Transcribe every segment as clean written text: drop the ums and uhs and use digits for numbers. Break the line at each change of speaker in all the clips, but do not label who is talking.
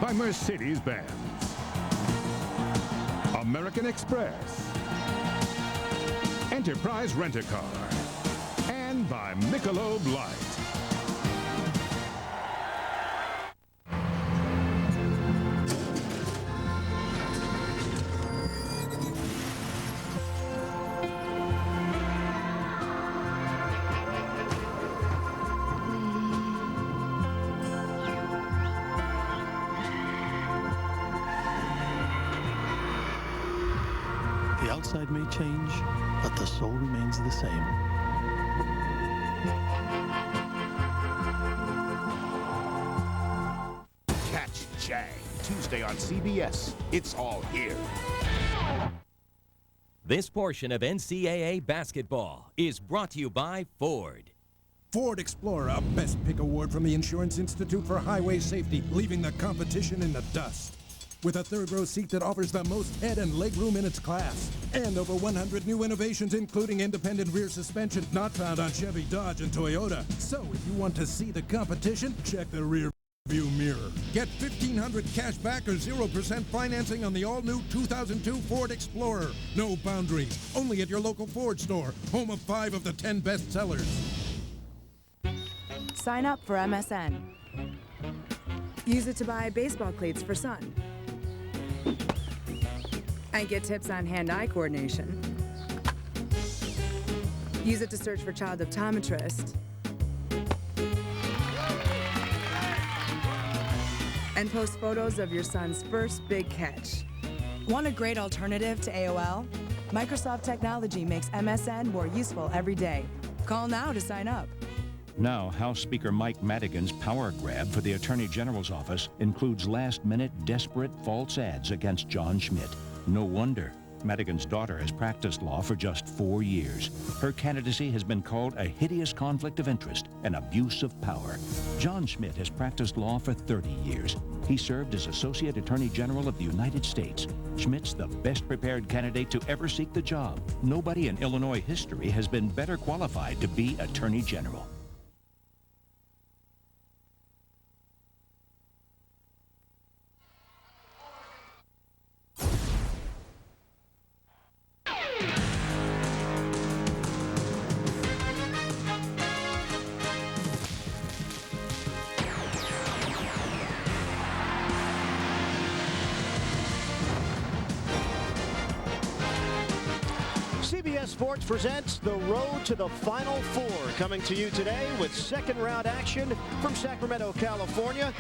by Mercedes-Benz, American Express, Enterprise Rent-A-Car, and by Michelob Light.
The outside may change, but the soul remains the same.
Catch Jag, Tuesday on CBS. It's all here.
This portion of NCAA basketball is brought to you by Ford.
Ford Explorer, a Best Pick award from the Insurance Institute for Highway Safety, leaving the competition in the dust. With a third-row seat that offers the most head and leg room in its class. And over 100 new innovations, including independent rear suspension, not found on Chevy, Dodge, and Toyota. So if you want to see the competition, check the rear view mirror. Get $1,500 cash back or 0% financing on the all-new 2002 Ford Explorer. No boundaries, only at your local Ford store, home of 5 of the 10 best sellers.
Sign up for MSN. Use it to buy baseball cleats for son. And get tips on hand-eye coordination. Use it to search for child optometrist. And post photos of your son's first big catch. Want a great alternative to AOL? Microsoft Technology makes MSN more useful every day. Call now to sign up.
Now, House Speaker Mike Madigan's power grab for the Attorney General's office includes last-minute, desperate, false ads against John Schmidt. No wonder. Madigan's daughter has practiced law for just 4 years. Her candidacy has been called a hideous conflict of interest, an abuse of power. John Schmidt has practiced law for 30 years. He served as Associate Attorney General of the United States. Schmidt's the best prepared candidate to ever seek the job. Nobody in Illinois history has been better qualified to be Attorney General.
CBS Sports presents the Road to the Final Four, coming to you today with second-round action from Sacramento, California.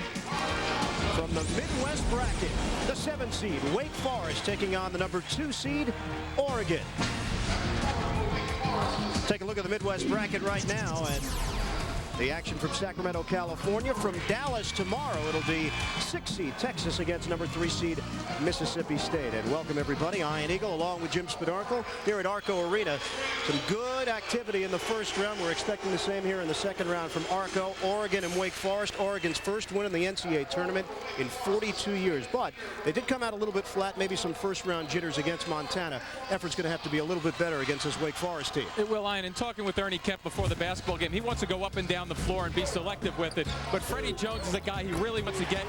From the Midwest bracket, the 7 seed Wake Forest taking on the number 2 seed Oregon. Take a look at the Midwest bracket right now, and the action from Sacramento, California. From Dallas tomorrow, it'll be 6 seed Texas against number 3 seed Mississippi State. And welcome everybody, Ian Eagle along with Jim Spidarkle here at Arco Arena. Some good activity in the first round. We're expecting the same here in the second round from Arco. Oregon and Wake Forest. Oregon's first win in the NCAA tournament in 42 years. But they did come out a little bit flat, maybe some first round jitters against Montana. Effort's going to have to be a little bit better against this Wake Forest team.
It will, Ian. And talking with Ernie Kemp before the basketball game, he wants to go up and down the floor and be selective with it. But Freddie Jones is a guy he really wants to get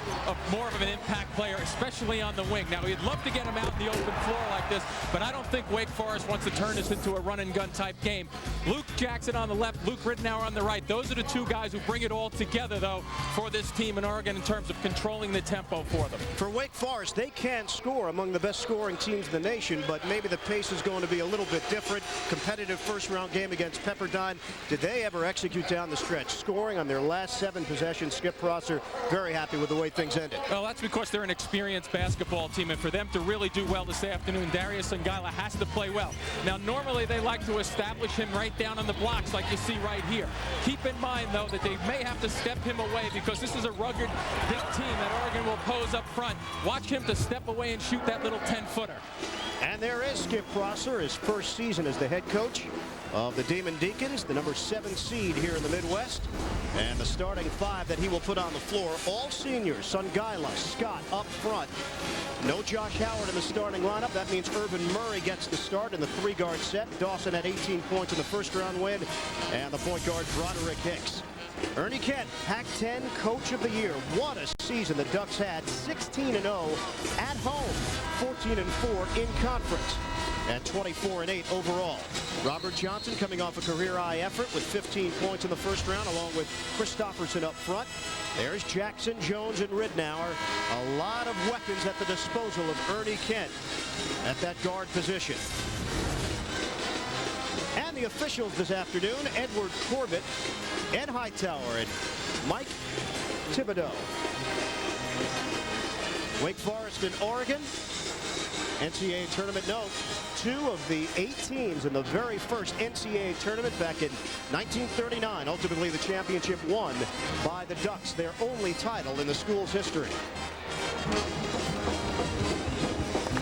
more of an impact player, especially on the wing. Now, he'd love to get him out in the open floor like this, but I don't think Wake Forest wants to turn this into a run-and-gun type game. Luke Jackson on the left, Luke Rittenauer on the right. Those are the two guys who bring it all together, though, for this team in Oregon in terms of controlling the tempo for them.
For Wake Forest, they can score, among the best scoring teams in the nation, but maybe the pace is going to be a little bit different. Competitive first-round game against Pepperdine. Did they ever execute down the stretch? Scoring on their last 7 possessions. Skip Prosser very happy with the way things ended.
Well, that's because they're an experienced basketball team, and for them to really do well this afternoon, Darius Sangala has to play well. Now, normally they like to establish him right down on the blocks like you see right here. Keep in mind, though, that they may have to step him away because this is a rugged, big team that Oregon will pose up front. Watch him to step away and shoot that little 10-footer.
And there is Skip Prosser, his first season as the head coach of the Demon Deacons, the number 7 seed here in the Midwest. And the starting 5 that he will put on the floor, all seniors. Sungila, Scott up front. No Josh Howard in the starting lineup. That means Urban Murray gets the start in the 3-guard set. Dawson had 18 points in the first round win. And the point guard, Broderick Hicks. Ernie Kent, Pac-10 Coach of the Year. What a season the Ducks had. 16-0 at home, 14-4 in conference, and 24-8 overall. Robert Johnson coming off a career-high effort with 15 points in the first round, along with Christopherson up front. There's Jackson, Jones, and Ridnour. A lot of weapons at the disposal of Ernie Kent at that guard position. And the officials this afternoon, Edward Corbett, Ed Hightower, and Mike Thibodeau. Wake Forest and Oregon. NCAA tournament note, 2 of the 8 teams in the very first NCAA tournament back in 1939. Ultimately, the championship won by the Ducks, their only title in the school's history.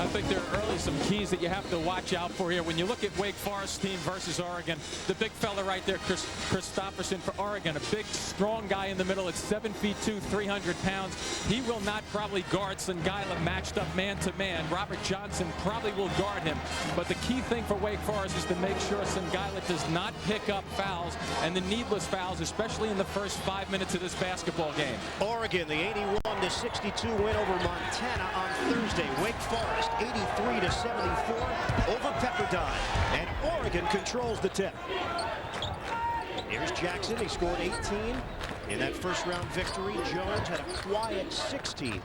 I think there are early some keys that you have to watch out for here. When you look at Wake Forest team versus Oregon, the big fella right there, Christopherson for Oregon, a big, strong guy in the middle at 7'2", 300 pounds. He will not probably guard Songaila matched up man-to-man. Robert Johnson probably will guard him. But the key thing for Wake Forest is to make sure Songaila does not pick up fouls, and the needless fouls, especially in the first 5 minutes of this basketball game.
Oregon, the 81-62 win over Montana on Thursday. Wake Forest 83-74 over Pepperdine, and Oregon controls the tip. Here's Jackson. He scored 18 in that first round victory. Jones had a quiet 16.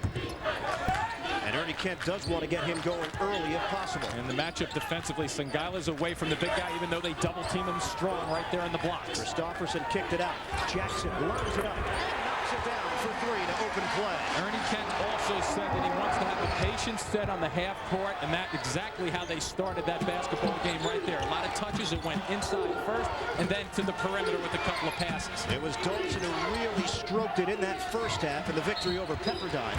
And Ernie Kent does want to get him going early if possible.
And the matchup defensively, Songaila's away from the big guy, even though they double team him strong right there in the blocks.
Christopherson kicked it out. Jackson lines it up. Knocks it down for 3 to open play.
Ernie Kent also said that he wants to have the patience set on the half court, and that's exactly how they started that basketball game right there. A lot of touches. It went inside first and then to the perimeter with a couple of passes.
It was Dawson who really stroked it in that first half in the victory over Pepperdine.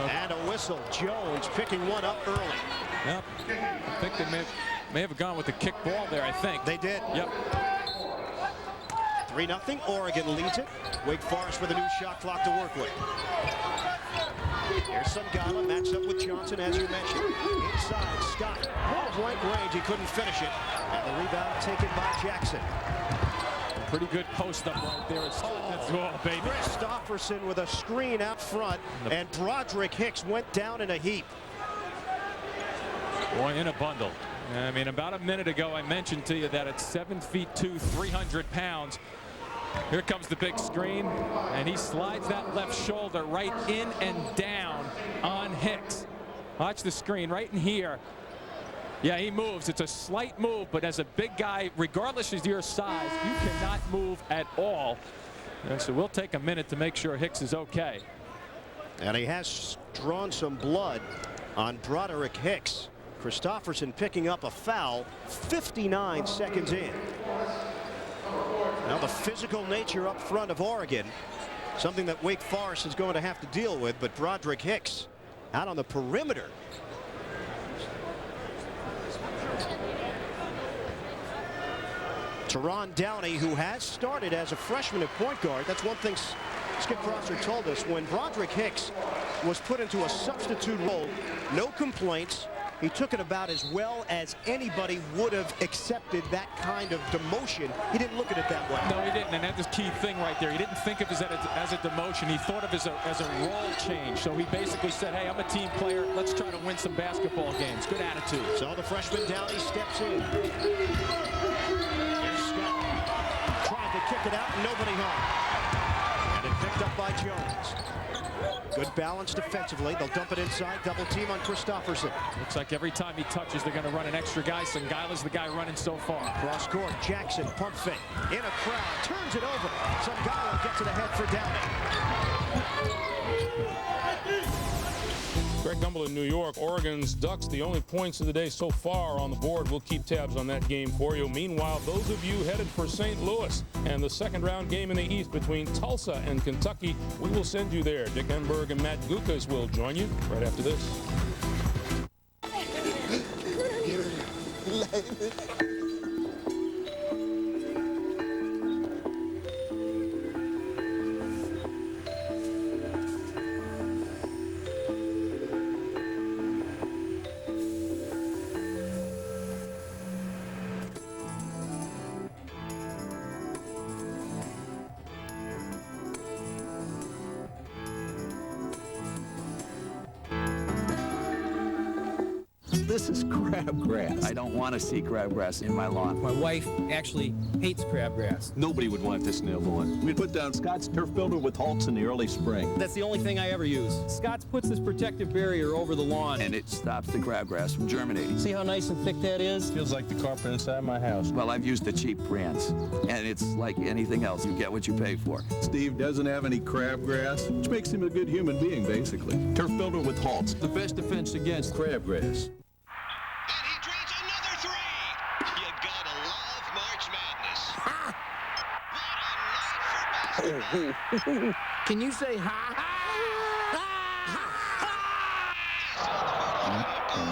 And a whistle. Jones picking one up early.
Yep. I think they may have gone with the kick ball there, I think.
They did.
Yep.
3-0. Oregon leads it. Wake Forest with a new shot clock to work with. Here's Songaila matched up with Johnson, as you mentioned. Inside, Scott. Point-blank range. He couldn't finish it. And the rebound taken by Jackson.
Pretty good post up right there. Oh, baby.
Christopherson with a screen out front, and Broderick Hicks went down in a heap.
Boy, in a bundle. I mean, about a minute ago, I mentioned to you that at 7'2", 300 pounds. Here comes the big screen, and he slides that left shoulder right in and down on Hicks. Watch the screen right in here. Yeah, he moves. It's a slight move, but as a big guy, regardless of your size, you cannot move at all. And so we'll take a minute to make sure Hicks is okay.
And he has drawn some blood on Broderick Hicks. Christopherson picking up a foul 59 seconds in. Now the physical nature up front of Oregon, something that Wake Forest is going to have to deal with, but Broderick Hicks out on the perimeter. Teron Downey, who has started as a freshman at point guard. That's one thing Skip Prosser told us. When Broderick Hicks was put into a substitute role, no complaints. He took it about as well as anybody would have accepted that kind of demotion. He didn't look at it that way.
No, he didn't, and that's the key thing right there. He didn't think of it as a demotion. He thought of it as a role change. So he basically said, hey, I'm a team player. Let's try to win some basketball games. Good attitude.
So the freshman Downey steps in. Here's Scott. Tried to kick it out, nobody home. And it picked up by Jones. Good balance defensively. They'll dump it inside. Double team on Christopherson.
Looks like every time he touches, they're going to run an extra guy. Songaila's the guy running so far.
Cross court. Jackson pump fake. In a crowd. Turns it over. Songaila gets it ahead for Downey.
Greg Gumbel in New York. Oregon's Ducks, the only points of the day so far on the board. We'll keep tabs on that game for you. Meanwhile, those of you headed for St. Louis and the second round game in the East between Tulsa and Kentucky, we will send you there. Dick Enberg and Matt Gukas will join you right after this.
This is crabgrass. I don't want to see crabgrass in my lawn.
My wife actually hates crabgrass.
Nobody would want this in their lawn. We'd put down Scott's turf builder with Halts in the early spring.
That's the only thing I ever use. Scott's puts this protective barrier over the lawn.
And it stops the crabgrass from germinating.
See how nice and thick that is?
Feels like the carpet inside my house.
Well, I've used the cheap brands, and it's like anything else. You get what you pay for.
Steve doesn't have any crabgrass, which makes him a good human being, basically.
Turf builder with Halts, the best defense against crabgrass.
And he drains another three. You gotta love March Madness. What a night for basketball.
Can you say ha?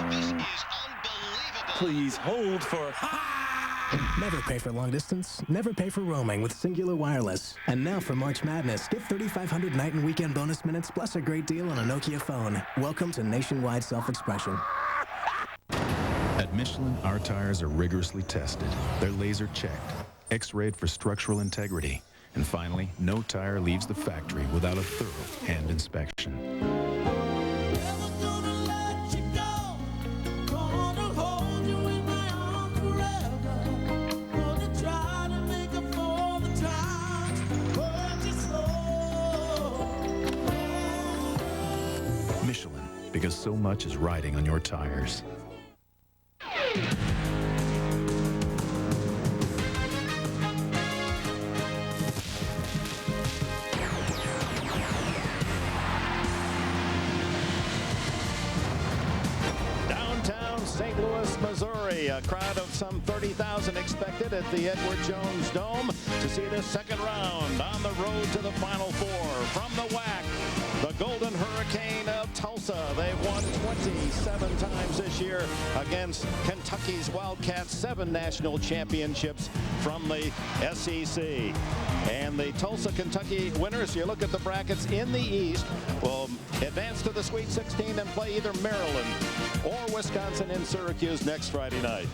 This is unbelievable.
Please hold for
Never pay for long distance, never pay for roaming with Singular Wireless. And now for March Madness, get 3,500 night and weekend bonus minutes plus a great deal on a Nokia phone. Welcome to nationwide self-expression.
At Michelin, our tires are rigorously tested. They're laser checked, x-rayed for structural integrity. And finally, no tire leaves the factory without a thorough hand inspection. Michelin, because so much is riding on your tires.
Downtown St. Louis, Missouri, a crowd of some 30,000 expected at the Edward Jones Dome to see the second round on the road to the Final Four. From the WAC, the Golden Hurricane of Tulsa. They've won 27 times this year against Kentucky's Wildcats, 7 national championships from the SEC. And the Tulsa, Kentucky winners, you look at the brackets in the East, will advance to the Sweet 16 and play either Maryland or Wisconsin in Syracuse next Friday night.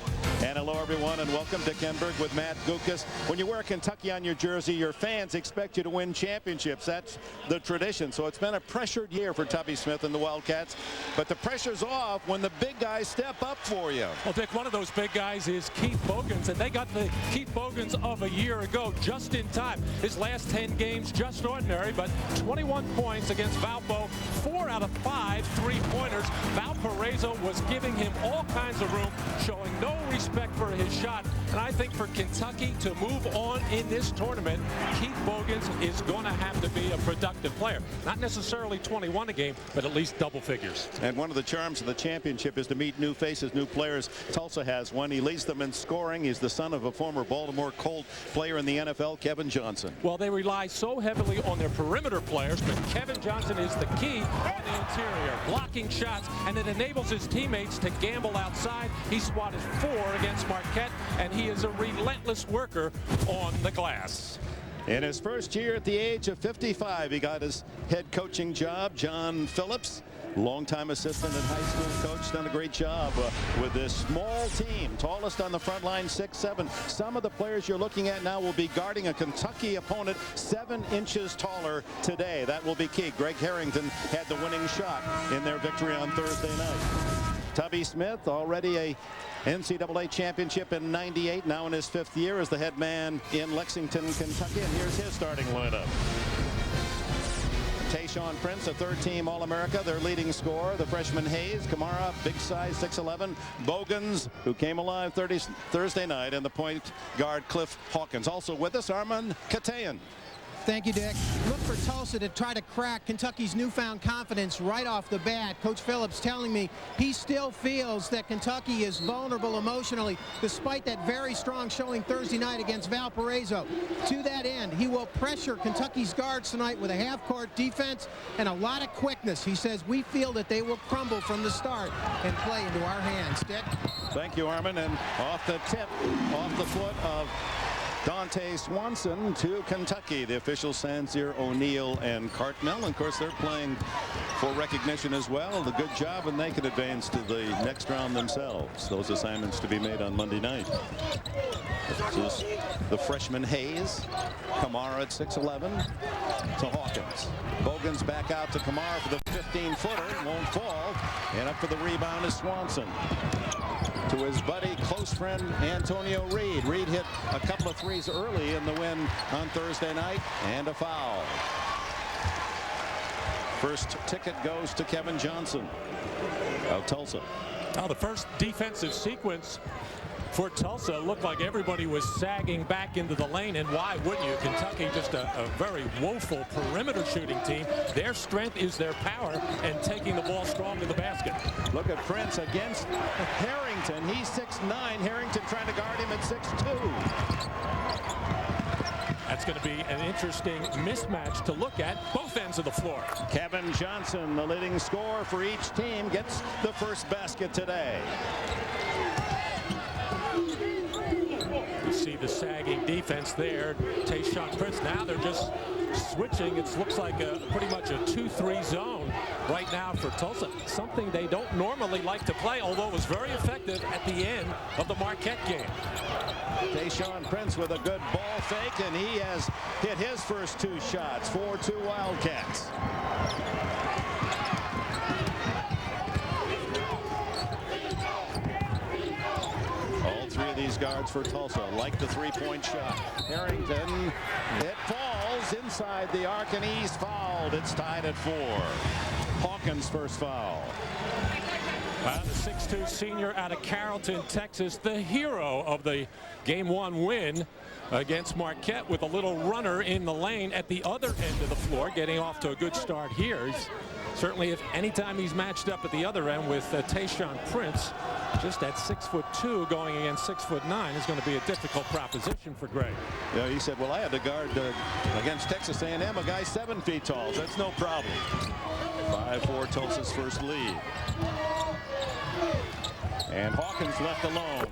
And hello, everyone, and welcome to Kenberg with Matt Gukas. When you wear Kentucky on your jersey, your fans expect you to win championships. That's the tradition. So it's been a pressured year for Tubby Smith and the Wildcats, but the pressure's off when the big guys step up for you.
Well, Dick, one of those big guys is Keith Bogans, and they got the Keith Bogans of a year ago just in time. His last 10 games just ordinary, but 21 points against Valpo, 4 out of 5 three-pointers. Valparaiso was giving him all kinds of room, showing no respect for his shot. And I think for Kentucky to move on in this tournament, Keith Bogans is going to have to be a productive player. Not necessarily 21 a game, but at least double figures.
And one of the charms of the championship is to meet new faces, new players. Tulsa has one. He leads them in scoring. He's the son of a former Baltimore Colt player in the NFL, Kevin Johnson.
Well, they rely so heavily on their perimeter players, but Kevin Johnson is the key on the interior, blocking shots, and it enables his teammates to gamble outside. He swatted 4 against Marquette, and he is a relentless worker on the glass.
In his first year at the age of 55, he got his head coaching job. John Phillips, longtime assistant and high school coach, done a great job with this small team. Tallest on the front line, 6'7". Some of the players you're looking at now will be guarding a Kentucky opponent 7 inches taller today. That will be key. Greg Harrington had the winning shot in their victory on Thursday night. Tubby Smith, already a NCAA championship in '98, now in his 5th year as the head man in Lexington, Kentucky. And here's his starting lineup. Tayshaun Prince, a 3rd-team All-America, their leading scorer. The freshman Hayes, Kamara, big size, 6'11". Bogans, who came alive Thursday night, and the point guard Cliff Hawkins. Also with us, Armand Katayan.
Thank you, Dick. Look for Tulsa to try to crack Kentucky's newfound confidence right off the bat. Coach Phillips telling me he still feels that Kentucky is vulnerable emotionally, despite that very strong showing Thursday night against Valparaiso. To that end, he will pressure Kentucky's guards tonight with a half-court defense and a lot of quickness. He says we feel that they will crumble from the start and play into our hands. Dick?
Thank you, Armin. And off the tip, off the foot of Dante Swanson to Kentucky. The officials, Sanzier, O'Neal, and Cartmel. And of course, they're playing for recognition as well. The good job, and they can advance to the next round themselves. Those assignments to be made on Monday night. This is the freshman Hayes. Kamara at 6'11" to Hawkins. Bogans back out to Kamara for the 15-footer. Won't fall. And up for the rebound is Swanson.
to his buddy, close friend, Antonio Reed. Reed hit a couple of threes early in the win on Thursday night, and a foul. First ticket goes to Kevin Johnson of Tulsa.
Now the first defensive sequence for Tulsa looked like everybody was sagging back into the lane, and why wouldn't you? Kentucky, just a very woeful perimeter shooting team. Their strength is their power and taking the ball strong to the basket.
Look at Prince against Harrington. He's 6'9". Harrington trying to guard him at 6'2".
That's going to be an interesting mismatch to look at both ends of the floor.
Kevin Johnson, the leading scorer for each team, gets the first basket today.
You see the sagging defense there. Tayshaun Prince, now they're just switching. It looks like pretty much a 2-3 zone right now for Tulsa. Something they don't normally like to play, although it was very effective at the end of the Marquette game.
Tayshaun Prince with a good ball fake, and he has hit his first 2 shots. 4-2 Wildcats. All 3 of these guards for Tulsa like the 3-point shot. Harrington, it falls inside the arc, and he's fouled. It's tied at 4. Hawkins' first foul.
The 6'2 senior out of Carrollton, Texas, the hero of the Game 1 win against Marquette, with a little runner in the lane at the other end of the floor, getting off to a good start here. Certainly, if anytime he's matched up at the other end with Tayshaun Prince, just at 6'2", going against 6'9", is going to be a difficult proposition for Greg.
Yeah, he said, well, I had to guard against Texas A&M, a guy 7 feet tall. So that's no problem. 5-4 Tulsa's first lead. And Hawkins left alone.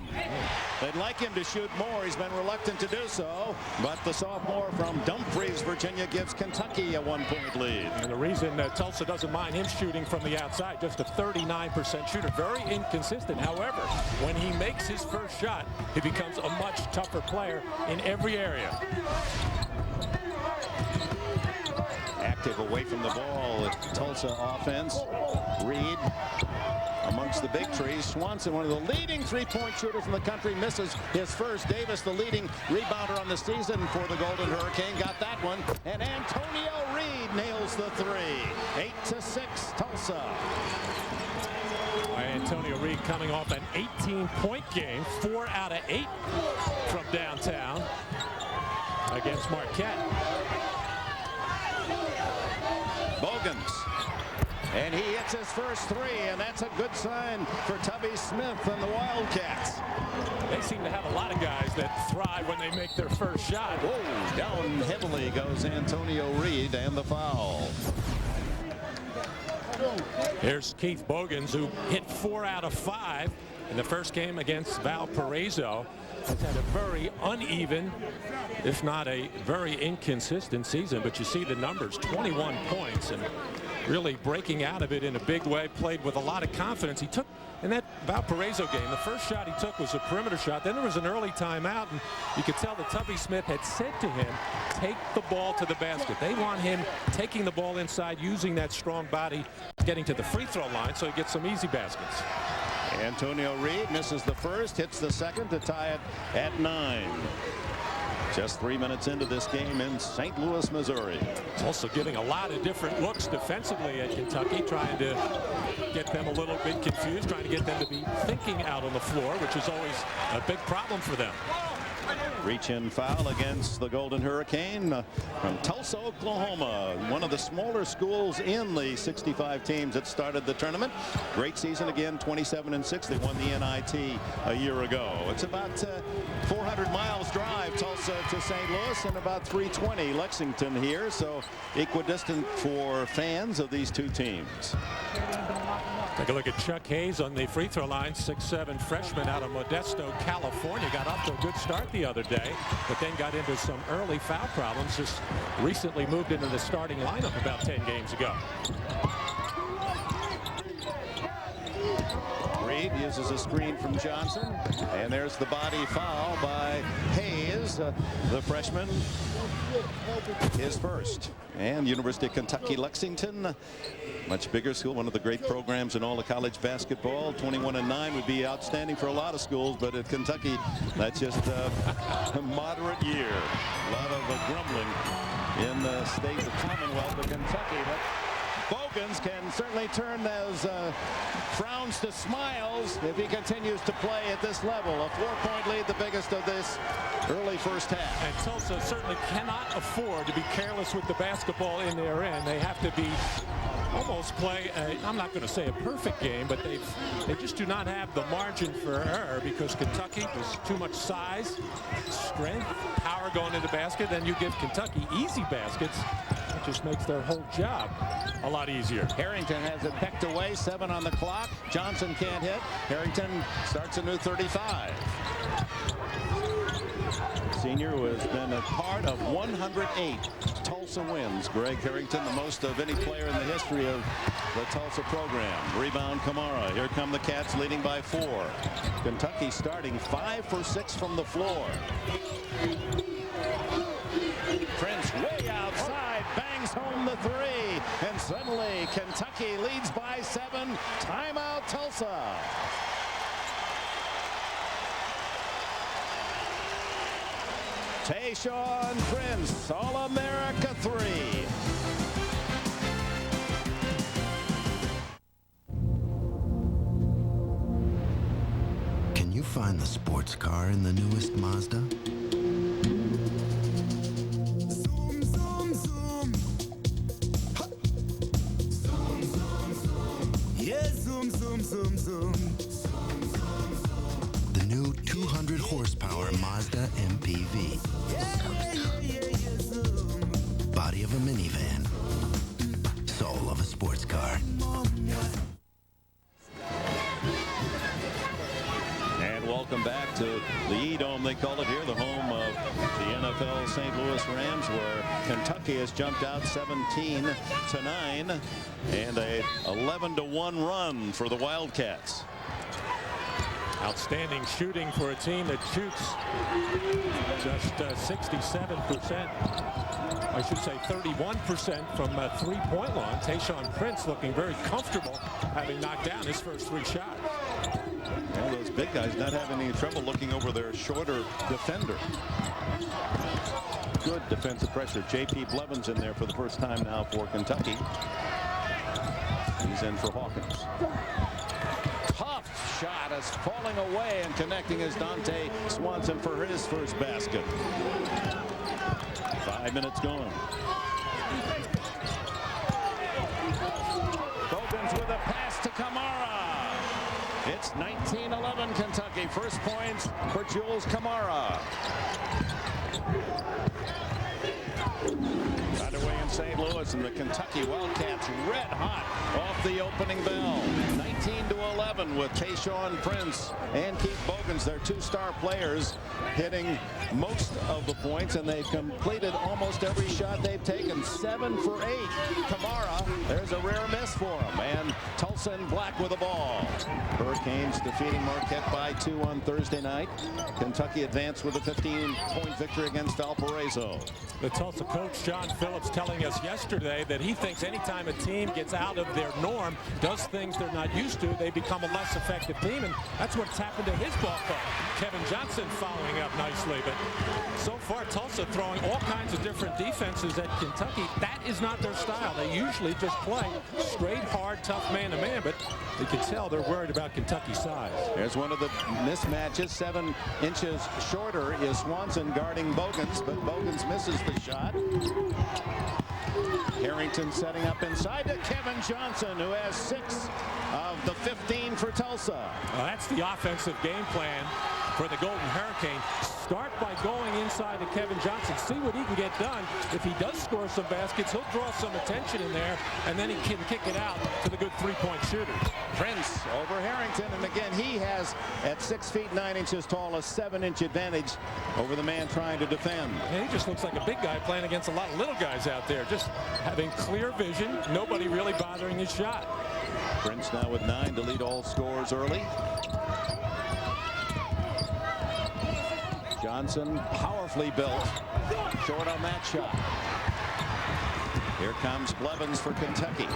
They'd like him to shoot more. He's been reluctant to do so. But the sophomore from Dumfries, Virginia, gives Kentucky a 1-point lead.
And the reason Tulsa doesn't mind him shooting from the outside, just a 39% shooter, very inconsistent. However, when he makes his first shot, he becomes a much tougher player in every area.
Active away from the ball, Tulsa offense. Reed amongst the big trees. Swanson, one of the leading 3-point shooters in the country, misses his first. Davis, the leading rebounder on the season for the Golden Hurricane, got that one. And Antonio Reed nails the 3. 8-6 Tulsa.
Antonio Reed coming off an 18-point game, 4 out of 8 from downtown against Marquette.
Bogans. And he hits his first 3, and that's a good sign for Tubby Smith and the Wildcats.
They seem to have a lot of guys that thrive when they make their first shot.
Whoa, down heavily goes Antonio Reed, and the foul.
Here's Keith Bogans, who hit 4 out of 5 in the first game against Valparaiso. Has had a very uneven, if not a very inconsistent season, but you see the numbers, 21 points, and really breaking out of it in a big way, played with a lot of confidence. He took, in that Valparaiso game, the first shot he took was a perimeter shot. Then there was an early timeout, and you could tell that Tubby Smith had said to him, take the ball to the basket. They want him taking the ball inside, using that strong body, getting to the free throw line so he gets some easy baskets.
Antonio Reed misses the first, hits the second to tie it at 9. Just 3 minutes into this game in St. Louis, Missouri.
It's also giving a lot of different looks defensively at Kentucky, trying to get them a little bit confused, trying to get them to be thinking out on the floor, which is always a big problem for them.
Reach-in foul against the Golden Hurricane from Tulsa, Oklahoma, one of the smaller schools in the 65 teams that started the tournament. Great season again, 27-6. They won the NIT a year ago. It's about 400 miles drive, Tulsa to St. Louis, and about 320 Lexington here, so equidistant for fans of these two teams.
Take a look at Chuck Hayes on the free throw line, 6'7" freshman out of Modesto, California. Got off to a good start the other day, but then got into some early foul problems. Just recently moved into the starting lineup about 10 games ago.
Reed uses a screen from Johnson. And there's the body foul by Hayes, the freshman. His first. And University of Kentucky Lexington, much bigger school, one of the great programs in all of college basketball. 21-9 would be outstanding for a lot of schools, but at Kentucky, that's just a moderate year. A lot of grumbling in the state of Commonwealth of Kentucky. But Bogans can certainly turn those frowns to smiles if he continues to play at this level. A 4-point lead, the biggest of this early first half.
And Tulsa certainly cannot afford to be careless with the basketball in their end. They have to be almost play I'm not going to say a perfect game, but they just do not have the margin for error because Kentucky has too much size, strength, power going into the basket. Then you give Kentucky easy baskets. It just makes their whole job a lot easier.
Harrington has it pecked away, 7 on the clock. Johnson can't hit. Harrington starts a new 35. Senior who has been a part of 108 Tulsa wins. Greg Harrington, the most of any player in the history of the Tulsa program. Rebound Kamara. Here come the Cats leading by 4. Kentucky starting 5 for 6 from the floor. Prince way outside, bangs home the 3, and suddenly Kentucky leads by 7. Timeout Tulsa. Tayshaun Prince, All-America 3.
Can you find the sports car in the newest Mazda?
Zoom, zoom, zoom. Ha. Zoom, zoom, zoom. Yeah, zoom, zoom, zoom, zoom.
The new 200 horsepower Mazda MPV. Body of a minivan. Soul of a sports car.
And welcome back to the E-Dome, they call it here, the home of the NFL St. Louis Rams, where Kentucky has jumped out 17-9 and a 11-1 run for the Wildcats.
Outstanding shooting for a team that shoots just 67%. I should say 31% from 3-point line. Tayshaun Prince looking very comfortable, having knocked down his first 3 shots.
Well, those big guys not having any trouble looking over their shorter defender. Good defensive pressure. J.P. Blevins in there for the first time now for Kentucky. He's in for Hawkins. Tough shot is falling away, and connecting is Dante Swanson for his first basket. 5 minutes gone. Bogans with a pass to Kamara. It's 19-11 Kentucky. First points for Jules Kamara. Underway in St. Louis, and the Kentucky Wildcats red hot off the opening bell. 19-11 with Tayshaun Prince and Keith Bogans, their 2 star players, hitting most of the points, and they've completed almost every shot they've taken. 7 for 8. Kamara, there's a rare miss for him, and Tulsa in black with the ball. Hurricanes defeating Marquette by 2 on Thursday night. Kentucky advanced with a 15-point victory against Valparaiso.
The Tulsa coach John Phillips telling us yesterday that he thinks anytime a team gets out of their norm, does things they're not used to, they become a less effective team, and that's what's happened to his ball club. Kevin Johnson following up nicely, but so far Tulsa throwing all kinds of different defenses at Kentucky. That is not their style. They usually just play straight, hard, tough man-to-man, but you can tell they're worried about Kentucky's size.
There's one of the mismatches. 7 inches shorter is Swanson guarding Bogans, but Bogans misses the shot. Harrington setting up inside to Kevin Johnson, who has 6 of the 15 for Tulsa.
Well, that's the offensive game plan for the Golden Hurricane. Start by going inside to Kevin Johnson. See what he can get done. If he does score some baskets, he'll draw some attention in there, and then he can kick it out to the good 3-point shooters.
Prince over Harrington, and again, he has, at 6 feet 9 inches tall, a 7-inch advantage over the man trying to defend.
And he just looks like a big guy playing against a lot of little guys out there, just having clear vision, nobody really bothering his shot.
Prince now with 9 to lead all scores early. Johnson powerfully built. Short on that shot. Here comes Blevins for Kentucky.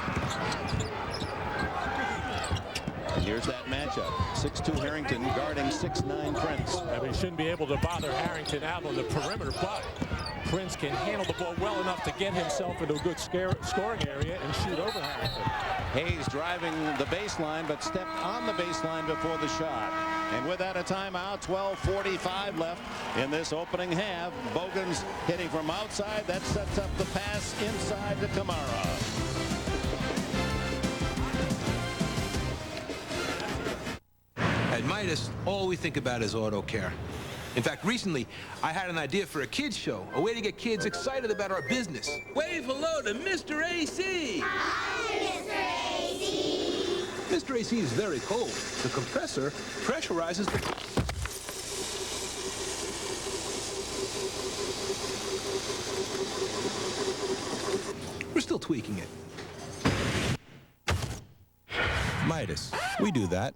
And here's that matchup. 6'2" Harrington guarding 6'9" Prince.
I mean, shouldn't be able to bother Harrington out on the perimeter, but Prince can handle the ball well enough to get himself into a good scoring area and shoot over Harrington.
Hayes driving the baseline, but stepped on the baseline before the shot. And with that, a timeout. 12:45 left in this opening half. Bogans hitting from outside. That sets up the pass inside to Kamara.
At Midas, all we think about is auto care. In fact, recently, I had an idea for a kids show, a way to get kids excited about our business. Wave hello to Mr. AC!
Hi, Mr. AC!
Mr. AC is very cold. The compressor pressurizes the... We're still tweaking it. Midas, we do that.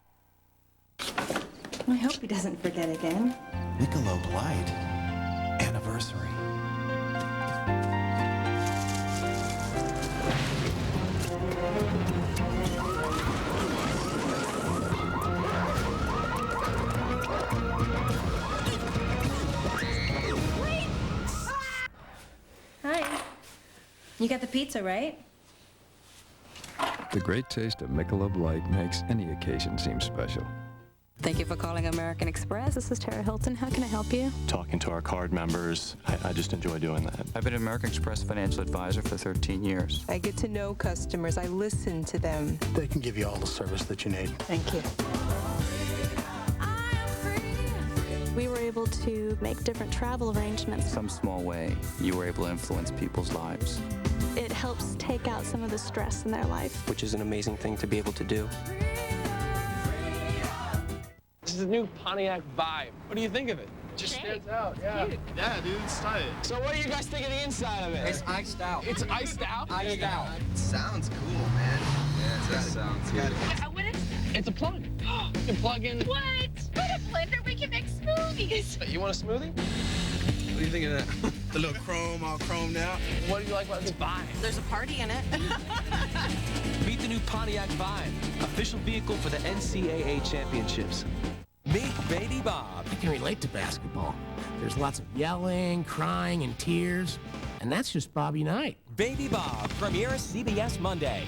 I hope he doesn't forget again.
Michelob Light. Anniversary.
Hi. You got the pizza, right?
The great taste of Michelob Light makes any occasion seem special.
Thank you for calling American Express. This is Tara Hilton. How can I help you?
Talking to our card members, I just enjoy doing that.
I've been an American Express financial advisor for 13 years.
I get to know customers. I listen to them.
They can give you all the service that you need.
Thank you.
We were able to make different travel arrangements.
Some small way, you were able to influence people's lives.
It helps take out some of the stress in their life.
Which is an amazing thing to be able to do.
This is a new Pontiac Vibe. What do you think of it?
Just
stands out, yeah. Cute. Yeah, dude, it's tight. So what do you guys think of the inside of it?
It's iced out.
It's iced out?
Iced out.
Sounds cool, man. Yeah, that sounds good.
What is it?
It's a plug. You can plug in.
What? With a blender, we can make smoothies.
You want a smoothie? What do you think of that?
The little chrome, all chromed out.
What do you like about this Vibe?
There's a party in it.
Meet the new Pontiac Vibe, official vehicle for the NCAA championships.
Meet Baby Bob. I can relate to basketball. There's lots of yelling, crying, and tears, and that's just Bobby Knight.
Baby Bob, premieres CBS Monday.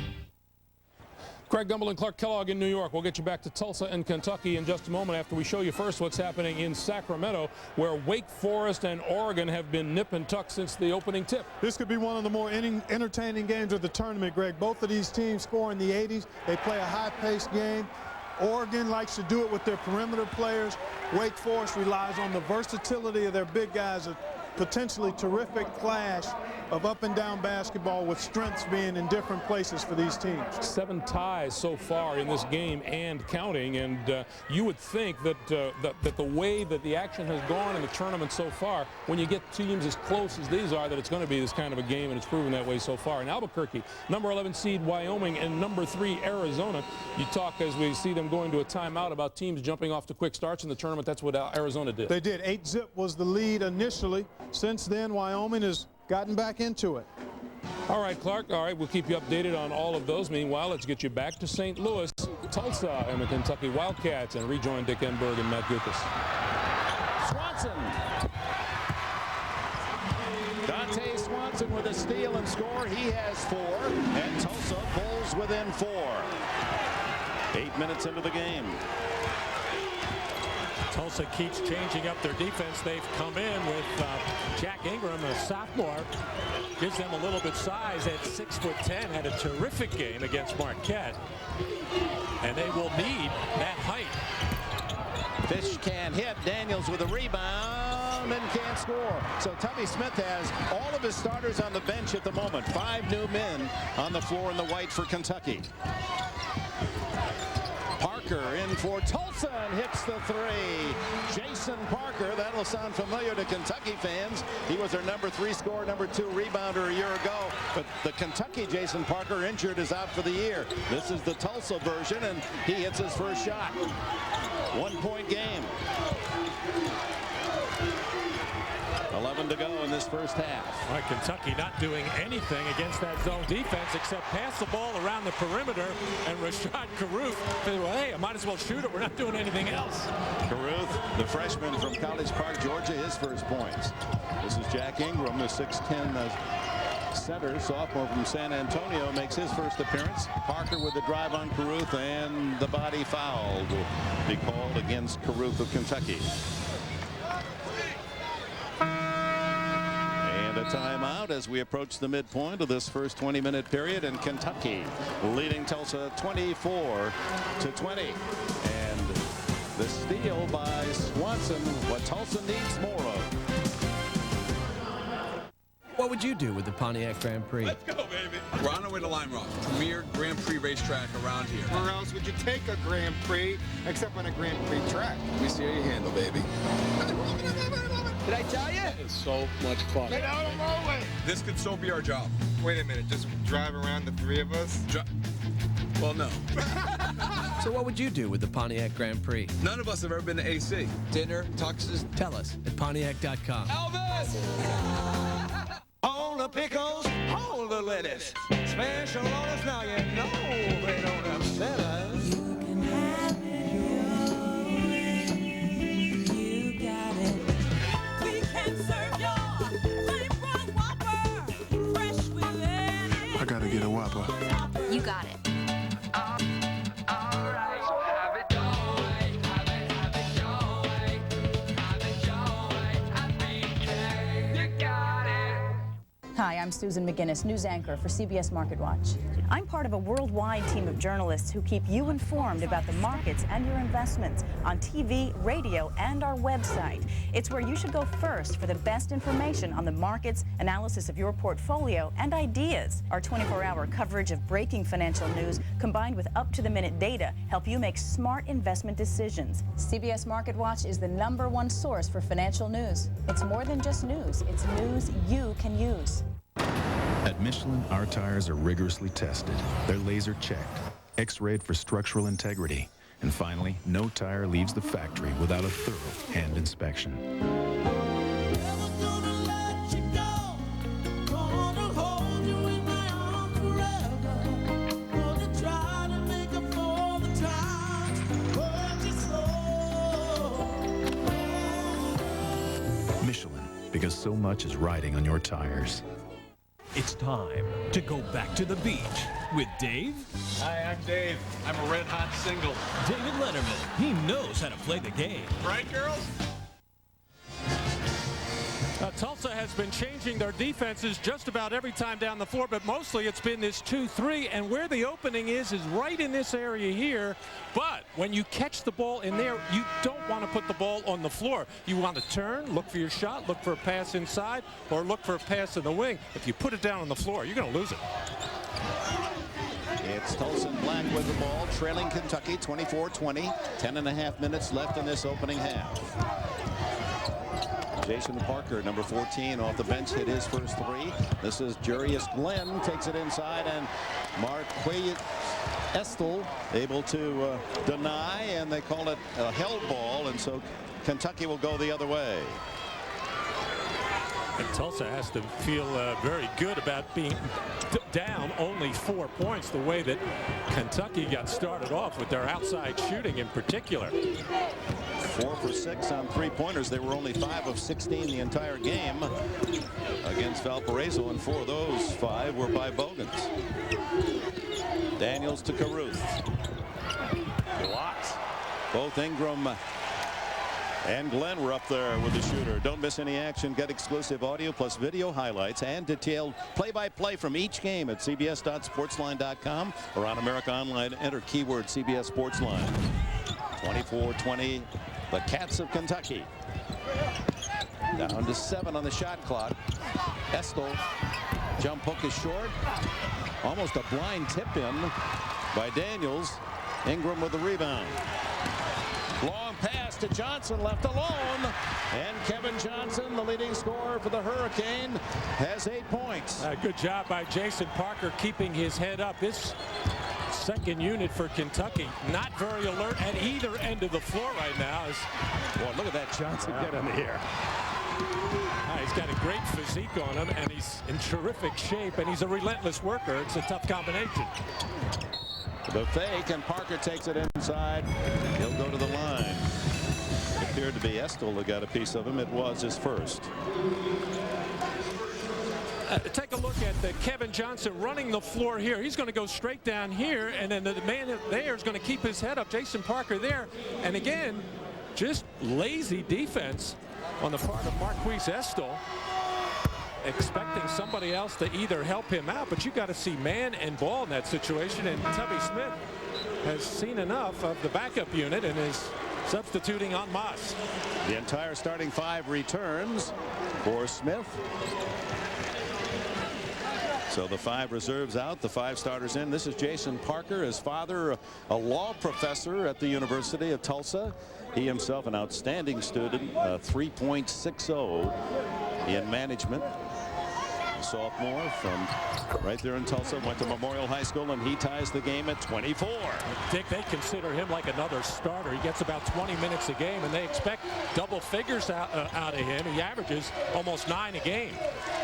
Craig Gumbel and Clark Kellogg in New York. We'll get you back to Tulsa and Kentucky in just a moment after we show you first what's happening in Sacramento, where Wake Forest and Oregon have been nip and tuck since the opening tip.
This could be one of the more entertaining games of the tournament, Greg. Both of these teams score in the 80s. They play a high-paced game. Oregon likes to do it with their perimeter players. Wake Forest relies on the versatility of their big guys, a potentially terrific clash of up and down basketball with strengths being in different places for these teams.
7 ties so far in this game and counting, and you would think that that the way that the action has gone in the tournament so far, when you get teams as close as these are, that it's going to be this kind of a game, and it's proven that way so far. In Albuquerque, number 11 seed Wyoming and number 3 Arizona. You talk as we see them going to a timeout about teams jumping off to quick starts in the tournament. That's what Arizona did.
They did. 8-zip was the lead initially. Since then, Wyoming has gotten back into it.
All right, Clark. All right, we'll keep you updated on all of those. Meanwhile, let's get you back to St. Louis, Tulsa, and the Kentucky Wildcats, and rejoin Dick Enberg and Matt Gukas.
Swanson. Dante Swanson with a steal and score. He has 4, and Tulsa pulls within 4. 8 minutes into the game.
Tulsa keeps changing up their defense. They've come in with Jack Ingram, a sophomore, gives them a little bit size at 6'10", had a terrific game against Marquette, and they will need that height.
Fish can't hit. Daniels with a rebound and can't score. So Tubby Smith has all of his starters on the bench at the moment. 5 new men on the floor in the white for Kentucky. Park Parker in for Tulsa and hits the three. Jason Parker, that'll sound familiar to Kentucky fans. He was their number 3 scorer, number 2 rebounder a year ago. But the Kentucky Jason Parker injured is out for the year. This is the Tulsa version, and he hits his first shot. 1-point game. 11 to go in this first half.
All right, Kentucky not doing anything against that zone defense except pass the ball around the perimeter, and Rashad Caruth said, well, hey, I might as well shoot it. We're not doing anything else.
Caruth, the freshman from College Park, Georgia, his first points. This is Jack Ingram, the 6'10" center, sophomore from San Antonio, makes his first appearance. Parker with the drive on Caruth, and the body foul will be called against Caruth of Kentucky. A timeout as we approach the midpoint of this first 20-minute period, and Kentucky leading Tulsa 24-20. And the steal by Swanson, what Tulsa needs more of.
What would you do with the Pontiac Grand Prix?
Let's go, baby. We're on our way to Lime Rock, premier Grand Prix racetrack around here.
Where else would you take a Grand Prix except on a Grand Prix track?
Let me see how you handle, baby.
Did I tell you?
It's so much fun.
Get out of my way.
This could so be our job.
Wait a minute, just drive around the 3 of us?
Well, no.
So what would you do with the Pontiac Grand Prix?
None of us have ever been to AC. Dinner, tuxes.
Tell us at Pontiac.com.
Elvis!
Hold the pickles, hold the lettuce. Special orders now, you know they don't upset us. You can have it you got it. We can serve your flavor Whopper, fresh with lettuce.
I gotta get a Whopper.
You got it.
Hi, I'm Susan McGinnis, news anchor for CBS Market Watch. I'm part of a worldwide team of journalists who keep you informed about the markets and your investments on TV, radio, and our website. It's where you should go first for the best information on the markets, analysis of your portfolio, and ideas. Our 24-hour coverage of breaking financial news combined with up-to-the-minute data help you make smart investment decisions. CBS Market Watch is the #1 source for financial news. It's more than just news. It's news you can use.
At Michelin, our tires are rigorously tested. They're laser checked, X-rayed for structural integrity, and finally, no tire leaves the factory without a thorough hand inspection. Michelin, because so much is riding on your tires.
It's time to go back to the beach with Dave.
Hi, I'm Dave. I'm a red hot single.
David Letterman. He knows how to play the game.
Right, girls?
Tulsa has been changing their defenses just about every time down the floor, but mostly it's been this 2-3, and where the opening is right in this area here. But when you catch the ball in there, you don't want to put the ball on the floor. You want to turn, look for your shot, look for a pass inside, or look for a pass in the wing. If you put it down on the floor, you're going to lose it.
It's Tulsa Black with the ball, trailing Kentucky 24-20. 10.5 minutes left in this opening half. Jason Parker, number 14, off the bench, hit his first 3. This is Jarius Glenn, takes it inside, and Marquay Estel able to deny, and they call it a held ball, and so Kentucky will go the other way.
And Tulsa has to feel very good about being down only 4 points, the way that Kentucky got started off with their outside shooting in particular.
4 for 6 on 3-pointers. They were only 5 of 16 the entire game against Valparaiso, and 4 of those 5 were by Bogans. Daniels to Caruth. Blocks. Both Ingram and Glenn were up there with the shooter. Don't miss any action. Get exclusive audio plus video highlights and detailed play-by-play from each game at cbs.sportsline.com or on America Online. Enter keyword CBS Sportsline. 24-20, the Cats of Kentucky. Down to 7 on the shot clock. Estel, jump hook is short. Almost a blind tip in by Daniels. Ingram with the rebound. Long pass to Johnson, left alone. And Kevin Johnson, the leading scorer for the Hurricane, has 8 points.
Good job by Jason Parker keeping his head up. This second unit for Kentucky not very alert at either end of the floor right now.
Boy, look at that Johnson get in the air.
He's got a great physique on him, and he's in terrific shape, and he's a relentless worker. It's a tough combination.
The fake, and Parker takes it inside. He'll go to the line. It appeared to be Estill that got a piece of him. It was his first.
Take a look at Kevin Johnson running the floor here. He's going to go straight down here, and then the man there is going to keep his head up. Jason Parker there. And again, just lazy defense on the part of Marquise Estill, expecting somebody else to either help him out, but you got to see man and ball in that situation, and Tubby Smith has seen enough of the backup unit and is substituting en masse.
The entire starting 5 returns for Smith. So the 5 reserves out, the 5 starters in. This is Jason Parker, his father, a law professor at the University of Tulsa. He himself an outstanding student, 3.60 in management. Sophomore from right there in Tulsa, went to Memorial High School, and he ties the game at 24.
Dick, they consider him like another starter. He gets about 20 minutes a game, and they expect double figures out of him. He averages almost 9 a game.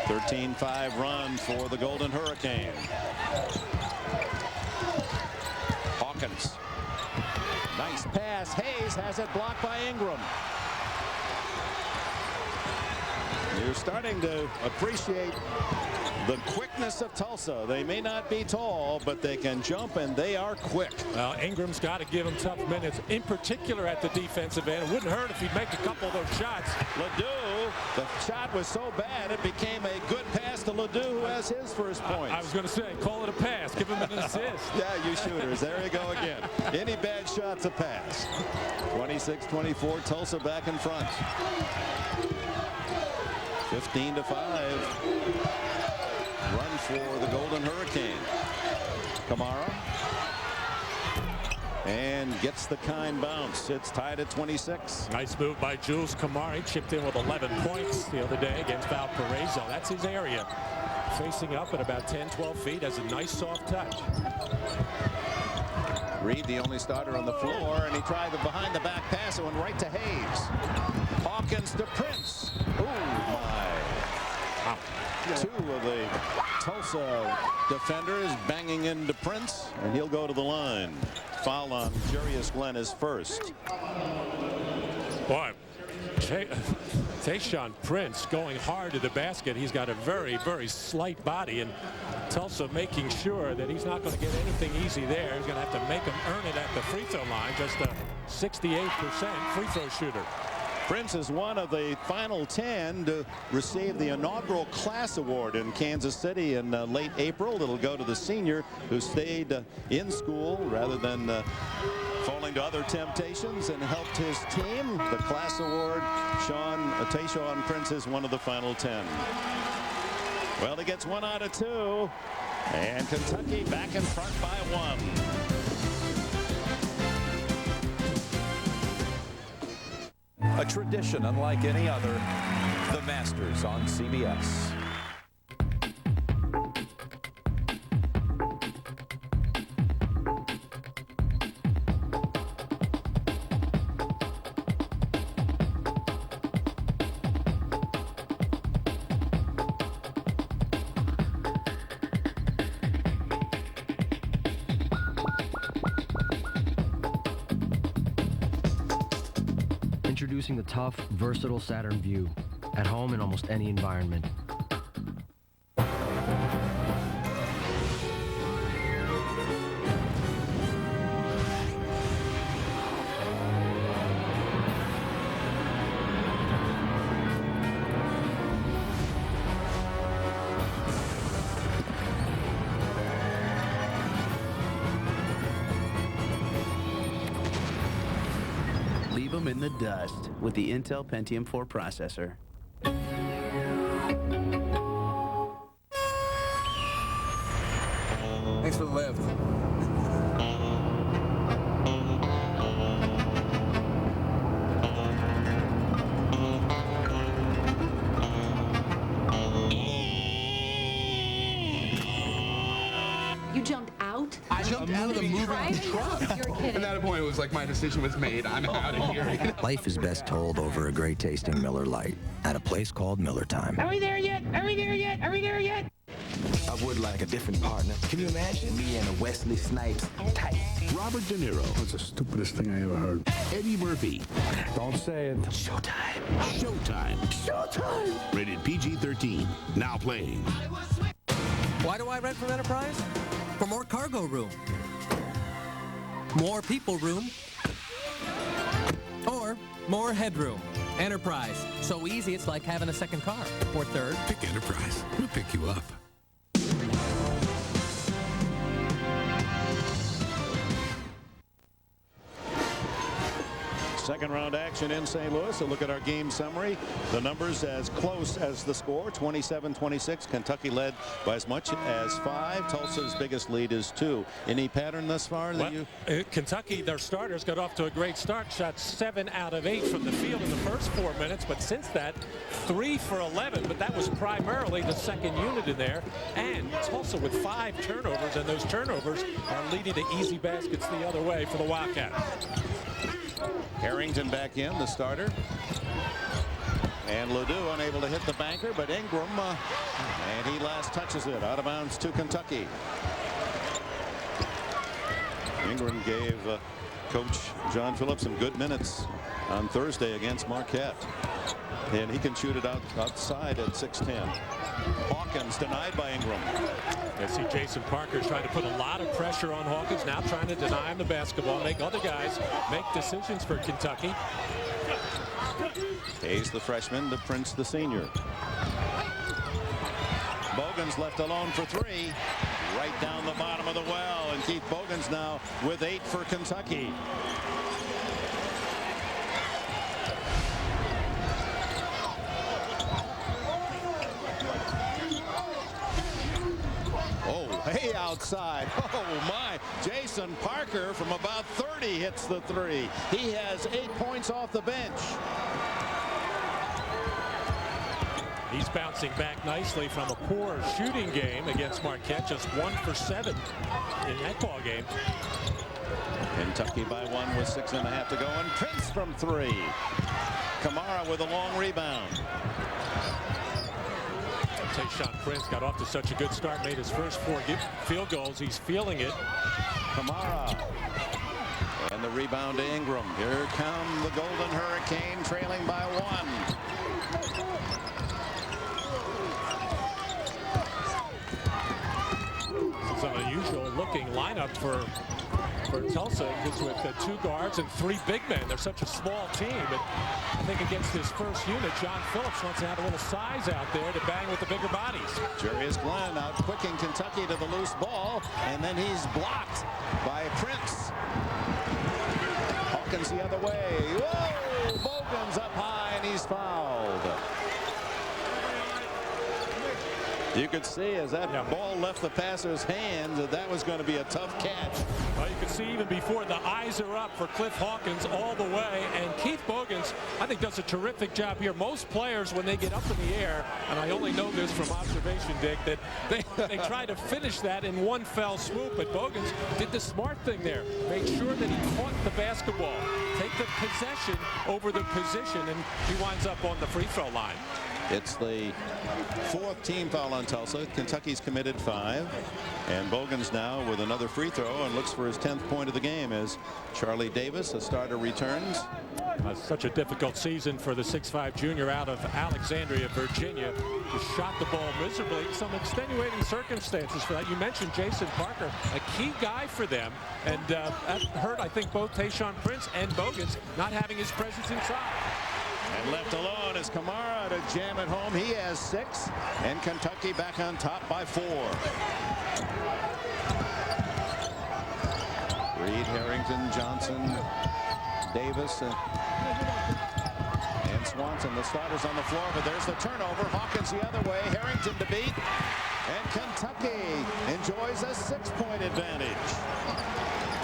13-5 run for the Golden Hurricane. Hawkins. Nice pass. Hayes has it blocked by Ingram. You're starting to appreciate the quickness of Tulsa. They may not be tall, but they can jump, and they are quick.
Well, Ingram's got to give him tough minutes, in particular at the defensive end. It wouldn't hurt if he'd make a couple of those shots.
Ledoux, the shot was so bad it became a good pass to Ledoux, who has his first point.
I was going to say, call it a pass. Give him an assist.
Yeah, you shooters. There you go again. Any bad shot's a pass. 26-24, Tulsa back in front. 15-5. Run for the Golden Hurricane. Kamara. And gets the kind bounce. It's tied at 26.
Nice move by Jules Kamara. He chipped in with 11 points the other day against Valparaiso. That's his area. Facing up at about 10-12 feet. Has a nice soft touch.
Reed, the only starter on the floor, and he tried the behind the back pass. It went right to Hayes. Hawkins to Prince. Oh my. Wow. 2 of the Tulsa defenders banging into Prince, and he'll go to the line. Foul on Jarius Glenn is first.
Boy, Tayshaun Prince going hard to the basket. He's got a very, very slight body, and Tulsa making sure that he's not going to get anything easy there. He's going to have to make him earn it at the free throw line. Just a 68% free throw shooter.
Prince is one of the final 10 to receive the inaugural class award in Kansas City in late April. It'll go to the senior who stayed in school rather than falling to other temptations and helped his team. The class award, Tayshaun Prince is one of the final 10. Well, he gets 1 out of 2, and Kentucky back in front by 1.
A tradition unlike any other, the Masters on CBS.
Introducing the tough, versatile Saturn Vue, at home in almost any environment.
In the dust with the Intel Pentium 4 processor.
Thanks for the lift.
jumped out of the moving truck. At that point, it was like my decision was made. I'm out of here.
Life is best told over a great tasting Miller Lite at a place called Miller Time.
Are we there yet? Are we there yet? Are we there yet?
I would like a different partner. Can you imagine me and a Wesley Snipes type?
Robert De Niro.
That's the stupidest thing I ever heard.
Eddie Murphy.
Don't say it.
Showtime.
Showtime.
Showtime.
Rated PG-13. Now playing.
Why do I rent from Enterprise? For more cargo room. More people room. Or more headroom. Enterprise. So easy it's like having a second car. Or third.
Pick Enterprise. We'll pick you up.
Second round action in St. Louis. A look at our game summary. The numbers as close as the score, 27-26. Kentucky led by as much as 5. Tulsa's biggest lead is 2. Any pattern thus far that
Kentucky, their starters got off to a great start. Shot 7 out of 8 from the field in the first 4 minutes, but since that, 3 for 11. But that was primarily the second unit in there. And Tulsa with 5 turnovers, and those turnovers are leading to easy baskets the other way for the Wildcats.
Harrington back in, the starter. And Ledoux unable to hit the banker, but Ingram, and he last touches it out of bounds to Kentucky. Ingram gave Coach John Phillips some good minutes on Thursday against Marquette. And he can shoot it outside at 6'10". Hawkins denied by Ingram.
I see Jason Parker trying to put a lot of pressure on Hawkins, now trying to deny him the basketball, make other guys make decisions for Kentucky.
Hayes the freshman to Prince the senior. Bogan's left alone for 3. Right down the bottom of the well, and Keith Bogan's now with 8 for Kentucky. Way outside. Oh my. Jason Parker from about 30 hits the 3. He has 8 points off the bench.
He's bouncing back nicely from a poor shooting game against Marquette, just 1 for 7 in that ball game.
Kentucky by 1 with 6.5 to go, and Prince from 3. Kamara with a long rebound.
Tayshaun Prince got off to such a good start, made his first 4 field goals. He's feeling it.
Kamara. And the rebound to Ingram. Here come the Golden Hurricane, trailing by 1.
This is an unusual looking lineup for Tulsa, because with 2 guards and 3 big men, they're such a small team. But I think against his first unit, John Phillips wants to have a little size out there to bang with the bigger bodies.
Jarius Glenn out quicking Kentucky to the loose ball, and then he's blocked by Prince. Hawkins the other way. Whoa! Bogan's up high, and he's fouled. You could see as that ball left the passer's hands that was going to be a tough catch.
Well, you can see even before the eyes are up for Cliff Hawkins all the way. And Keith Bogans, I think, does a terrific job here. Most players, when they get up in the air, and I only know this from observation, Dick, that they try to finish that in one fell swoop. But Bogans did the smart thing there. Made sure that he caught the basketball. Take the possession over the position, and he winds up on the free throw line.
It's the 4th team foul on Tulsa. Kentucky's committed 5. And Bogan's now with another free throw and looks for his 10th point of the game as Charlie Davis, a starter, returns.
Such a difficult season for the 6'5" junior out of Alexandria, Virginia, who shot the ball miserably. Some extenuating circumstances for that. You mentioned Jason Parker, a key guy for them. And that hurt, I think, both Tayshaun Prince and Bogans not having his presence inside.
And left alone is Kamara to jam it home. He has 6, and Kentucky back on top by 4. Reed, Harrington, Johnson, Davis, and Swanson, the starters on the floor. But there's the turnover. Hawkins the other way. Harrington to beat, and Kentucky enjoys a 6-point advantage.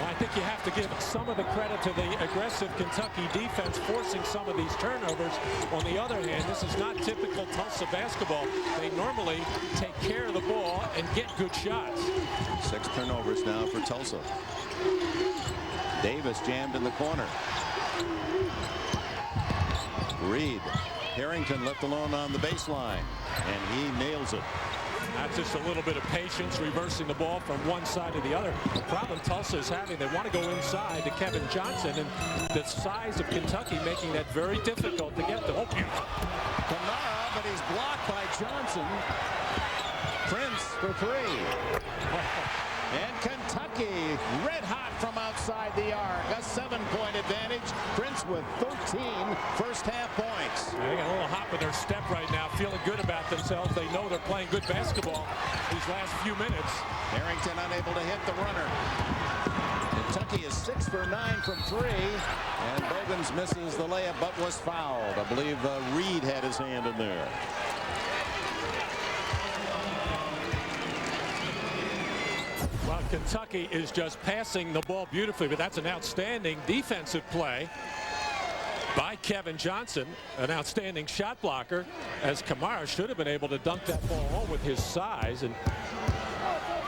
Well, I think think you have to give some of the credit to the aggressive Kentucky defense forcing some of these turnovers. On the other hand, this is not typical Tulsa basketball. They normally take care of the ball and get good shots.
6 turnovers now for Tulsa. Davis jammed in the corner. Reed. Harrington left alone on the baseline, and he nails it.
That's just a little bit of patience, reversing the ball from one side to the other. The problem Tulsa is having, they want to go inside to Kevin Johnson, and the size of Kentucky making that very difficult to get to. Oh,
Kamara, but he's blocked by Johnson. Prince for 3. And Kentucky red hot from outside the arc. A 7-point advantage. Prince with 13 first half points.
They got a little hop in their step right now, feeling good about themselves. They know they're playing good basketball these last few minutes.
Harrington unable to hit the runner. Kentucky is 6 for 9 from 3. And Bogans misses the layup but was fouled. I believe Reed had his hand in there.
Well, Kentucky is just passing the ball beautifully, but that's an outstanding defensive play by Kevin Johnson, an outstanding shot blocker, as Kamara should have been able to dunk that ball home with his size. And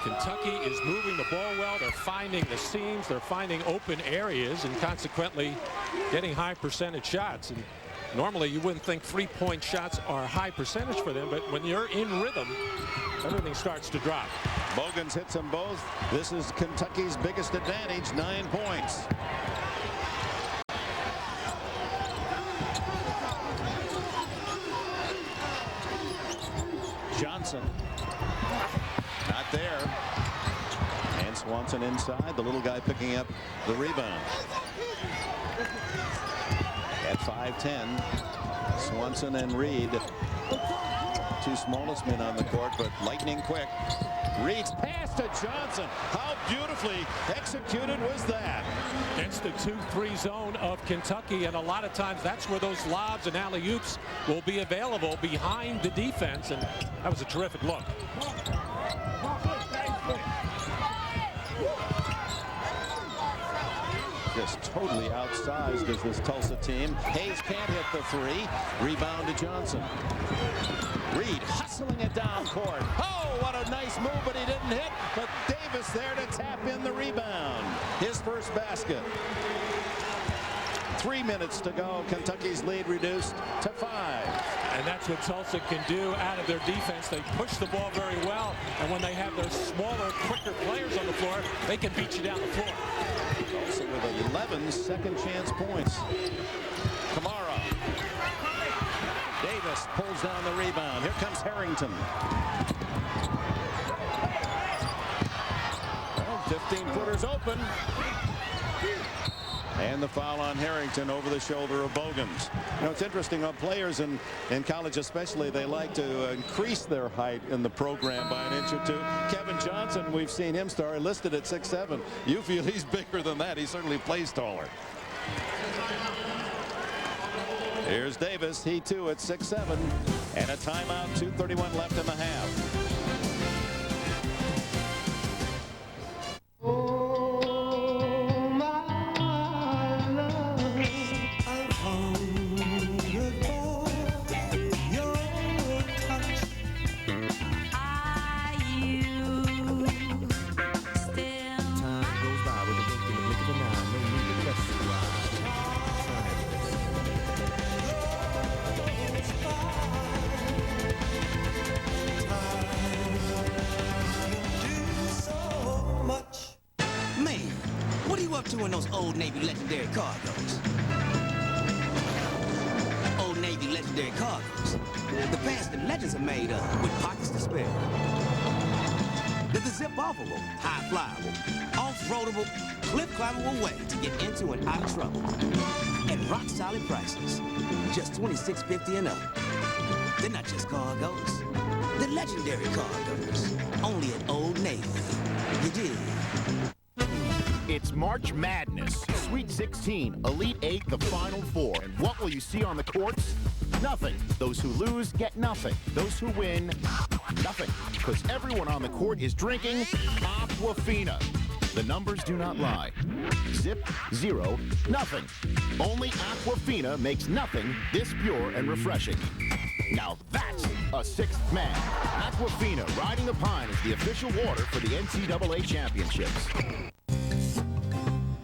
Kentucky is moving the ball well. They're finding the seams, they're finding open areas, and consequently getting high percentage shots. And normally you wouldn't think 3-point shots are high percentage for them, but when you're in rhythm, everything starts to drop.
Bogans hits them both. This is Kentucky's biggest advantage, 9 points. Johnson not there. And Swanson inside. The little guy picking up the rebound. At 5'10", Swanson and Reed, 2 smallest men on the court, but lightning quick. Reed's pass to Johnson. How beautifully executed was that?
It's the 2-3 zone of Kentucky, and a lot of times that's where those lobs and alley-oops will be available behind the defense, and that was a terrific look.
Just totally outsized is this Tulsa team. Hayes can't hit the 3. Rebound to Johnson. Reed hustling it down court. Oh, what a nice move, but he didn't hit. But Davis there to tap in the rebound. His first basket. 3 minutes to go. Kentucky's lead reduced to 5.
And that's what Tulsa can do out of their defense. They push the ball very well, and when they have their smaller, quicker players on the floor, they can beat you down the floor.
Tulsa with 11 second chance points. Kamara. Davis pulls down the rebound. Here comes Harrington. 15-footers open. And the foul on Harrington over the shoulder of Bogans. You know, it's interesting, players in college especially, they like to increase their height in the program by an inch or 2. Kevin Johnson, we've seen him listed at 6'7". You feel he's bigger than that. He certainly plays taller. Here's Davis, he too at 6'7", and a timeout, 2:31 left in the half.
In those Old Navy legendary cargoes. Old Navy legendary cargoes. The pants that legends are made of, with pockets to spare. They're the zip-offable, high-flyable, off-roadable, cliff-climbable way to get into and out of trouble. At rock-solid prices, just $26.50 and up. They're not just cargoes. They're legendary cargoes. Only at Old Navy. You dig?
It's March Madness, Sweet 16, Elite 8, the Final 4. And what will you see on the courts? Nothing. Those who lose get nothing. Those who win, nothing. Because everyone on the court is drinking Aquafina. The numbers do not lie. Zip, zero, nothing. Only Aquafina makes nothing this pure and refreshing. Now that's a sixth man. Aquafina riding the pine is the official water for the NCAA championships.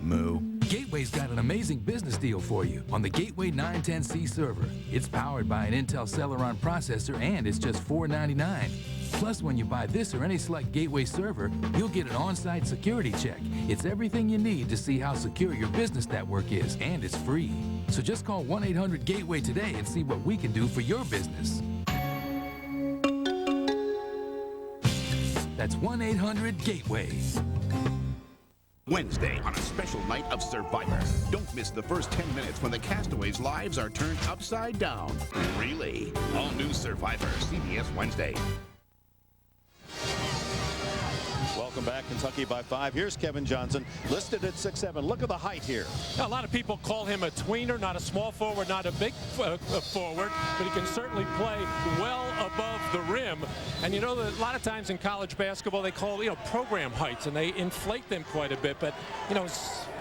Moo. Gateway's got an amazing business deal for you on the Gateway 910C server. It's powered by an Intel Celeron processor and it's just $4.99. Plus, when you buy this or any select Gateway server, you'll get an on-site security check. It's everything you need to see how secure your business network is, and it's free. So just call 1-800-GATEWAY today and see what we can do for your business. That's 1-800-GATEWAY.
Wednesday on a special night of Survivor. Don't miss the first 10 minutes when the castaways' lives are turned upside down. Really? All new Survivor, CBS Wednesday.
Welcome back, Kentucky by 5. Here's Kevin Johnson, listed at 6'7". Look at the height here.
A lot of people call him a tweener, not a small forward, not a big forward, but he can certainly play well above the rim. And you know that a lot of times in college basketball they call, program heights, and they inflate them quite a bit. But,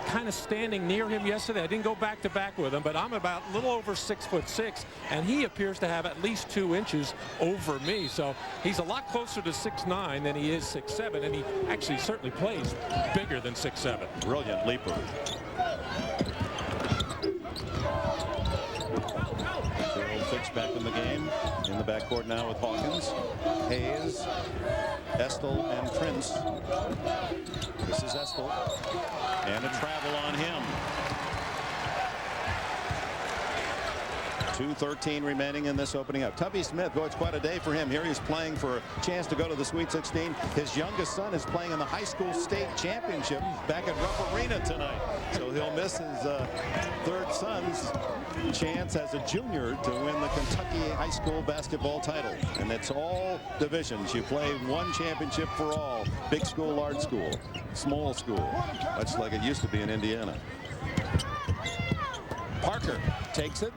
kind of standing near him yesterday. I didn't go back to back with him, but I'm about a little over 6'6", and he appears to have at least 2 inches over me. So he's a lot closer to 6'9" than he is 6'7", and he actually certainly plays bigger than 6'7".
Brilliant leaper. Fitch back in the game, in the backcourt now with Hawkins, Hayes, Estel, and Prince. This is Estel, and a travel on him. 2:13 remaining in this opening up. Tubby Smith, boy, it's quite a day for him. Here he's playing for a chance to go to the Sweet 16. His youngest son is playing in the high school state championship back at Rupp Arena tonight. So he'll miss his third son's chance as a junior to win the Kentucky high school basketball title. And it's all divisions. You play one championship for all. Big school, large school, small school, much like it used to be in Indiana. Parker takes it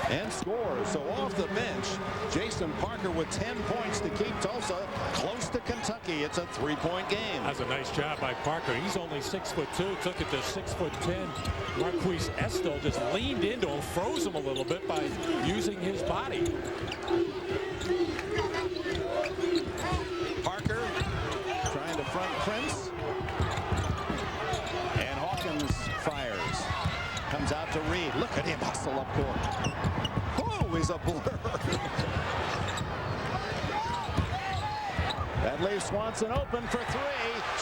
and scores. So off the bench, Jason Parker with 10 points to keep Tulsa close to Kentucky. It's a 3-point game.
That's a nice job by Parker. He's only 6'2", took it to 6'10". Marquise Estel just leaned into him, froze him a little bit by using his body.
Parker trying to front Prince. And Hawkins fires. Comes out to Reed. Look at him hustle up court. Oh, he's a blur. That leaves Swanson open for 3,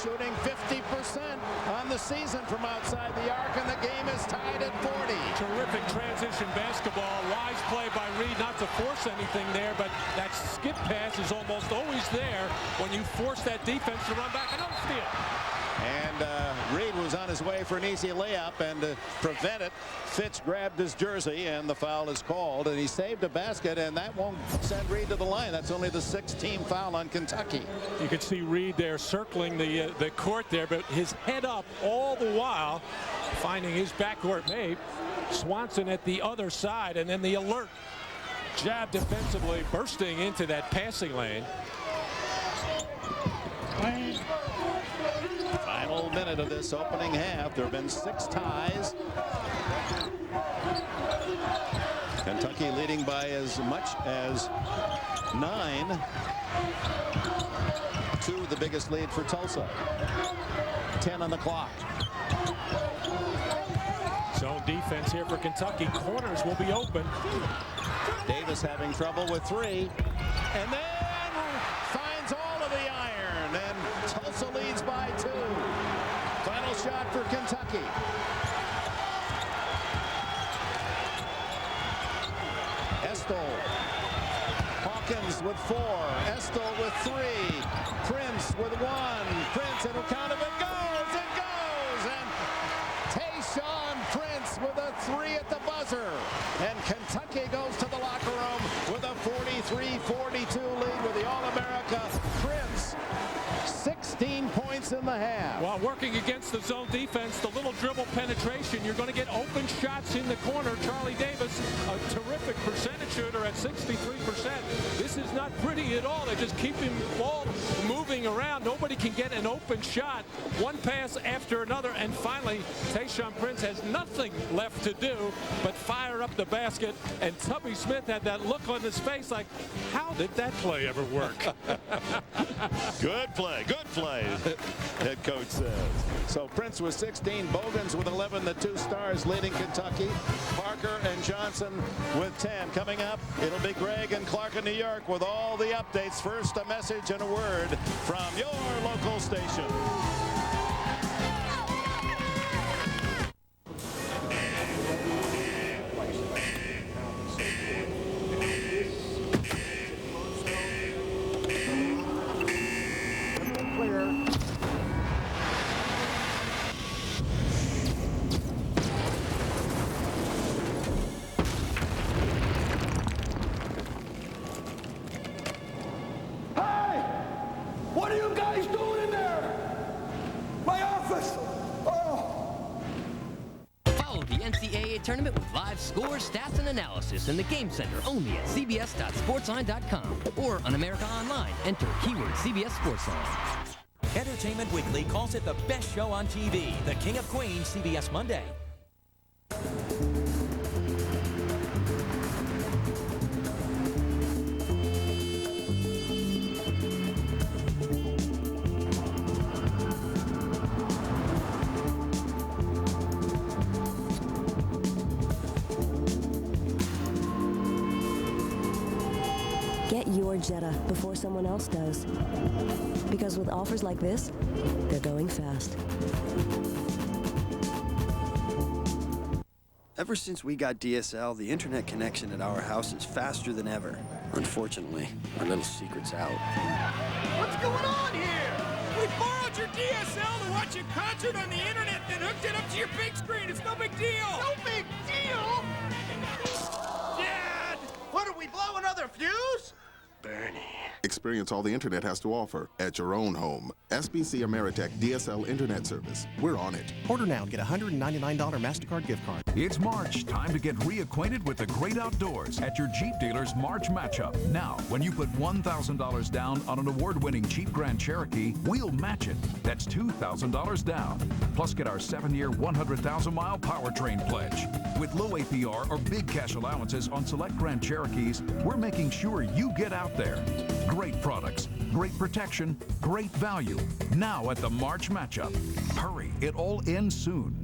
shooting 50% on the season from outside the arc, and the game is tied at 40.
Terrific transition basketball. Wise play by Reed, not to force anything there, but that skip pass is almost always there when you force that defense to run back. Another steal.
And Reed was on his way for an easy layup, and to prevent it, Fitch grabbed his jersey, and the foul is called, and he saved a basket, and that won't send Reed to the line. That's only the 6th team foul on Kentucky.
You could see Reed there circling the court there, but his head up all the while, finding his backcourt mate. Swanson at the other side, and then the alert jab defensively, bursting into that passing lane.
Final minute of this opening half. There have been 6 ties. Kentucky leading by as much as 9. 2, the biggest lead for Tulsa. 10 on the clock.
Zone defense here for Kentucky. Corners will be open.
Davis having trouble with 3. And then finds all of the iron. And Tulsa leads by 2. Final shot for Kentucky. Estel. Hawkins with 4. Estel with 3. Prince with 1. Prince, it'll count if it goes. It goes. And Tayshaun Prince with a 3 at the buzzer. And Kentucky goes to the locker room with a 43-42 lead with the All-America Prince. 16 points in the half.
While working against the zone defense, the little dribble penetration, you're going to get open shots in the corner. Charlie Davis, a terrific percentage shooter at 63%. This is not pretty at all. They just keep him ball moving around. down. Nobody can get an open shot. One pass after another, and finally, Tayshaun Prince has nothing left to do but fire up the basket, and Tubby Smith had that look on his face like, how did that play ever work?
Good play, head coach says. So Prince with 16, Bogans with 11, the two stars leading Kentucky. Parker and Johnson with 10. Coming up, it'll be Greg and Clark in New York with all the updates. First, a message and a word from your local station.
What are you guys doing in there? My office! Oh!
Follow the NCAA tournament with live scores, stats, and analysis in the Game Center only at cbs.sportsline.com or on America Online. Enter keyword CBS Sportsline.
Entertainment Weekly calls it the best show on TV, The King of Queens, CBS Monday.
Get your Jetta before someone else does. Because with offers like this, they're going fast.
Ever since we got DSL, the internet connection at our house is faster than ever. Unfortunately, our little secret's out.
What's going on here? We borrowed your DSL to watch a concert on the internet, then hooked it up to your big screen. It's no big deal. No big deal? Dad! What, did we blow another fuse? Bernie.
Experience all the internet has to offer at your own home. SBC Ameritech DSL Internet Service. We're on it.
Order now and get a $199 MasterCard gift card.
It's March. Time to get reacquainted with the great outdoors at your Jeep dealer's March Matchup. Now, when you put $1,000 down on an award-winning Jeep Grand Cherokee, we'll match it. That's $2,000 down. Plus, get our 7-year, 100,000-mile powertrain pledge. With low APR or big cash allowances on select Grand Cherokees, we're making sure you get out there. Great products, great protection, great value. Now at the March Matchup. Hurry, it all ends soon.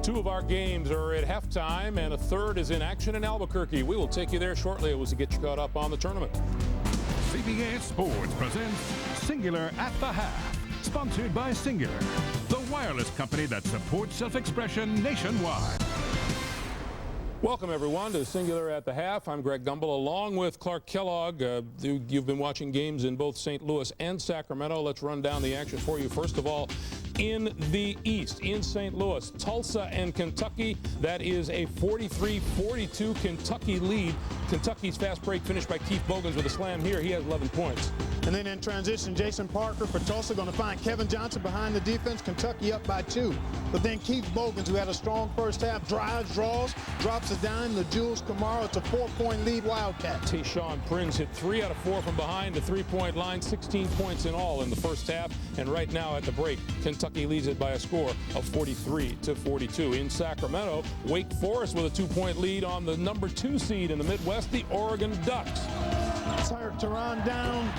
Two of our games are at halftime, and a third is in action in Albuquerque. We will take you there shortly to get you caught up on the tournament.
CBS Sports presents Singular at the Half. Sponsored by Singular, the wireless company that supports self-expression nationwide.
Welcome, everyone, to Singular at the Half. I'm Greg Gumbel, along with Clark Kellogg. You've been watching games in both St. Louis and Sacramento. Let's run down the action for you. First of all, in the East, in St. Louis, Tulsa and Kentucky. That is a 43-42 Kentucky lead. Kentucky's fast break finished by Keith Bogans with a slam here. He has 11 points.
And then in transition, Jason Parker for Tulsa going to find Kevin Johnson behind the defense. Kentucky up by 2. But then Keith Bogans, who had a strong first half, drives, draws, drops it down to Jules Kamara. It's a 4-point lead Wildcats.
Tayshaun Prince hit 3 out of 4 from behind the three-point line, 16 points in all in the first half. And right now at the break, Kentucky leads it by a score of 43-42. In Sacramento, Wake Forest with a 2-point lead on the number 2 seed in the Midwest, the Oregon Ducks.
Teron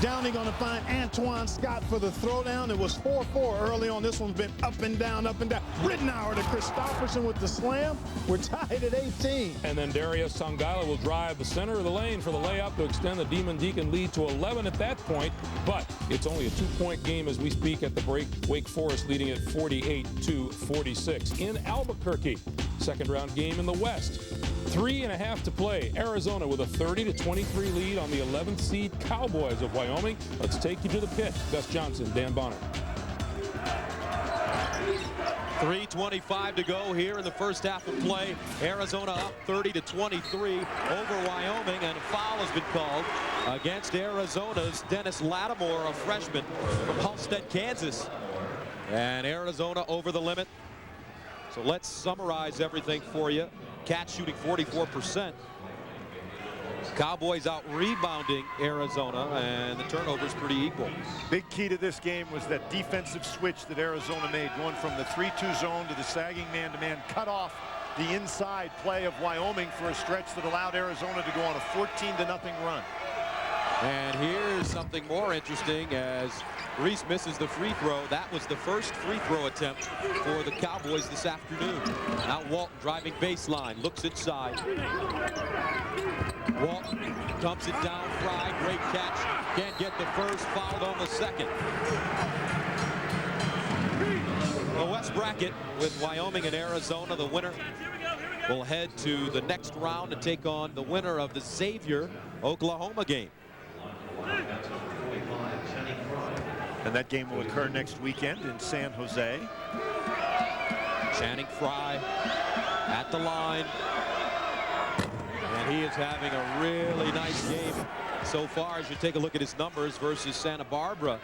Downey going to find Antoine Scott for the throwdown. It was 4-4 early on. This one's been up and down, up and down. Rittenauer to Christopherson with the slam. We're tied at 18.
And then Darius Sangala will drive the center of the lane for the layup to extend the Demon Deacon lead to 11 at that point. But it's only a 2-point game as we speak at the break. Wake Forest leading at 48-46. In Albuquerque, second round game in the West. 3.5 to play. Arizona with a 30-23 lead on the 11th seed Cowboys of Wyoming. Let's take you to the pit. Gus Johnson, Dan Bonner.
3:25 to go here in the first half of play. Arizona up 30-23 over Wyoming, and a foul has been called against Arizona's Dennis Lattimore, a freshman from Halstead, Kansas. And Arizona over the limit. So let's summarize everything for you. Cats shooting 44%. Cowboys out rebounding Arizona, and the turnover's pretty equal.
Big key to this game was that defensive switch that Arizona made, going from the 3-2 zone to the sagging man-to-man, cut off the inside play of Wyoming for a stretch that allowed Arizona to go on a 14-0 run.
And here's something more interesting as Reese misses the free throw. That was the first free throw attempt for the Cowboys this afternoon. Now Walton driving baseline, looks inside. Walton dumps it down, Fry, great catch. Can't get the first, fouled on the second. The West bracket with Wyoming and Arizona, the winner will head to the next round to take on the winner of the Xavier-Oklahoma game.
And that game will occur next weekend in San Jose.
Channing Frye at the line. And he is having a really nice game so far as you take a look at his numbers versus Santa Barbara.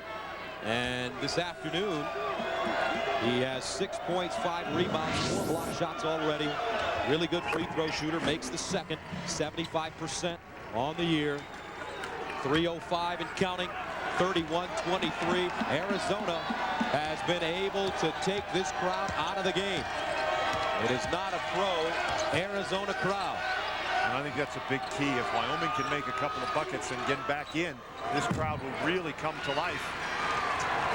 And this afternoon, he has 6 points, 5 rebounds, 4 block shots already. Really good free throw shooter, makes the second, 75% on the year. 3:05 and counting, 31-23. Arizona has been able to take this crowd out of the game. It is not a pro Arizona crowd.
And I think that's a big key. If Wyoming can make a couple of buckets and get back in, this crowd will really come to life.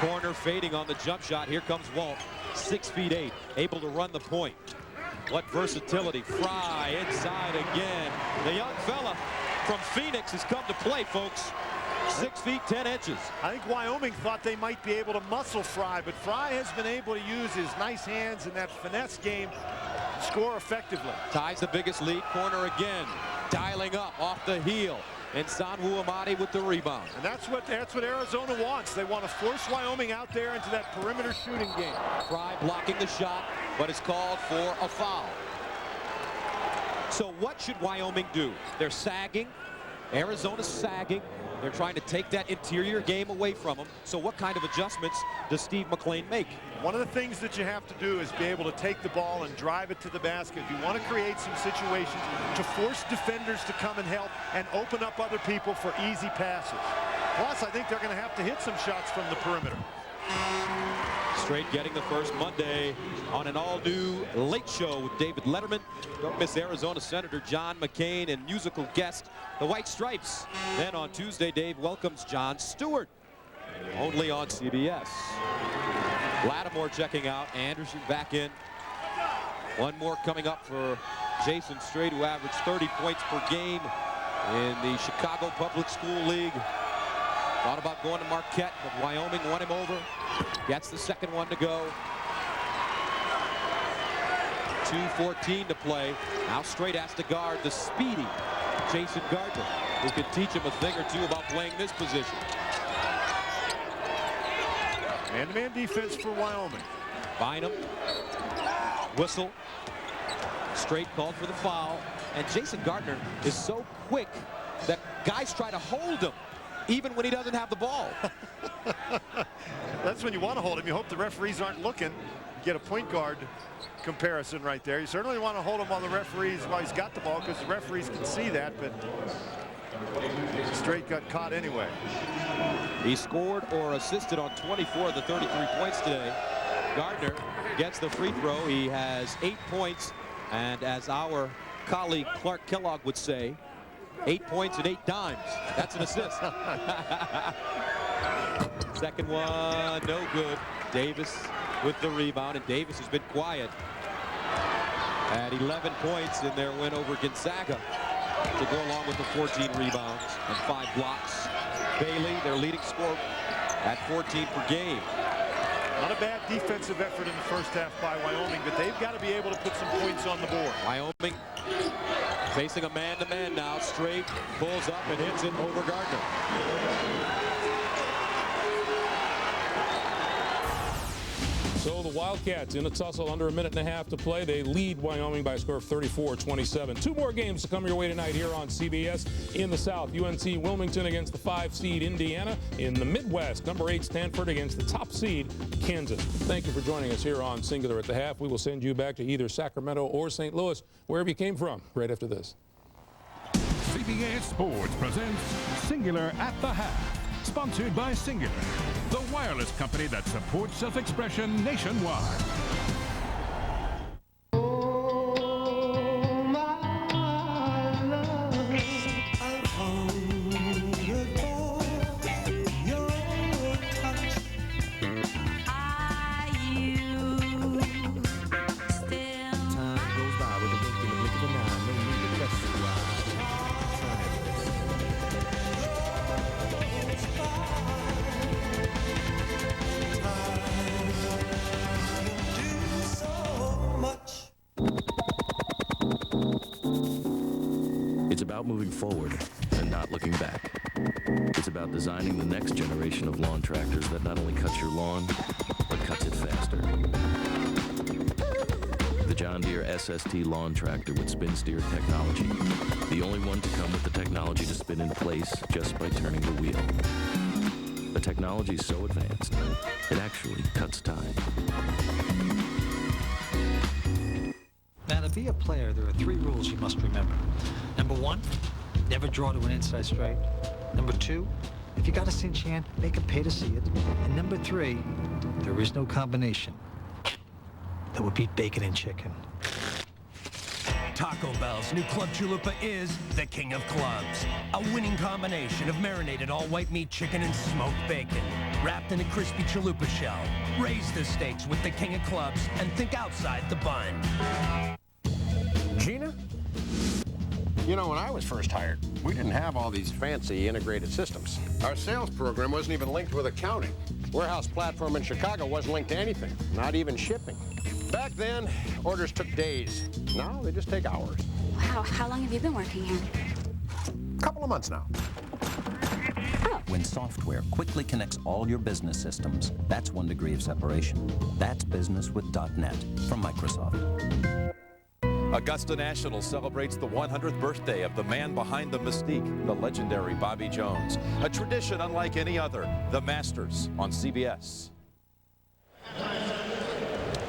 Corner fading on the jump shot. Here comes Walt, 6'8", able to run the point. What versatility. Fry inside again. The young fella from Phoenix has come to play, folks. 6 feet 10 inches.
I think Wyoming thought they might be able to muscle Fry, but Fry has been able to use his nice hands in that finesse game to score effectively.
Ties the biggest lead. Corner again. Dialing up off the heel. And Sanwu Amadi with the rebound.
And that's what Arizona wants. They want to force Wyoming out there into that perimeter shooting game.
Fry blocking the shot, but it's called for a foul. So what should Wyoming do? They're sagging. Arizona's sagging. They're trying to take that interior game away from them. So what kind of adjustments does Steve McLean make?
One of the things that you have to do is be able to take the ball and drive it to the basket. You want to create some situations to force defenders to come and help and open up other people for easy passes. Plus, I think they're going to have to hit some shots from the perimeter.
Straight getting the first Monday on an all-new Late Show with David Letterman. Don't miss Arizona Senator John McCain and musical guest, the White Stripes. Then on Tuesday, Dave welcomes Jon Stewart, only on CBS. Lattimore checking out, Anderson back in. One more coming up for Jason Strait, who averaged 30 points per game in the Chicago Public School League. Thought about going to Marquette, but Wyoming won him over. Gets the second one to go. 2:14 to play. Now Strait has to guard the speedy Jason Gardner, who could teach him a thing or two about playing this position.
Man-to-man defense for Wyoming.
Bynum. Whistle. Strait called for the foul. And Jason Gardner is so quick that guys try to hold him even when he doesn't have the ball.
That's when you want to hold him. You hope the referees aren't looking. You get a point guard comparison right there. You certainly want to hold him while he's got the ball, because the referees can see that, but Strait got caught anyway.
He scored or assisted on 24 of the 33 points today. Gardner gets the free throw. He has 8 points, and as our colleague Clark Kellogg would say, 8 points and 8 dimes. That's an assist. Second one, no good. Davis with the rebound, and Davis has been quiet at 11 points in their win over Gonzaga to go along with the 14 rebounds and 5 blocks. Bailey, their leading scorer, at 14 per game.
Not a bad defensive effort in the first half by Wyoming, but they've got to be able to put some points on the board.
Wyoming facing a man-to-man now. Strait pulls up and hits it over Gardner.
So the Wildcats in a tussle, under a minute and a half to play. They lead Wyoming by a score of 34-27. 2 more games to come your way tonight here on CBS. In the South, UNC Wilmington against the 5 seed Indiana. In the Midwest, number 8 Stanford against the top seed Kansas. Thank you for joining us here on Singular at the Half. We will send you back to either Sacramento or St. Louis, wherever you came from, right after this.
CBS Sports presents Singular at the Half. Sponsored by Singular, the wireless company that supports self-expression nationwide.
It's about moving forward and not looking back. It's about designing the next generation of lawn tractors that not only cuts your lawn, but cuts it faster. The John Deere SST lawn tractor with spin steer technology. The only one to come with the technology to spin in place just by turning the wheel. The technology is so advanced, it actually cuts time.
Now, to be a player, there are 3 rules you must remember. Number 1, never draw to an inside straight. Number 2, if you got a cinch hand, make it pay to see it. And number 3, there is no combination that would beat bacon and chicken.
Taco Bell's new Club Chalupa is the king of clubs. A winning combination of marinated all-white meat chicken and smoked bacon, wrapped in a crispy chalupa shell. Raise the stakes with the king of clubs and think outside the bun.
Gina? You know, when I was first hired, we didn't have all these fancy integrated systems. Our sales program wasn't even linked with accounting. Warehouse platform in Chicago wasn't linked to anything, not even shipping. Back then, orders took days. Now they just take hours.
Wow, how long have you been working here?
Couple of months now.
When software quickly connects all your business systems, that's 1 degree of separation. That's business with .NET from Microsoft.
Augusta National celebrates the 100th birthday of the man behind the mystique, the legendary Bobby Jones. A tradition unlike any other, the Masters on CBS.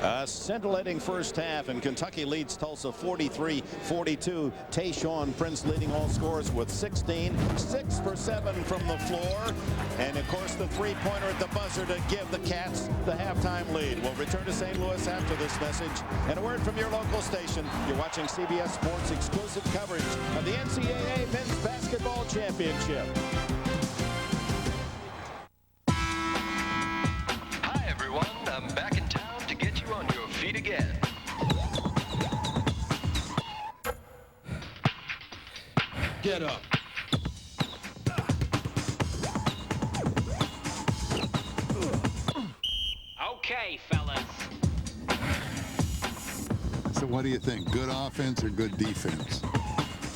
A scintillating first half, and Kentucky leads Tulsa 43-42. Tayshaun Prince leading all scores with 16, 6 for 7 from the floor. And, of course, the three-pointer at the buzzer to give the Cats the halftime lead. We'll return to St. Louis after this message. And a word from your local station. You're watching CBS Sports exclusive coverage of the NCAA Men's Basketball Championship.
Hi, everyone. I'm back in town to get you on your feet again. Get up.
Okay, fellas.
So what do you think? Good offense or good defense?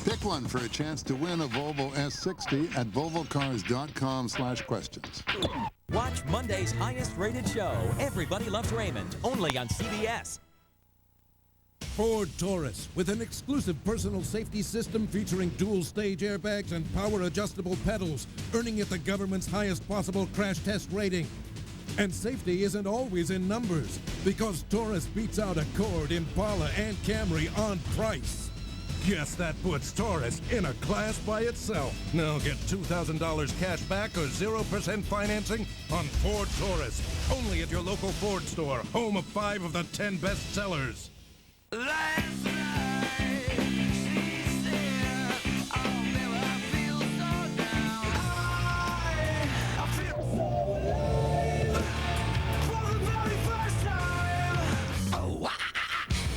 Pick one for a chance to win a Volvo S60 at volvocars.com/questions.
Watch Monday's highest-rated show, Everybody Loves Raymond, only on CBS.
Ford Taurus, with an exclusive personal safety system featuring dual-stage airbags and power-adjustable pedals, earning it the government's highest possible crash test rating. And safety isn't always in numbers, because Taurus beats out Accord, Impala, and Camry on price. Yes, that puts Taurus in a class by itself. Now get $2,000 cash back or 0% financing on Ford Taurus. Only at your local Ford store, home of 5 of the 10 best sellers.
Last night, she said, I'll never feel so down. I feel so alive for the very first time. Oh,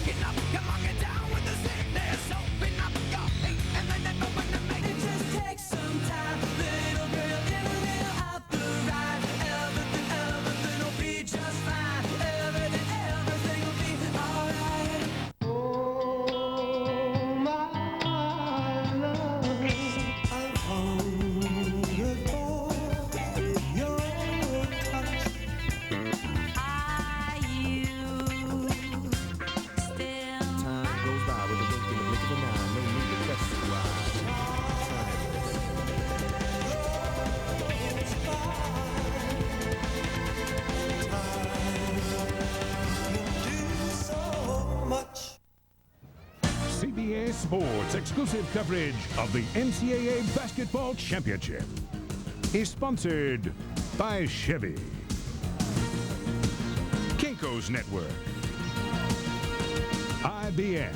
get up, come on, get down with the sickness. Open up your feet and then open the make. It just takes some time, little girl, in the middle of the ride. Everything will be just fine. Everything will be alright.
CBS Sports exclusive coverage of the NCAA Basketball Championship is sponsored by Chevy, Kinko's Network, IBM,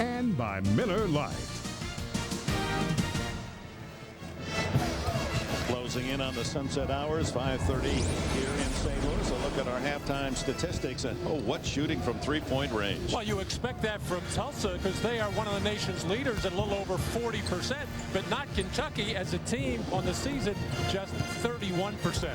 and by Miller Lite.
Closing in on the sunset hours, 5:30 here in St. Louis. A look at our halftime statistics, and what shooting from three-point range.
Well, you expect that from Tulsa because they are one of the nation's leaders at a little over 40%, but not Kentucky as a team on the season, just 31%.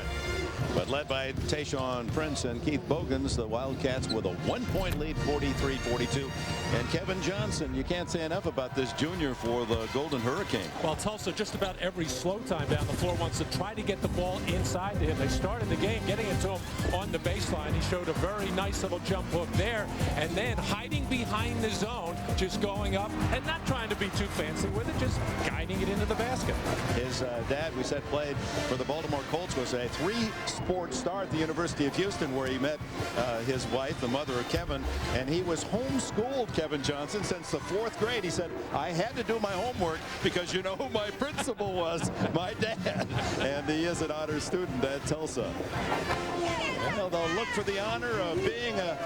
But led by Tayshaun Prince and Keith Bogans, the Wildcats with a 1-point lead, 43-42. And Kevin Johnson, you can't say enough about this junior for the Golden Hurricane.
Well, Tulsa, just about every slow time down the floor wants to try to get the ball inside to him. They started the game getting it to him on the baseline. He showed a very nice little jump hook there, and then hiding behind the zone, just going up and not trying to be too fancy with it, just guiding it into the basket.
His dad, we said, played for the Baltimore Colts, was a three-sport star at the University of Houston, where he met his wife, the mother of Kevin, and he was homeschooled, Kevin Johnson, since the 4th grade. He said, I had to do my homework because you know who my principal was? My dad. And he is an honor student at Tulsa. Well, they'll look for the honor of being a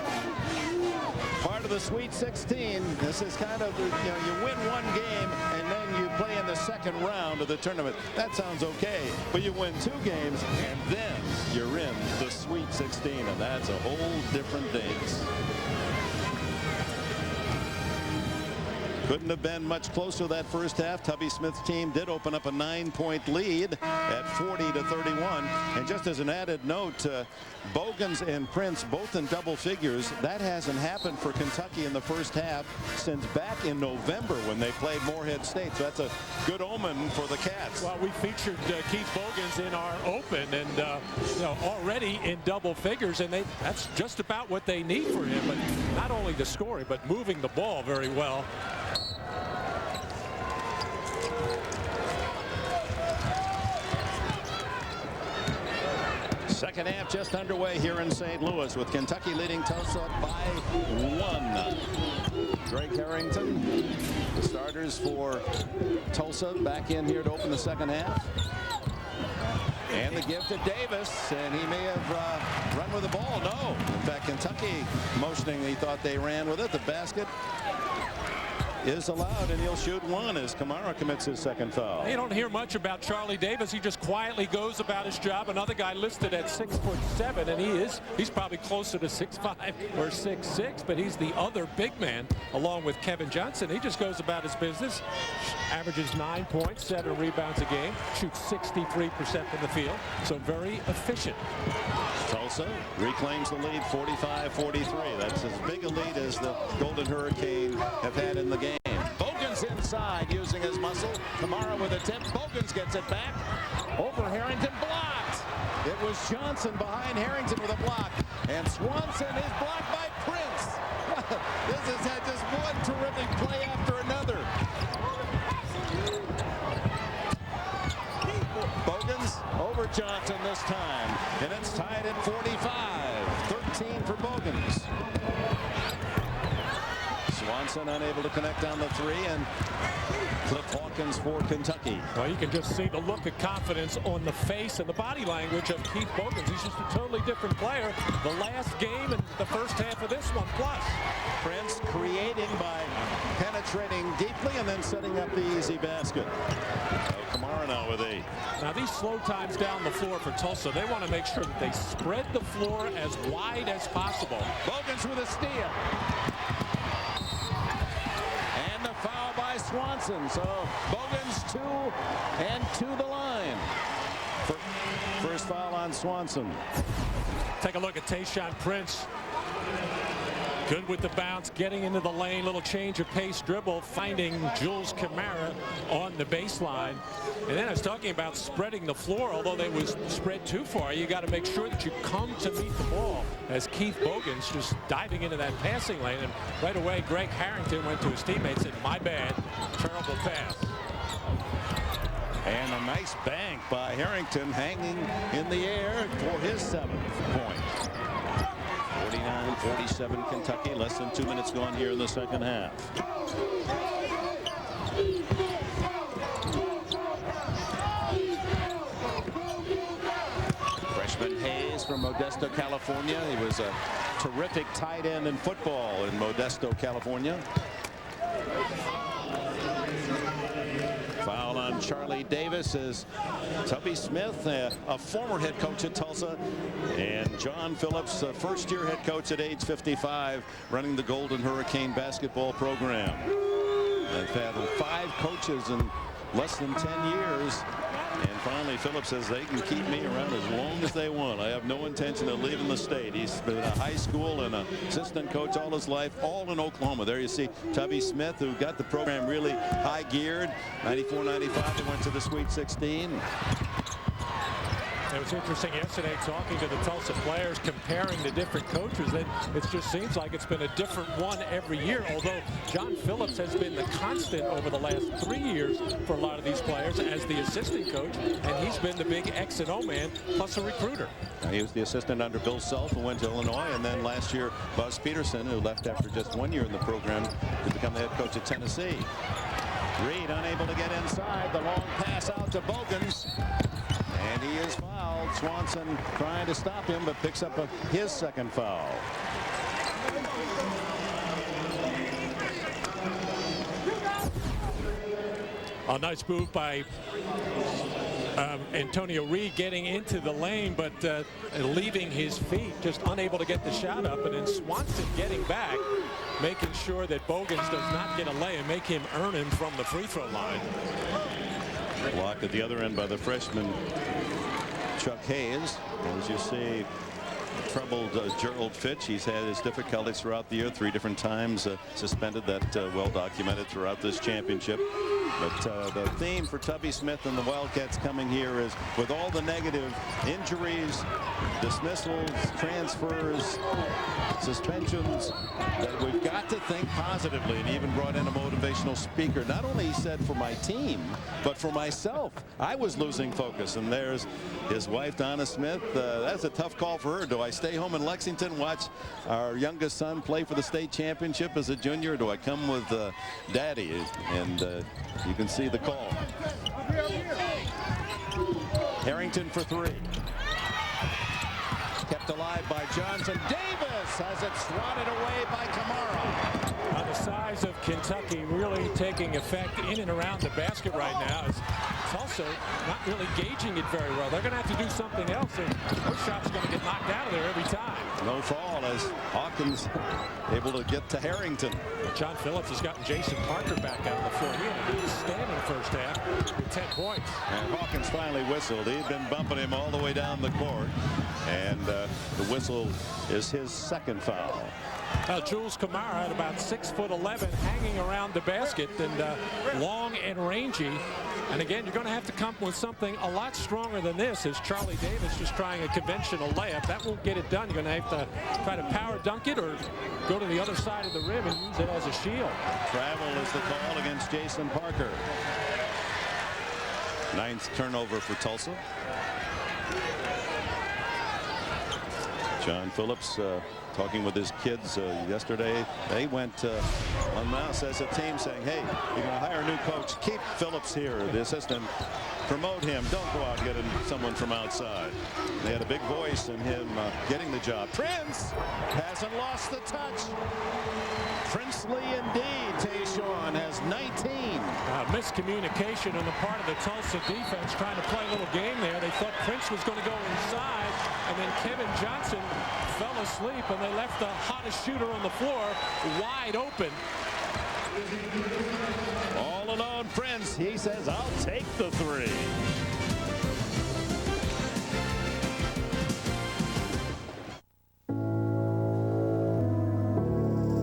part of the Sweet 16. This is kind of, you win one game and then you play in the second round of the tournament. That sounds okay, but you win 2 games and then you're in the Sweet 16, and that's a whole different dance. Couldn't have been much closer that first half. Tubby Smith's team did open up a 9-point lead at 40-31. And just as an added note, Bogans and Prince both in double figures. That hasn't happened for Kentucky in the first half since back in November when they played Morehead State. So that's a good omen for the Cats.
Well, we featured Keith Bogans in our open, and already in double figures, and that's just about what they need for him. But not only the scoring, but moving the ball very well.
Second half just underway here in St. Louis, with Kentucky leading Tulsa by 1. Greg Harrington, the starters for Tulsa, back in here to open the second half. And the give to Davis, and he may have run with the ball. No. In fact, Kentucky motioning, he thought they ran with it. The basket is allowed, and he'll shoot 1 as Kamara commits his second foul.
You don't hear much about Charlie Davis. He just quietly goes about his job. Another guy listed at 6'7", and he's probably closer to 6'5" or 6'6", but he's the other big man along with Kevin Johnson. He just goes about his business, averages 9 points, 7 rebounds a game, shoots 63% from the field, so very efficient.
Tulsa reclaims the lead, 45-43. That's as big a lead as the Golden Hurricane have had in the game. Bogans inside using his muscle. Kamara with a tip. Bogans gets it back. Over Harrington, blocked. It was Johnson behind Harrington with a block. And Swanson is blocked by Prince. This has had just one terrific play after another. Bogans over Johnson this time. And it's tied at 45. 13 for Bogans. Swanson unable to connect on the 3, and Cliff Hawkins for Kentucky.
Well, you can just see the look of confidence on the face and the body language of Keith Bogans. He's just a totally different player. The last game and the first half of this one plus.
Prince creating by penetrating deeply and then setting up the easy basket. So Kamara now with 8.
Now these slow times down the floor for Tulsa, they want to make sure that they spread the floor as wide as possible.
Bogans with a steal. And the foul by Swanson. So Bogans 2 and to the line. First foul on Swanson.
Take a look at Tayshaun Prince. Good with the bounce, getting into the lane, little change of pace dribble, finding Jules Kamara on the baseline. And then I was talking about spreading the floor, although they was spread too far. You got to make sure that you come to meet the ball, as Keith Bogans just diving into that passing lane. And right away, Greg Harrington went to his teammates and said, my bad, terrible pass.
And a nice bank by Harrington, hanging in the air for his 7th point. 49-46 27 Kentucky. Less than 2 minutes gone here in the second half. Freshman Hayes from Modesto, California. He was a terrific tight end in football in Modesto, California. Foul on Charlie Davis as Tubby Smith, a former head coach at Tulsa, and John Phillips, a first-year head coach at age 55, running the Golden Hurricane basketball program. They've had 5 coaches in less than 10 years. And finally, Phillips says they can keep me around as long as they want. I have no intention of leaving the state. He's been a high school and an assistant coach all his life, all in Oklahoma. There you see Tubby Smith, who got the program really high geared. 94-95, they went to the Sweet 16.
It was interesting yesterday talking to the Tulsa players, comparing the different coaches, that it just seems like it's been a different one every year, although John Phillips has been the constant over the last 3 years for a lot of these players as the assistant coach, and he's been the big X and O man plus a recruiter.
He was the assistant under Bill Self, who went to Illinois, and then last year Buzz Peterson, who left after just 1 year in the program to become the head coach at Tennessee. Reed unable to get inside. The long pass out to Bogans. And he is fouled. Swanson trying to stop him, but picks up his second foul.
A nice move by Antonio Reed getting into the lane, but leaving his feet, just unable to get the shot up, and then Swanson getting back, making sure that Bogans does not get a lay and make him earn him from the free throw line.
Blocked at the other end by the freshman Chuck Hayes. As you see, troubled Gerald Fitch. He's had his difficulties throughout the year, 3 different times suspended. That well documented throughout this championship. But the theme for Tubby Smith and the Wildcats coming here is, with all the negative injuries, dismissals, transfers, suspensions, that we've got to think positively. And he even brought in a motivational speaker. Not only, he said, for my team, but for myself. I was losing focus. And there's his wife, Donna Smith. That's a tough call for her. Do I stay home in Lexington, watch our youngest son play for the state championship as a junior, or do I come with Daddy? And you can see the call. Harrington for 3. Kept alive by Johnson. Davis has it swatted away by Kamara.
The size of Kentucky really taking effect in and around the basket right now. It's also not really gauging it very well. They're going to have to do something else, and those shots are going to get knocked out of there every time.
No fall as Hawkins able to get to Harrington.
John Phillips has gotten Jason Parker back out of the floor. He had a good stand in the first half with 10 points.
And Hawkins finally whistled. He'd been bumping him all the way down the court. And the whistle is his second foul.
Jules Kamara at about 6'11", hanging around the basket, and long and rangy. And again, you're going to have to come with something a lot stronger than this, as Charlie Davis just trying a conventional layup. That won't get it done. You're going to have to try to power dunk it or go to the other side of the rim and use it as a shield.
Travel is the call against Jason Parker. 9th turnover for Tulsa. John Phillips talking with his kids yesterday. They went on mouse as a team saying, hey, you're going to hire a new coach. Keep Phillips here, the assistant. Promote him. Don't go out and get someone from outside. They had a big voice in him getting the job. Prince hasn't lost the touch. Princely indeed. Tayshaun has 19.
Miscommunication on the part of the Tulsa defense, trying to play a little game there. They thought Prince was going to go inside, and then Kevin Johnson fell asleep, and they left the hottest shooter on the floor wide open.
All alone, Prince. He says, I'll take the 3.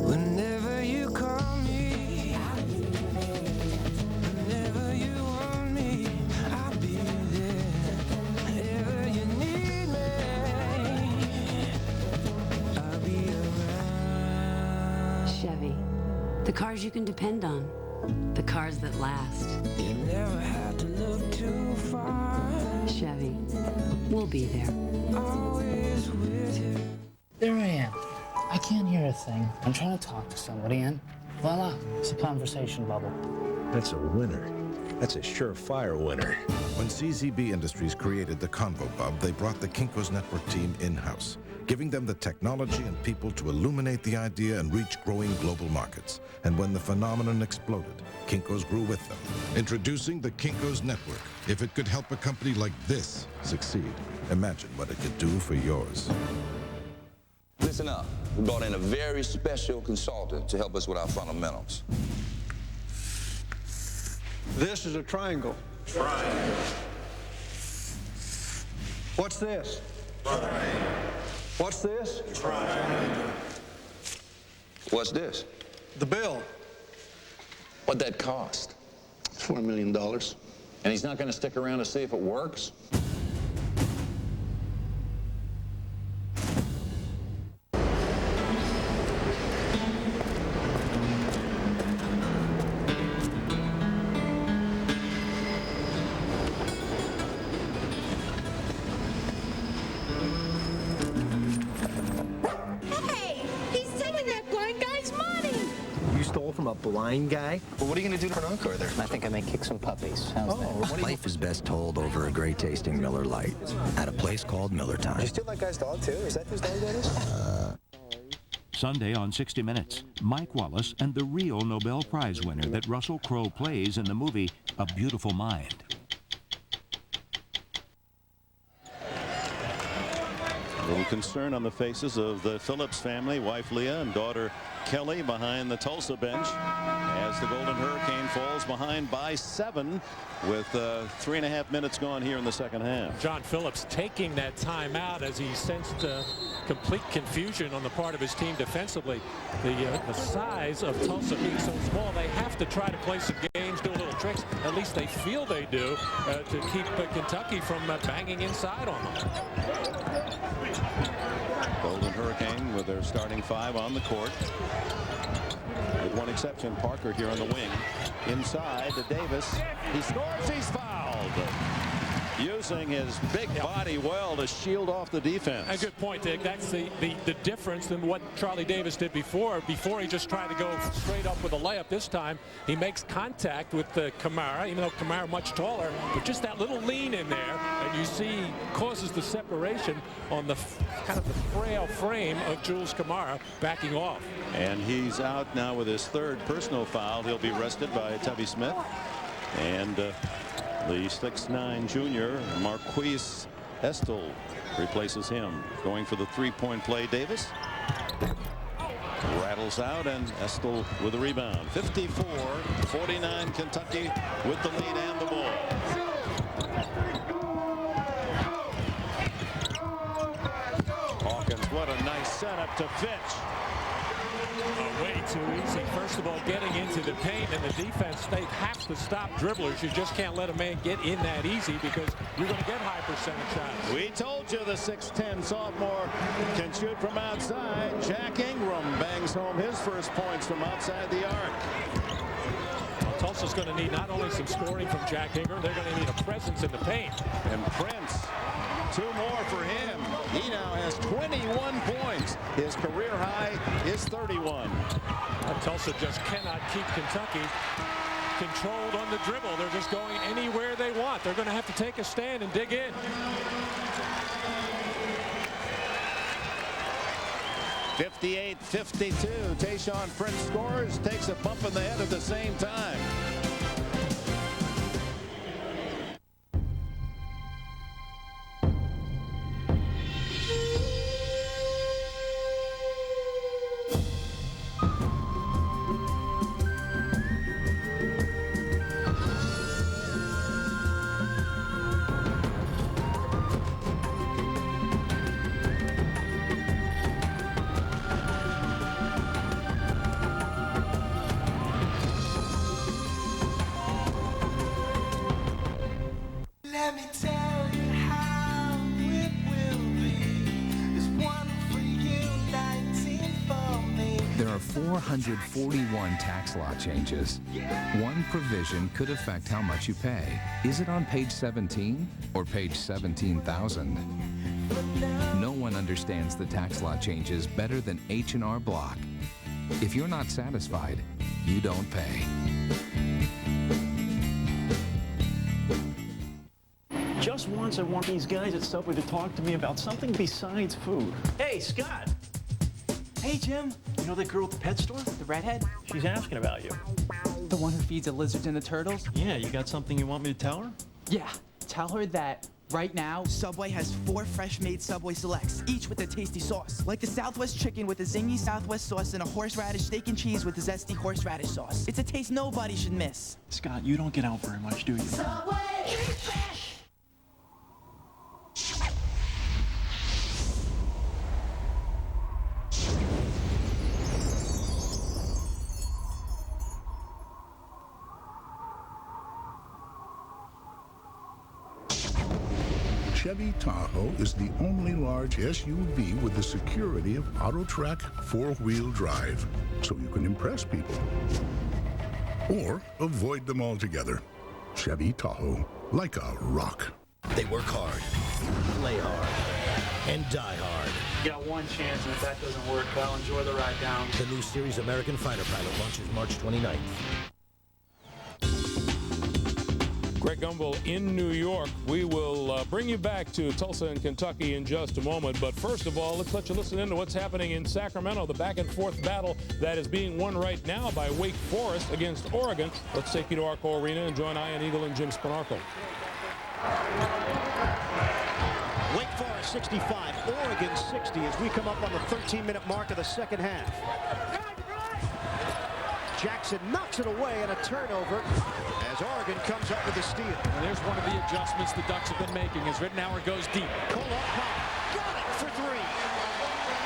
Whenever you call me, whenever you want me, I'll be there. Whenever you need me, I'll be around.
Chevy, the cars you can depend on, the cars that last.
You never have to look too far.
Chevy, we'll be there.
Always with you.
There I am. I I can't hear a thing. I'm trying to talk to somebody, and voila, it's a conversation bubble.
That's a winner. That's a surefire winner.
When CZB Industries created the Convo Bub, they brought the Kinko's Network team in-house, giving them the technology and people to illuminate the idea and reach growing global markets. And when the phenomenon exploded, Kinko's grew with them. Introducing the Kinko's Network. If it could help a company like this succeed, imagine what it could do for yours.
Listen up. We brought in a very special consultant to help us with our fundamentals.
This is a triangle.
Triangle.
What's this?
Triangle.
What's this?
Triangle. What's this?
The bill.
What'd that cost?
$4 million.
And he's not going to stick around to see if it works?
From a blind guy?
Well, what are you going to do for an encore there?
I think I may kick some puppies. How's that?
Life is best told over a great tasting Miller Lite at a place called Miller Time.
Did you steal that guy's dog, too? Is that whose dog that is?
Sunday on 60 Minutes, Mike Wallace and the real Nobel Prize winner that Russell Crowe plays in the movie A Beautiful Mind.
A little concern on the faces of the Phillips family, wife Leah and daughter Kelly behind the Tulsa bench as the Golden Hurricane falls behind by 7 with 3.5 minutes gone here in the second half.
John Phillips taking that timeout as he sensed complete confusion on the part of his team defensively. The size of Tulsa being so small, they have to try to play some games, do little tricks. At least they feel they do to keep Kentucky from banging inside on them.
Golden Hurricane with their starting 5 on the court. With one exception, Parker here on the wing. Inside to Davis. He scores, he's fouled. Using his big body well to shield off the defense.
A good point, Dick. That's the difference than what Charlie Davis did before. Before he just tried to go straight up with a layup. This time he makes contact with Kamara, even though Kamara much taller, but just that little lean in there, and you see causes the separation on the kind of the frail frame of Jules Kamara backing off.
And he's out now with his 3rd personal foul. He'll be rested by Tubby Smith. And the 6'9" junior Marquise Estel replaces him. Going for the 3-point play, Davis rattles out, and Estel with a rebound. 54-49 Kentucky with the lead and the ball. Hawkins, what a nice setup to Fitch.
Way too easy. First of all, getting into the paint, and the defense, they have to stop dribblers. You just can't let a man get in that easy because you're going to get high percentage shots.
We told you the 6'10" sophomore can shoot from outside. Jack Ingram bangs home his first points from outside the arc.
Well, Tulsa's going to need not only some scoring from Jack Ingram, they're going to need a presence in the paint.
And Prince, 2 more for him. He now has 21 points. His career high is 31.
Tulsa just cannot keep Kentucky controlled on the dribble. They're just going anywhere they want. They're going to have to take a stand and dig in.
58-52. Tayshaun Prince scores, takes a bump in the head at the same time.
Let me tell you how it will be. There's one for you, 19 for me.
There are 441 tax law changes. One provision could affect how much you pay. Is it on page 17 or page 17,000? No one one understands the tax law changes better than H&R Block. If you're not satisfied, you don't pay.
Just once I want these guys at Subway to talk to me about something besides food. Hey, Scott! Hey, Jim. You know that girl at the pet store?
The redhead?
She's asking about you.
The one who feeds the lizards and the turtles?
Yeah, you got something you want me to tell her?
Yeah. Tell her that right now, Subway has 4 fresh-made Subway Selects, each with a tasty sauce. Like the Southwest chicken with a zingy Southwest sauce and a horseradish steak and cheese with a zesty horseradish sauce. It's a taste nobody should miss.
Scott, you don't get out very much, do you?
Subway! Eat fresh!
Chevy Tahoe is the only large SUV with the security of AutoTrack 4-wheel drive, so you can impress people or avoid them altogether. Chevy Tahoe, like a rock.
They work hard, play hard, and die hard.
You got one chance, and if that doesn't work, I'll enjoy the ride down.
The new series American Fighter Pilot launches March 29th.
Greg Gumbel in New York. We will bring you back to Tulsa and Kentucky in just a moment. But first of all, let's let you listen in to what's happening in Sacramento, the back-and-forth battle that is being won right now by Wake Forest against Oregon. Let's take you to Arco Arena and join Ian Eagle and Jim Spanarkel.
Wake Forest 65, Oregon 60 as we come up on the 13-minute mark of the second half. Jackson knocks it away and a turnover as Oregon comes up with the steal.
And there's one of the adjustments the Ducks have been making as Rittenauer goes deep.
Cole got it for 3.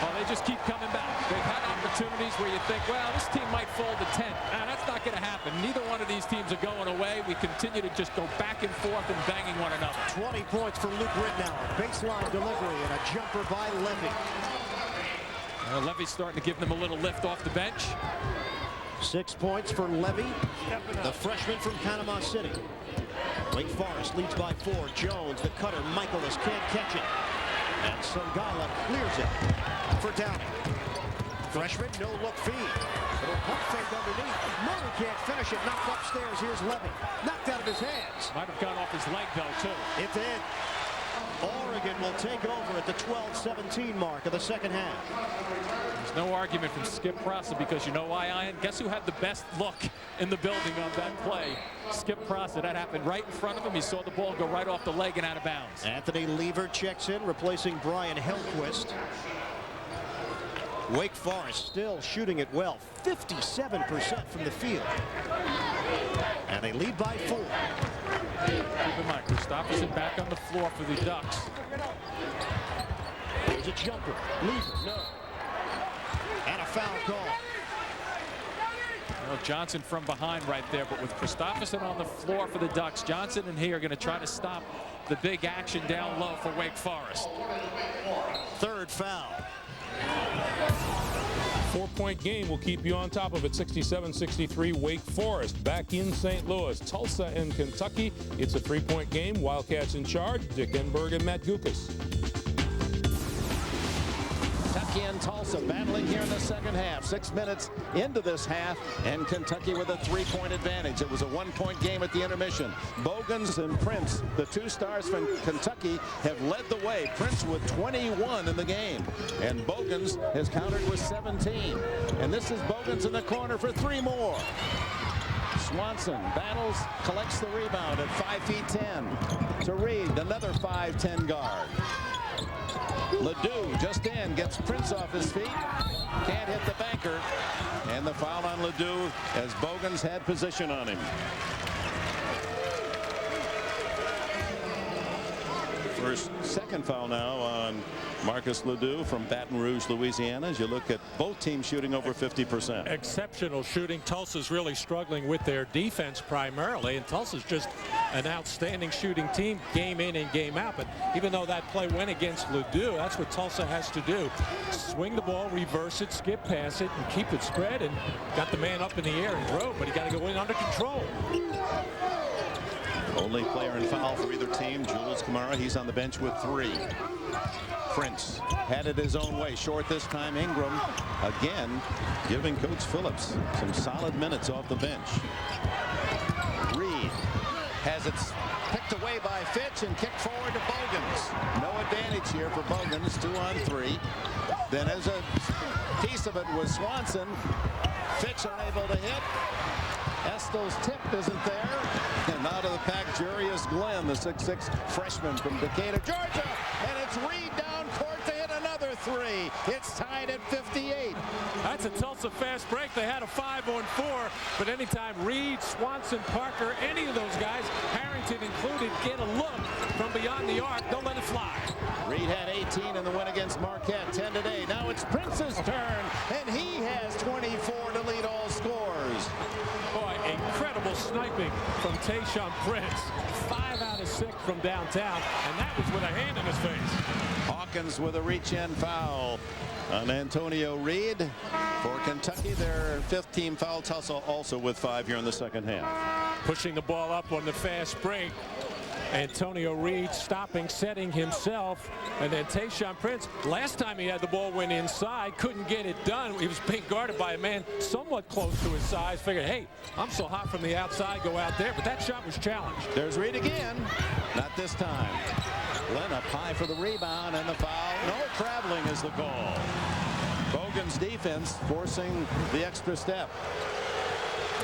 Well, they just keep coming back. They've had opportunities where you think, well, this team might fold to 10. Nah, that's not going to happen. Neither one of these teams are going away. We continue to just go back and forth and banging one another.
20 points for Luke Rittenauer. Baseline delivery and a jumper by Levy.
Levy's starting to give them a little lift off the bench.
6 points for Levy, the freshman from Panama City. Wake Forest leads by 4. Jones, the cutter, Michaelis can't catch it. And Sungala clears it for Downey. Freshman, no-look feed. Little pump fake underneath. Murray can't finish it. Knocked upstairs. Here's Levy. Knocked out of his hands.
Might have gone off his leg, though, too.
It did. Oregon will take over at the 12-17 mark of the second half.
There's no argument from Skip Prosser because you know why, Ian? Guess who had the best look in the building on that play? Skip Prosser. That happened right in front of him. He saw the ball go right off the leg and out of bounds.
Anthony Lever checks in, replacing Brian Hellquist. Wake Forest still shooting it well, 57% from the field. And they lead by 4.
Keep in mind, Christopherson back on the floor for the Ducks.
There's a jumper. Lever, no. And a foul call.
Well, Johnson from behind right there, but with Christopherson on the floor for the Ducks, Johnson and he are going to try to stop the big action down low for Wake Forest.
Third foul.
4-point game will keep you on top of it. 67-63 Wake Forest back in St. Louis. Tulsa and Kentucky. It's a 3-point game. Wildcats in charge. Dick Enberg and Matt Gukas.
Kentucky and Tulsa battling here in the second half. 6 minutes into this half, and Kentucky with a 3-point advantage. It was a 1-point game at the intermission. Bogans and Prince, the 2 stars from Kentucky, have led the way. Prince with 21 in the game, and Bogans has countered with 17. And this is Bogans in the corner for 3 more. Swanson battles, collects the rebound at 5'10". To Reed, another 5'10" guard. Ledoux just in, gets Prince off his feet, can't hit the banker, and the foul on Ledoux as Bogans had position on him. Second foul now on Marcus Ledoux from Baton Rouge, Louisiana, as you look at both teams shooting over 50%.
Exceptional shooting. Tulsa's really struggling with their defense primarily, and Tulsa's just an outstanding shooting team game in and game out. But even though that play went against Ledoux, that's what Tulsa has to do. Swing the ball, reverse it, skip pass it, and keep it spread, and got the man up in the air and drove, but he got to go in under control.
Only player in foul for either team, Jules Kamara. He's on the bench with 3. Prince had it his own way. Short this time. Ingram again giving Coach Phillips some solid minutes off the bench. Reed has it picked away by Fitch and kicked forward to Bogans. No advantage here for Bogans. 2 on 3. Then as a piece of it was Swanson. Fitch unable to hit. Estel's tip isn't there. And out of the pack, Jarius Glenn, the 6'6 freshman from Decatur, Georgia. And it's Reed down court to hit another 3. It's tied at 58.
That's a Tulsa fast break. They had a 5-on-4, but anytime Reed, Swanson, Parker, any of those guys, Harrington included, get a look from beyond the arc, don't let it fly.
Reed had 18 in the win against Marquette, 10 today. Now it's Prince's turn, and he has 24 to lead all scores.
Boy, incredible sniping from Tayshaun Prince. 5 out of 6 from downtown, and that was with a hand in his face.
Hawkins with a reach-in foul on Antonio Reed. For Kentucky, their 5th team foul. Tulsa also with 5 here in the second half.
Pushing the ball up on the fast break. Antonio Reed stopping, setting himself, and then Tayshaun Prince. Last time he had the ball, went inside, couldn't get it done. He was being guarded by a man somewhat close to his size. Figured, hey, I'm so hot from the outside, go out there. But that shot was challenged.
There's Reed again. Not this time. Glenn up high for the rebound and the foul. No traveling is the call. Bogan's defense forcing the extra step.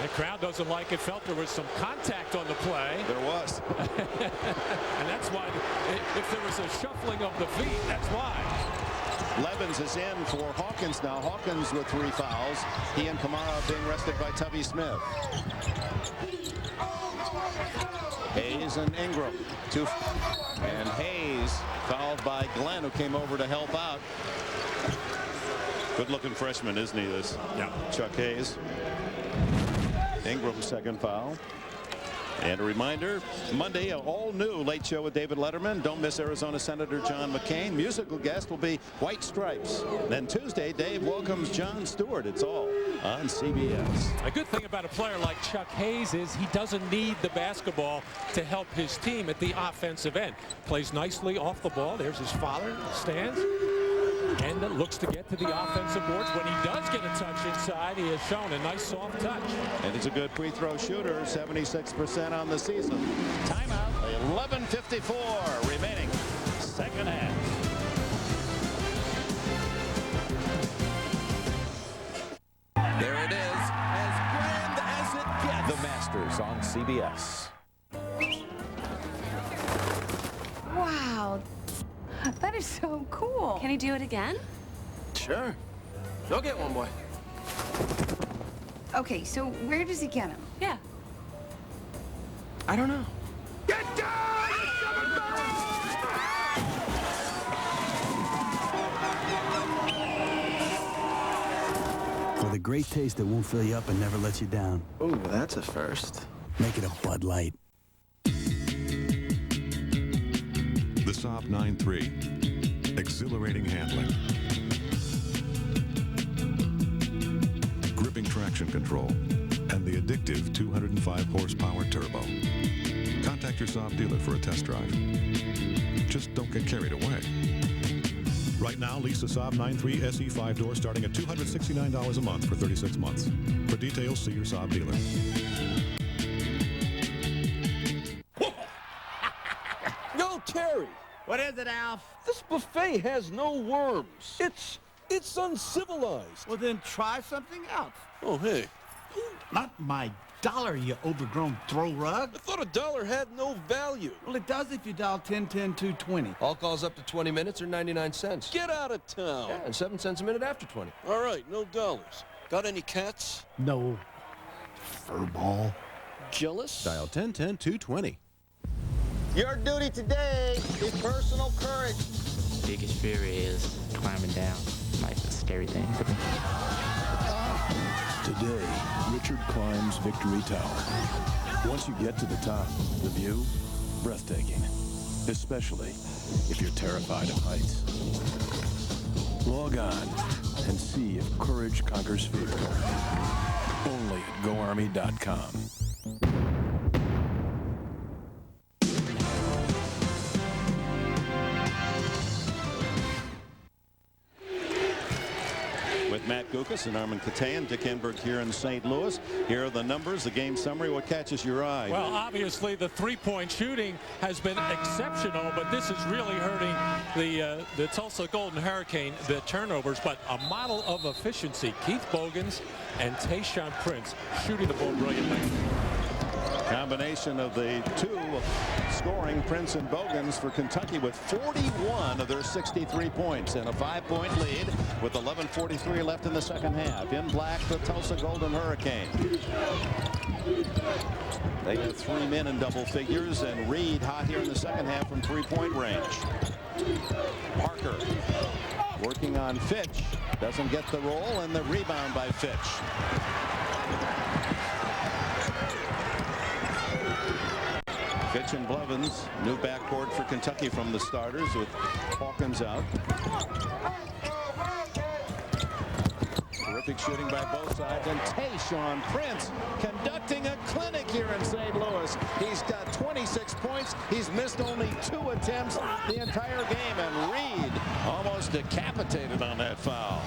The crowd doesn't like it. Felt there was some contact on the play.
There was.
And that's why, if there was a shuffling of the feet, that's why.
Levens is in for Hawkins now. Hawkins with 3 fouls. He and Kamara being rested by Tubby Smith. Hayes and Ingram. And Hayes fouled by Glenn, who came over to help out. Good-looking freshman, isn't he, this?
Yeah.
Chuck Hayes. Ingram's second foul. And a reminder, Monday, an all-new Late Show with David Letterman. Don't miss Arizona Senator John McCain. Musical guest will be White Stripes. Then Tuesday, Dave welcomes Jon Stewart. It's all on CBS.
A good thing about a player like Chuck Hayes is he doesn't need the basketball to help his team at the offensive end. Plays nicely off the ball. There's his father, stands. And looks to get to the offensive boards. When he does get a touch inside, he has shown a nice soft touch.
And he's a good free throw shooter, 76% on the season. Timeout, 11:54 remaining, second half.
There it is, as grand as it gets. The Masters on CBS.
Wow. That is so cool.
Can he do it again?
Sure. Go get one, boy.
Okay, so where does he get him?
Yeah.
I don't know.
Get down!
For the great taste that won't fill you up and never lets you down.
Ooh, that's a first.
Make it a Bud Light.
The Saab 9.3. Exhilarating handling. Gripping traction control. And the addictive 205 horsepower turbo. Contact your Saab dealer for a test drive. Just don't get carried away. Right now, lease a Saab 9.3 SE 5-door starting at $269 a month for 36 months. For details, see your Saab dealer.
Yo, Terry.
What is it, Alf?
This buffet has no worms. It's uncivilized.
Well, then try something else.
Oh, hey.
Not my dollar, you overgrown throw rug.
I thought a dollar had no value.
Well, it does if you dial 10-10-220.
All calls up to 20 minutes or 99 cents.
Get out of town.
Yeah, and 7 cents a minute after 20.
All right, no dollars. Got any cats?
No. Furball.
Jealous?
Dial 10-10-220.
Your duty today is personal courage.
Biggest fear is climbing down. Life's a scary thing for me.
Today, Richard climbs Victory Tower. Once you get to the top, the view, breathtaking. Especially if you're terrified of heights. Log on and see if courage conquers fear. Only at GoArmy.com.
Matt Gukas and Armin Katayan, Dick Enberg here in St. Louis. Here are the numbers, the game summary. What catches your eye?
Well, obviously the three-point shooting has been exceptional, but this is really hurting the Tulsa Golden Hurricane, the turnovers. But a model of efficiency, Keith Bogans and Tayshaun Prince shooting the ball brilliantly.
Combination of the two scoring, Prince and Bogans, for Kentucky with 41 of their 63 points and a 5-point lead with 11:43 left in the second half. In black, the Tulsa Golden Hurricane. They have 3 men in double figures, and Reed hot here in the second half from 3-point range. Parker working on Fitch, doesn't get the roll, and the rebound by Fitch. Fitch and Blevins, new backcourt for Kentucky from the starters with Hawkins out. Terrific shooting by both sides, and Tayshaun Prince conducting a clinic here in St. Louis. He's got 26 points. He's missed only 2 attempts the entire game, and Reed almost decapitated on that foul.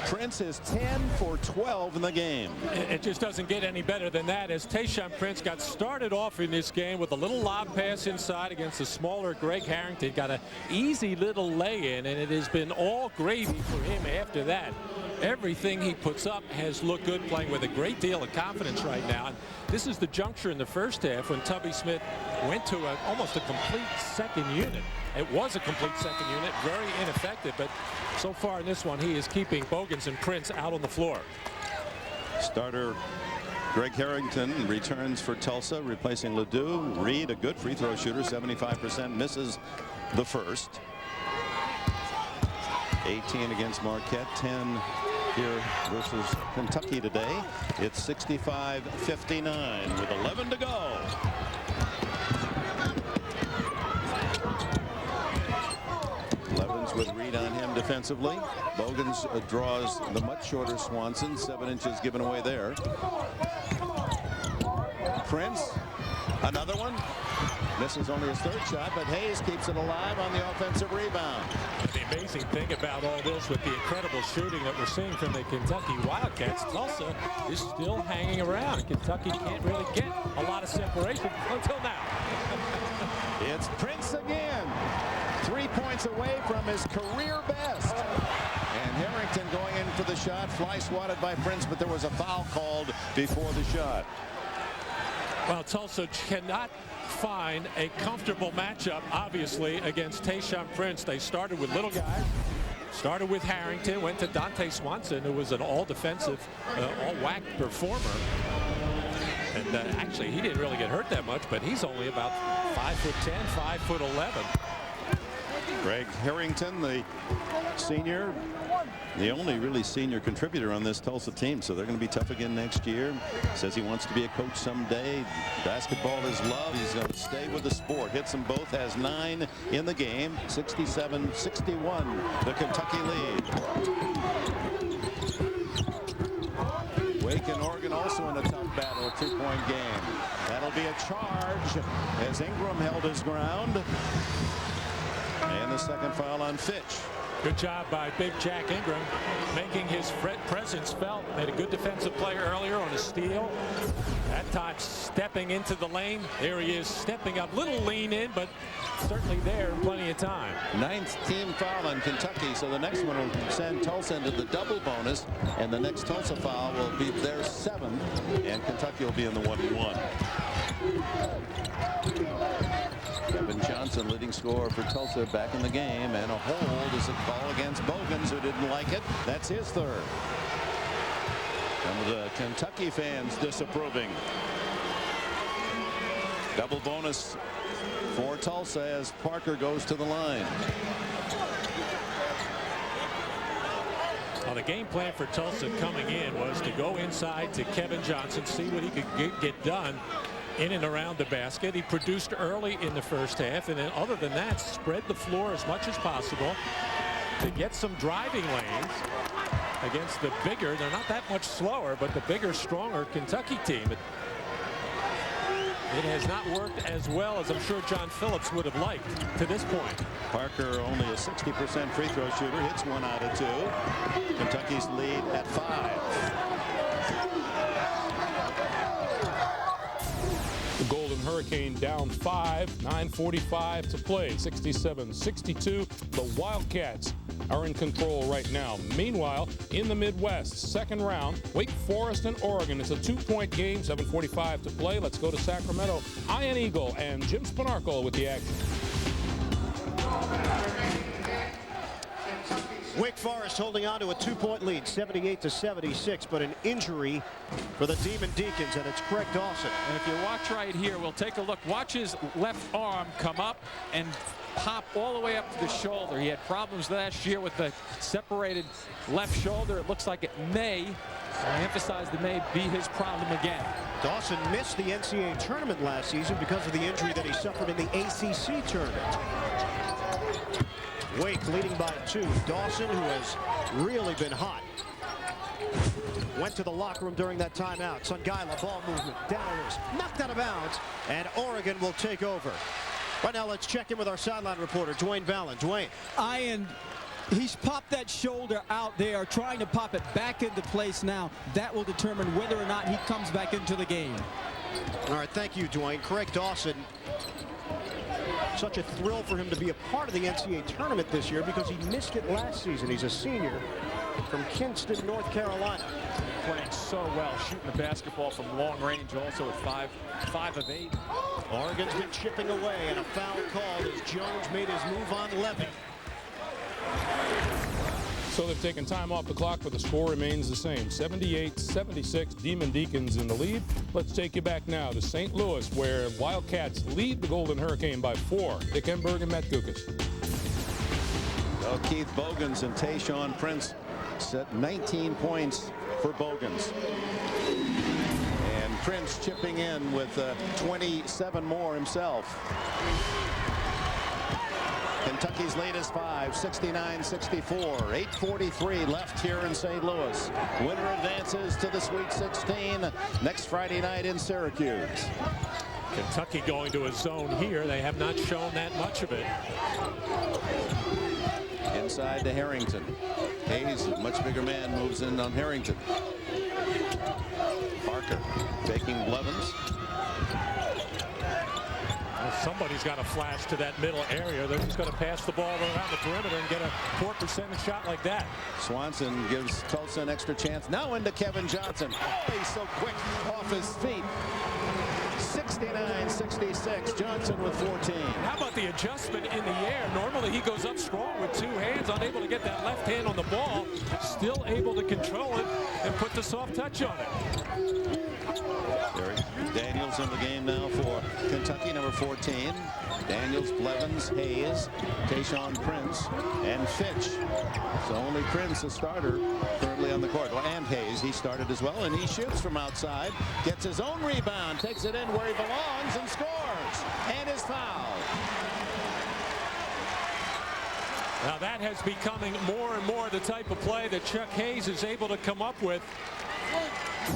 Prince is 10 for 12 in the game.
It just doesn't get any better than that, as Tayshaun Prince got started off in this game with a little lob pass inside against the smaller Greg Harrington. Got an easy little lay-in, and it has been all gravy for him after that. Everything he puts up has looked good, playing with a great deal of confidence right now. And this is the juncture in the first half when Tubby Smith went to almost a complete second unit. It was a complete second unit, very ineffective, but so far in this one, he is keeping Bogans and Prince out on the floor.
Starter Greg Harrington returns for Tulsa, replacing Ledoux. Reed, a good free throw shooter, 75%, misses the first. 18 against Marquette, 10 here versus Kentucky today. It's 65-59 with 11 to go. Blevins with Reed on him defensively. Bogans draws the much shorter Swanson, 7 inches given away there. Prince, another one. Misses only his 3rd shot, but Hayes keeps it alive on the offensive rebound.
The amazing thing about all this, with the incredible shooting that we're seeing from the Kentucky Wildcats, Tulsa is still hanging around. Kentucky can't really get a lot of separation until now.
It's Prince again. 3 points away from his career best. And Harrington going in for the shot. Fly swatted by Prince, but there was a foul called before the shot.
Well, Tulsa cannot find a comfortable matchup, obviously, against Tayshaun Prince. They started with little guys. Started with Harrington, went to Dante Swanson, who was an all-defensive, all-WAC performer. And actually, he didn't really get hurt that much, but he's only about 5'10", 5'11".
Greg Harrington, the senior, the only really senior contributor on this Tulsa team, so they're going to be tough again next year. Says he wants to be a coach someday. Basketball is love. He's going to stay with the sport. Hits them both, has 9 in the game. 67-61, the Kentucky lead. Wake and Oregon also in a tough battle, a 2-point game. That'll be a charge as Ingram held his ground. And the second foul on Fitch.
Good job by Big Jack Ingram, making his presence felt. Made a good defensive play earlier on a steal. That time stepping into the lane. There he is, stepping up. Little lean in, but certainly there in plenty of time.
9th team foul on Kentucky, so the next one will send Tulsa into the double bonus, and the next Tulsa foul will be their 7th, and Kentucky will be in the 1-1. Kevin Johnson, leading scorer for Tulsa, back in the game, and a hold is a call against Bogans, who didn't like it. That's his 3rd. Some of the Kentucky fans disapproving. Double bonus for Tulsa as Parker goes to the line.
Well, the game plan for Tulsa coming in was to go inside to Kevin Johnson, see what he could get done in and around the basket. He produced early in the first half, and then other than that, spread the floor as much as possible to get some driving lanes against the bigger, they're not that much slower, but the bigger, stronger Kentucky team. It has not worked as well as I'm sure John Phillips would have liked to this point.
Parker, only a 60% free throw shooter, hits 1 out of 2. Kentucky's lead at 5.
The Golden Hurricane down 5, 9:45 to play, 67-62. The Wildcats are in control right now. Meanwhile, in the Midwest, second round, Wake Forest and Oregon. It's a 2-point game, 7:45 to play. Let's go to Sacramento. Ian Eagle and Jim Spanarkel with the action.
Wake Forest holding on to a 2-point lead, 78-76, but an injury for the Demon Deacons, and it's Craig Dawson.
And if you watch right here, we'll take a look. Watch his left arm come up and pop all the way up to the shoulder. He had problems last year with the separated left shoulder. It looks like it may, I emphasize the may, be his problem again.
Dawson missed the NCAA tournament last season because of the injury that he suffered in the ACC tournament. Wake leading by 2. Dawson, who has really been hot, went to the locker room during that timeout. Songaila, ball movement, down loose, knocked out of bounds, and Oregon will take over. Right now, let's check in with our sideline reporter, Dwayne Ballin. Dwayne.
Ian, he's popped that shoulder out. They are trying to pop it back into place now. That will determine whether or not he comes back into the game.
All right, thank you, Dwayne. Craig Dawson. Such a thrill for him to be a part of the NCAA tournament this year because he missed it last season. He's a senior from Kinston, North Carolina.
Playing so well, shooting the basketball from long range, also at 5 of 8.
Oregon's been chipping away, and a foul called as Jones made his move on Levy.
So they've taken time off the clock, but the score remains the same. 78-76, Demon Deacons in the lead. Let's take you back now to St. Louis, where Wildcats lead the Golden Hurricane by 4. Dick Enberg and Matt Gukas.
Well, Keith Bogans and Tayshaun Prince set 19 points for Bogans. And Prince chipping in with 27 more himself. Kentucky's lead is 5, 69-64. 8:43 left here in St. Louis. Winner advances to the Sweet 16 next Friday night in Syracuse.
Kentucky going to a zone here. They have not shown that much of it.
Inside to Harrington. Hayes, a much bigger man, moves in on Harrington. Parker faking Blevins.
Somebody's got to flash to that middle area. They're just going to pass the ball around the perimeter and get a 4% shot like that.
Swanson gives Tulsa an extra chance. Now into Kevin Johnson. Oh, he's so quick off his feet. 69-66. Johnson with 14.
How about the adjustment in the air? Normally he goes up strong with 2 hands, unable to get that left hand on the ball. Still able to control it and put the soft touch on it.
Daniels in the game now for Kentucky, number 14. Daniels, Blevins, Hayes, Tayshaun Prince, and Fitch. So only Prince, a starter, currently on the court. Well, and Hayes, he started as well, and he shoots from outside, gets his own rebound, takes it in where he belongs, and scores, and is fouled.
Now that has becoming more and more the type of play that Chuck Hayes is able to come up with.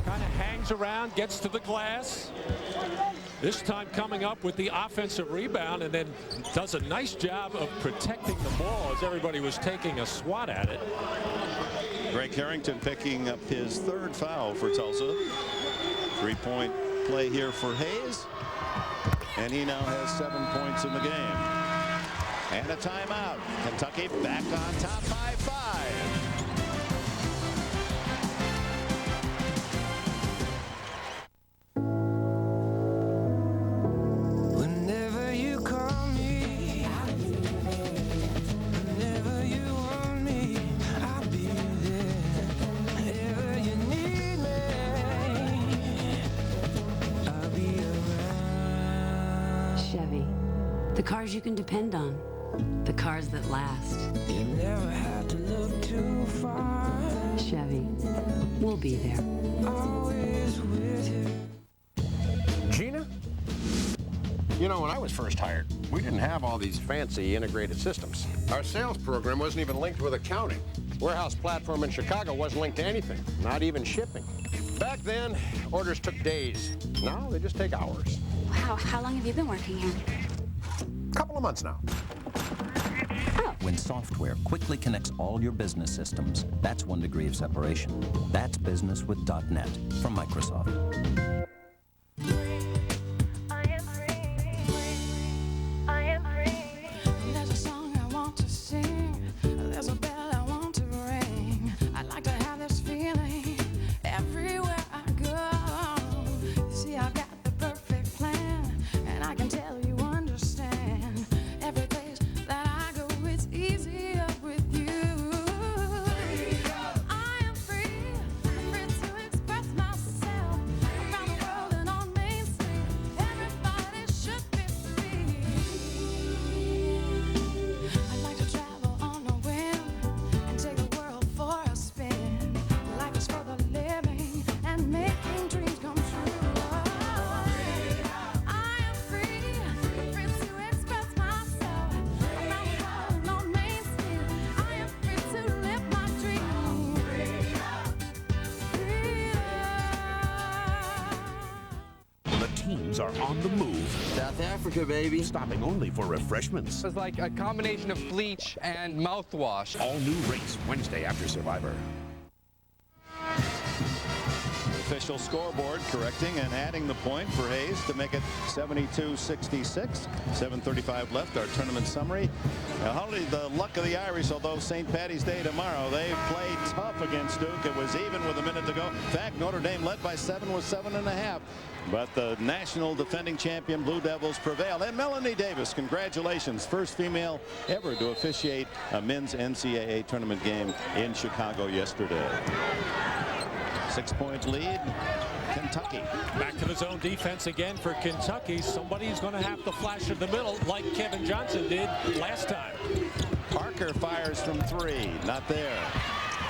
Kind of hangs around, gets to the glass. This time coming up with the offensive rebound, and then does a nice job of protecting the ball as everybody was taking a swat at it.
Greg Harrington picking up his 3rd foul for Tulsa. 3-point play here for Hayes. And he now has 7 points in the game. And a timeout. Kentucky back on top by 5.
The cars you can depend on. The cars that last.
You never have to look too far.
Chevy. We'll be there.
Always with you.
Gina? You know, when I was first hired, we didn't have all these fancy integrated systems. Our sales program wasn't even linked with accounting. Warehouse platform in Chicago wasn't linked to anything, not even shipping. Back then, orders took days. Now they just take hours.
Wow, how long have you been working here?
Couple of months now.
When software quickly connects all your business systems, that's 1 degree of separation. That's business with .NET from Microsoft.
There's a song I want to sing. There's a bell I want to ring. I'd like to have this feeling everywhere I go. You see, I've got the perfect plan, and I can tell you understand. Every place that I go, it's easier with you. I am free to express myself around the world and on Main Street. Everybody should be free. I'd like to travel on a whim and take the world for a spin. Life is for the living and making dreams come true. I am free to express myself around the world and on Main Street. I am free to live my dream.
The teams are on the move.
South Africa, baby.
Stopping only for refreshments.
It's like a combination of bleach and mouthwash.
All new race Wednesday after Survivor.
Official scoreboard correcting and adding the point for Hayes to make it 72-66. 7:35 left. Our tournament summary. Now, hardly the luck of the Irish, although St. Patty's Day tomorrow. They played tough against Duke. It was even with a minute to go. In fact, Notre Dame led by 7 with 7.5. But the national defending champion Blue Devils prevailed. And Melanie Davis, congratulations. First female ever to officiate a men's NCAA tournament game in Chicago yesterday. 6-point lead, Kentucky.
Back to the zone defense again for Kentucky. Somebody's going to have to flash in the middle like Kevin Johnson did last time.
Parker fires from 3, not there.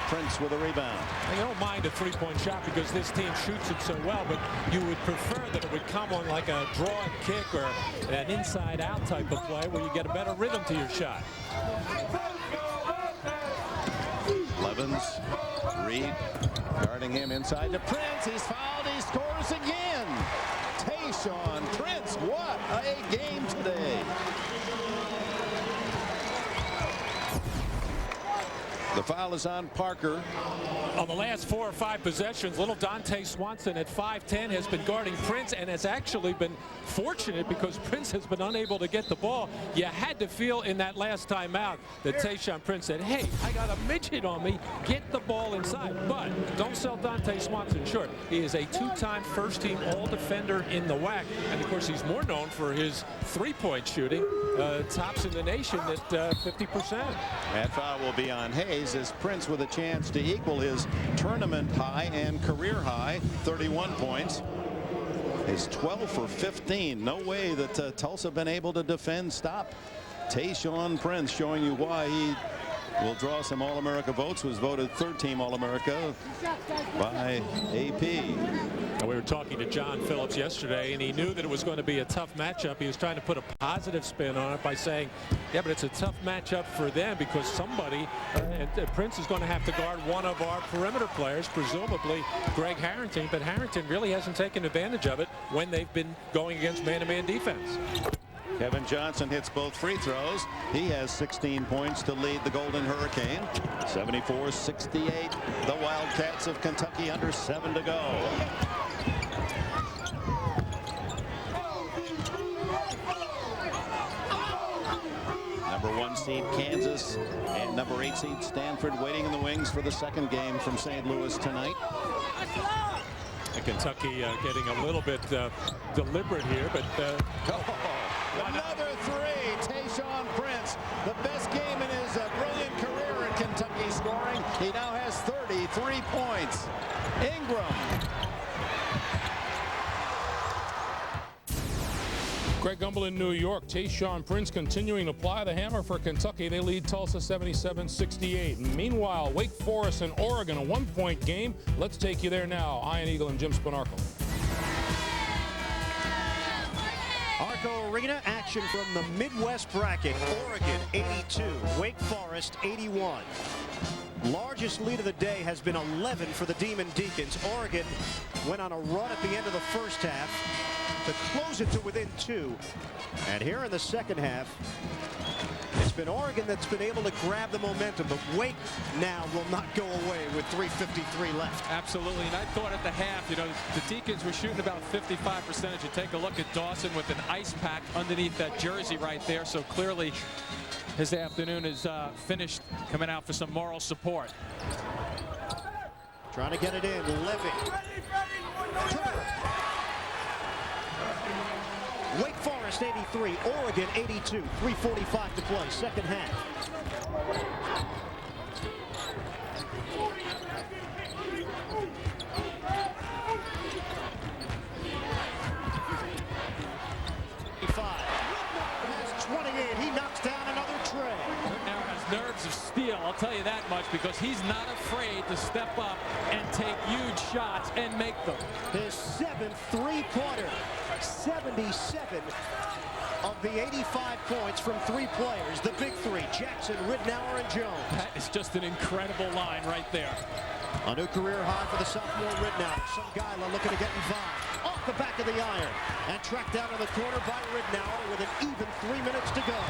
Prince with a rebound.
You don't mind a three-point shot because this team shoots it so well, but you would prefer that it would come on like a draw and kick or an inside-out type of play where you get a better rhythm to your shot.
Levens, Reed, guarding him inside to Prince. He's fouled. He scores again. Tayshaun Prince, what a game today. The foul is on Parker.
On the last 4 or 5 possessions, little Dante Swanson at 5'10" has been guarding Prince and has actually been fortunate because Prince has been unable to get the ball. You had to feel in that last timeout that Tayshaun Prince said, hey, I got a midget on me, get the ball inside. But don't sell Dante Swanson short. He is a 2-time first-team all-defender in the WAC. And, of course, he's more known for his three-point shooting. Tops in the nation at 50%.
That foul will be on Hayes as Prince with a chance to equal his tournament high and career high, 31 points. Is 12 for 15. No way that Tulsa been able to defend stop Tayshaun Prince, showing you why he will draw some All-America votes. Was voted 3rd team All-America by AP.
We were talking to John Phillips yesterday, and he knew that it was going to be a tough matchup. He was trying to put a positive spin on it by saying, yeah, but it's a tough matchup for them because somebody, and Prince is going to have to guard one of our perimeter players, presumably Greg Harrington, but Harrington really hasn't taken advantage of it when they've been going against man-to-man defense.
Kevin Johnson hits both free throws. He has 16 points to lead the Golden Hurricane. 74-68. The Wildcats of Kentucky under 7 to go. Number 1 seed Kansas and number 8 seed Stanford waiting in the wings for the second game from St. Louis tonight.
Kentucky getting a little bit deliberate here, but
another 3. Tayshaun Prince, the best game in his brilliant career in Kentucky scoring. He now has 33 points. Ingram.
Greg Gumbel in New York. Tayshaun Prince continuing to apply the hammer for Kentucky. They lead Tulsa 77-68. Meanwhile, Wake Forest and Oregon, a 1-point game. Let's take you there now. Ian Eagle and Jim Spanarkel.
Arco Arena action from the Midwest bracket. Oregon 82, Wake Forest 81. Largest lead of the day has been 11 for the Demon Deacons. Oregon went on a run at the end of the first half to close it to within 2. And here in the second half, it's been Oregon that's been able to grab the momentum, but Wake now will not go away with 3:53 left.
Absolutely, and I thought at the half, you know, the Deacons were shooting about 55%. You take a look at Dawson with an ice pack underneath that jersey right there, so clearly his afternoon is finished, coming out for some moral support.
Trying to get it in, Levy. Wake Forest 83, Oregon 82, 3:45 to play, second half. Has 28, he knocks down another tray.
Now has nerves of steel, I'll tell you that much, because he's not afraid to step up and take huge shots and make them.
His 7th three-pointer. 77 of the 85 points from 3 players. The big 3, Jackson, Ridnour, and Jones.
That is just an incredible line right there.
A new career high for the sophomore Ridnour. Sungila looking to get involved. Off the back of the iron. And tracked down in the corner by Ridnour with an even 3 minutes to go.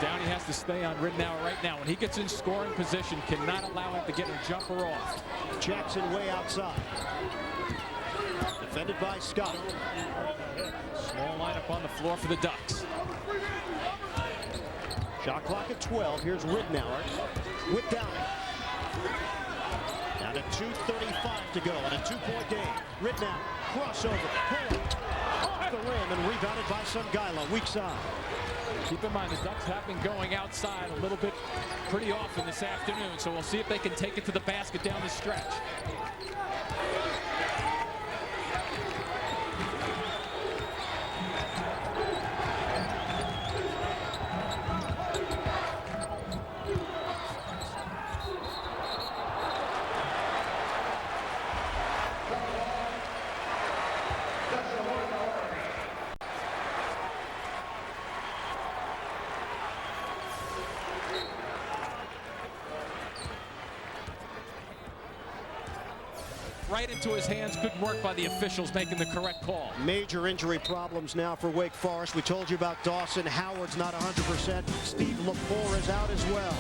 Downey has to stay on Ridnour right now. When he gets in scoring position, cannot allow him to get a jumper off.
Jackson way outside. Defended by Scott.
Small lineup on the floor for the Ducks.
Shot clock at 12. Here's Ridnour with Downey. Down to 2:35 to go in a 2-point game. Ridnour, crossover, pull off the rim and rebounded by Sungila, weak side.
Keep in mind the Ducks have been going outside a little bit pretty often this afternoon, so we'll see if they can take it to the basket down the stretch. Right into his hands. Good work by the officials making the correct call.
Major injury problems now for Wake Forest. We told you about Dawson. Howard's not 100%. Steve Lepore is out as well.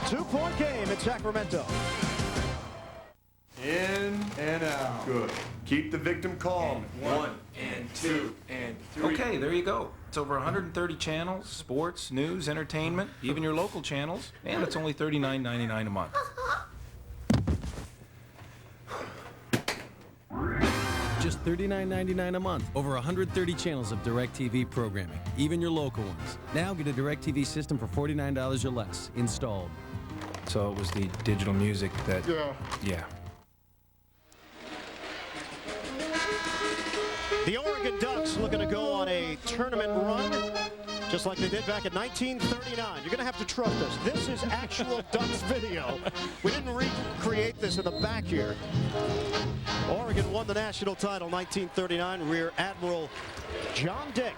2-point game in Sacramento.
In and out. Good. Keep the victim calm.
And 1 and 2 and 3.
Okay, there you go. It's over 130 channels, sports, news, entertainment, even your local channels, and it's only $39.99 a month.
Just $39.99 a month. Over 130 channels of DirecTV programming, even your local ones. Now get a DirecTV system for $49 or less, installed.
So it was the digital music that... Yeah.
The Oregon Ducks looking to go on a tournament run, just like they did back in 1939. You're going to have to trust us. This is actual Ducks video. We didn't recreate this in the back here. Oregon won the national title 1939. Rear Admiral John Dick.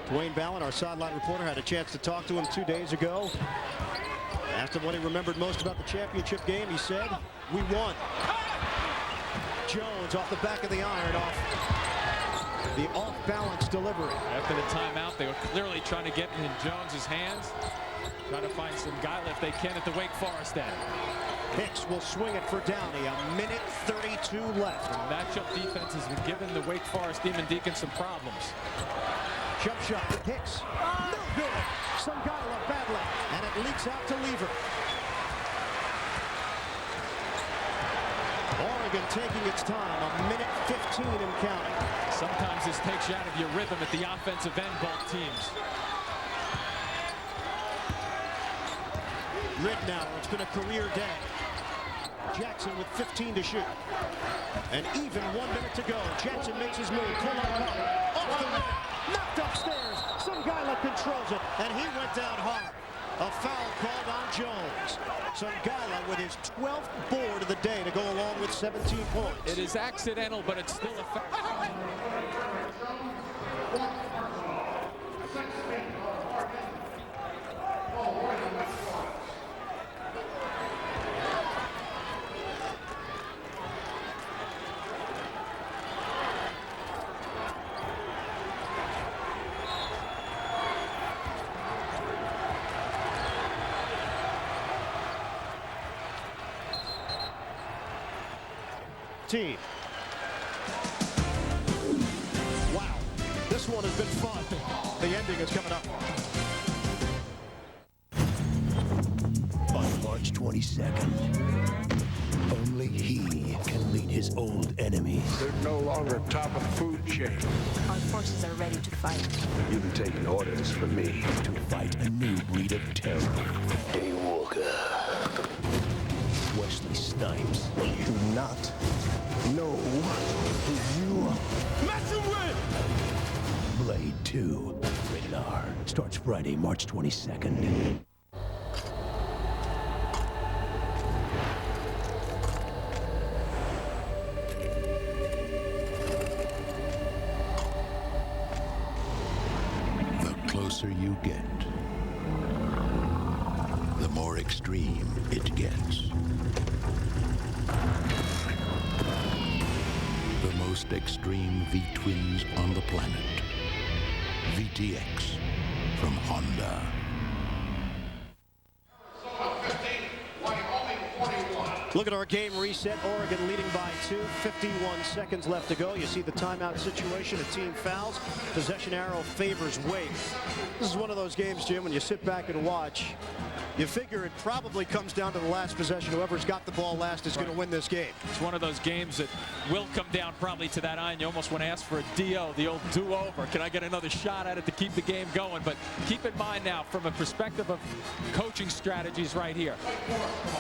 Dwayne Ballin, our sideline reporter, had a chance to talk to him 2 days ago. Asked him what he remembered most about the championship game. He said, "We won." Jones off the back of the iron, off the off-balance delivery.
After the timeout, they were clearly trying to get it in Jones's hands. Trying to find some guy if they can at the Wake Forest end.
Hicks will swing it for Downey. A minute 32 left.
The matchup defense has been giving the Wake Forest Demon Deacons some problems.
Jump shot. Hicks. No good. Sungila badly. And it leaks out to Lever. Oregon taking its time. A minute 15 and counting.
Sometimes this takes you out of your rhythm at the offensive end, both teams.
Ridnour, it's been a career day. Jackson with 15 to shoot. And even 1 minute to go. Jackson makes his move. Pull up. Off the rim. Knocked upstairs. Sungila controls it. And he went down hard. A foul called on Jones. Sungila with his 12th board of the day to go along with 17 points.
It is accidental, but it's still a foul.
15. Wow, this one has been fun. The ending is coming up.
On March 22nd, only he can meet his old enemies.
They're no longer top of the food chain.
Our forces are ready to fight.
You've been taking orders from me to fight a new breed of terror. Daywalker. Wesley Snipes. Do not know who you are messing with! Blade 2. Rated R. Starts Friday, March 22nd.
The closer you get, the more extreme it gets. The most extreme V-twins on the planet. VTX from Honda.
Look at our game reset. Oregon leading by 2. 51 seconds left to go. You see the timeout situation. A team fouls. Possession arrow favors Wake. This is one of those games, Jim, when you sit back and watch, you figure it probably comes down to the last possession. Whoever's got the ball last is going to win this game.
It's one of those games that will come down probably to that iron. You almost want to ask for a DO, the old do-over. Can I get another shot at it to keep the game going? But keep in mind now, from a perspective of coaching strategies right here,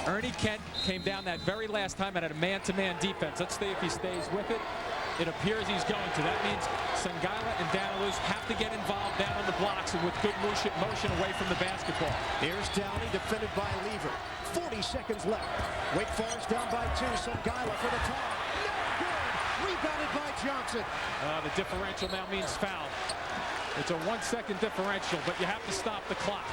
Ernie Kent came down that very last time and had a man-to-man defense. Let's see if he stays with it. It appears he's going to. That means Sangala and Danilus have to get involved down on the blocks and with good motion away from the basketball.
Here's Downey, defended by Lever. 40 seconds left. Wake Forest down by 2. Sangala for the tie. No good. Rebounded by Johnson.
The differential now means foul. It's a 1 second differential, but you have to stop the clock.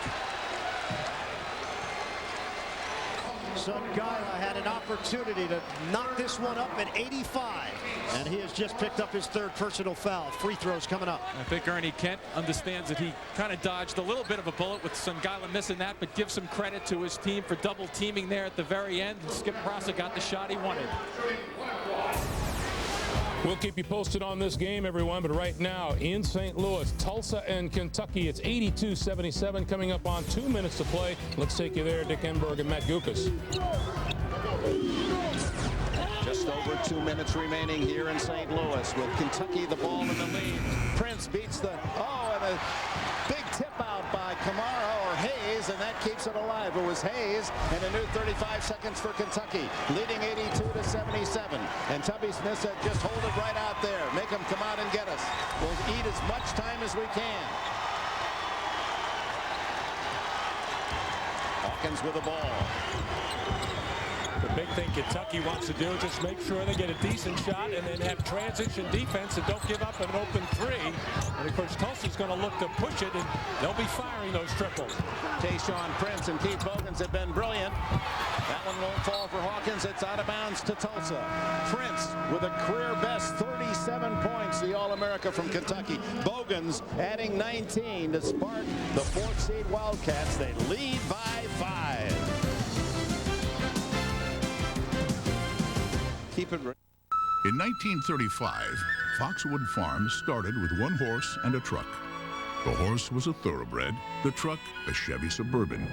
Sangala had an opportunity to knock this one up at 85, and he has just picked up his 3rd personal foul. Free throws coming up.
I think Ernie Kent understands that he kind of dodged a little bit of a bullet with Sangala missing that, but gives some credit to his team for double teaming there at the very end. Skip Prosser got the shot he wanted.
We'll keep you posted on this game, everyone, but right now in St. Louis, Tulsa and Kentucky, it's 82-77 coming up on 2 minutes to play. Let's take you there, Dick Enberg and Matt Gukas.
Just over 2 minutes remaining here in St. Louis with Kentucky the ball in the lead. Prince beats the, and a big tip out by Kamara or Hayes, and that keeps it alive. It was Hayes and a new 35 seconds for Kentucky, leading 82-77. And Tubby Smith said, just hold it right out there. Make them come out and get us. We'll eat as much time as we can. Hawkins with the ball.
The big thing Kentucky wants to do is just make sure they get a decent shot and then have transition defense and don't give up an open 3. And of course, Tulsa's going to look to push it, and they'll be firing those triples.
Tayshaun Prince and Keith Bogans have been brilliant. That one won't fall for Hawkins. It's out of bounds to Tulsa. Prince with a career best 37 points, the All-America from Kentucky. Bogans adding 19 to spark the 4th seed Wildcats. They lead by 5. Keep it.
In 1935, Foxwood Farms started with 1 horse and a truck. The horse was a thoroughbred, the truck a Chevy Suburban.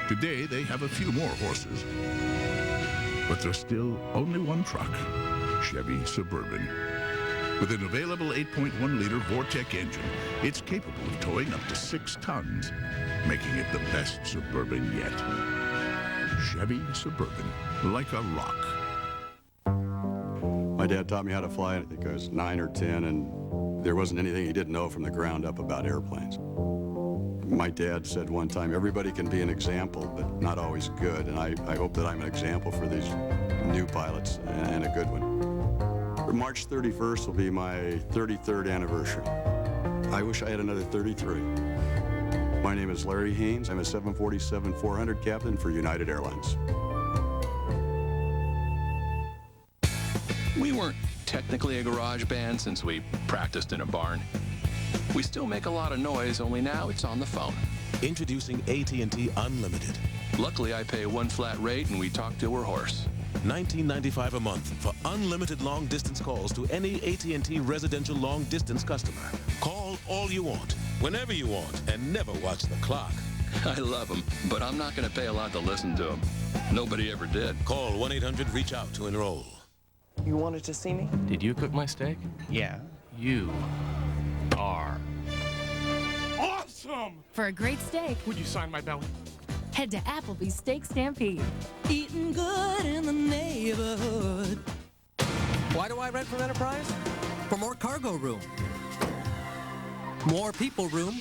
Today, they have a few more horses, but there's still only 1 truck, Chevy Suburban. With an available 8.1-liter Vortec engine, it's capable of towing up to 6 tons, making it the best Suburban yet. Chevy Suburban, like a rock.
My dad taught me how to fly. I think I was 9 or 10, and there wasn't anything he didn't know from the ground up about airplanes. My dad said one time, everybody can be an example, but not always good, and I hope that I'm an example for these new pilots, and a good one. March 31st will be my 33rd anniversary. I wish I had another 33. My name is Larry Haynes. I'm a 747-400 captain for United Airlines.
We weren't technically a garage band since we practiced in a barn. We still make a lot of noise, only now it's on the phone.
Introducing AT&T Unlimited.
Luckily, I pay one flat rate and we talk till we're hoarse.
$19.95 a month for unlimited long-distance calls to any AT&T residential long-distance customer. Call all you want, whenever you want, and never watch the clock.
I love them, but I'm not going to pay a lot to listen to them. Nobody ever did.
Call 1-800-REACH-OUT to enroll.
You wanted to see me?
Did you cook my steak?
Yeah.
You are
Awesome!
For a great steak,
Would you sign my belly?
head to Applebee's Steak Stampede. Eating good in the neighborhood.
Why do I rent from Enterprise? For more cargo room, more people room,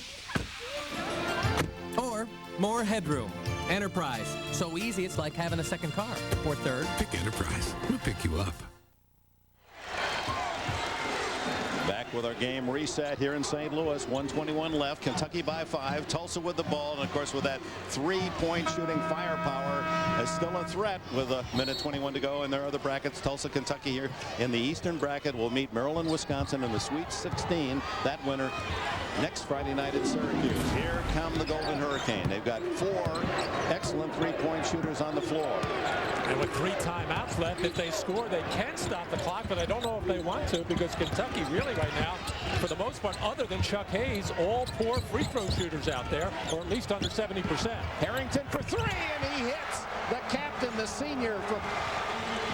or more headroom. Enterprise. So easy, it's like having a second car. Or third.
Pick Enterprise. We'll pick you up.
Back with our game reset here in St. Louis. 1:21 left. Kentucky by 5. Tulsa with the ball. And, of course, with that three-point shooting firepower, is still a threat with a minute 21 to go in their other brackets. Tulsa, Kentucky here in the Eastern bracket will meet Maryland, Wisconsin in the Sweet 16. That winner next Friday night in Syracuse. Here come the Golden Hurricane. They've got 4 excellent three-point shooters on the floor.
And with 3 timeouts left, if they score, they can stop the clock, but I don't know if they want to, because Kentucky really right now, for the most part, other than Chuck Hayes, all poor free throw shooters out there, or at least under 70%.
Harrington for 3, and he hits the captain, the senior from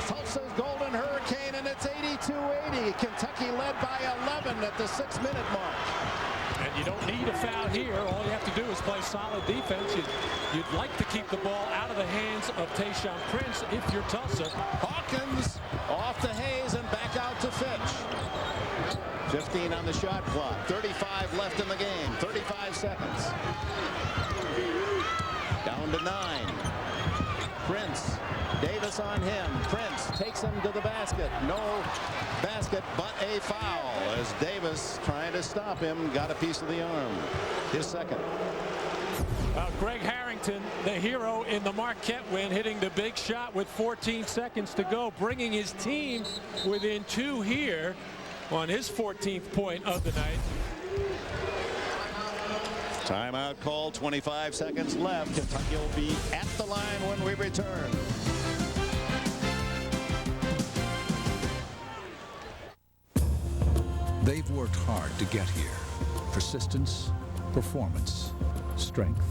Tulsa's Golden Hurricane, and it's 82-80. Kentucky led by 11 at the 6-minute mark.
And you don't need a foul here. All you have to do is play solid defense. You'd like to keep the ball out of the hands of Tayshaun Prince if you're Tulsa.
Hawkins off to Hayes and back out to Fitch. 15 on the shot clock. 35 left in the game. 35 seconds. Down to 9. Prince. Davis on him. Prince takes him to the basket. No basket, but a foul as Davis, trying to stop him, got a piece of the arm. His second.
Greg Harrington, the hero in the Marquette win, hitting the big shot with 14 seconds to go, bringing his team within 2 here on his 14th point of the night.
Timeout call, 25 seconds left. Kentucky will be at the line when we return.
They've worked hard to get here. Persistence, performance, strength.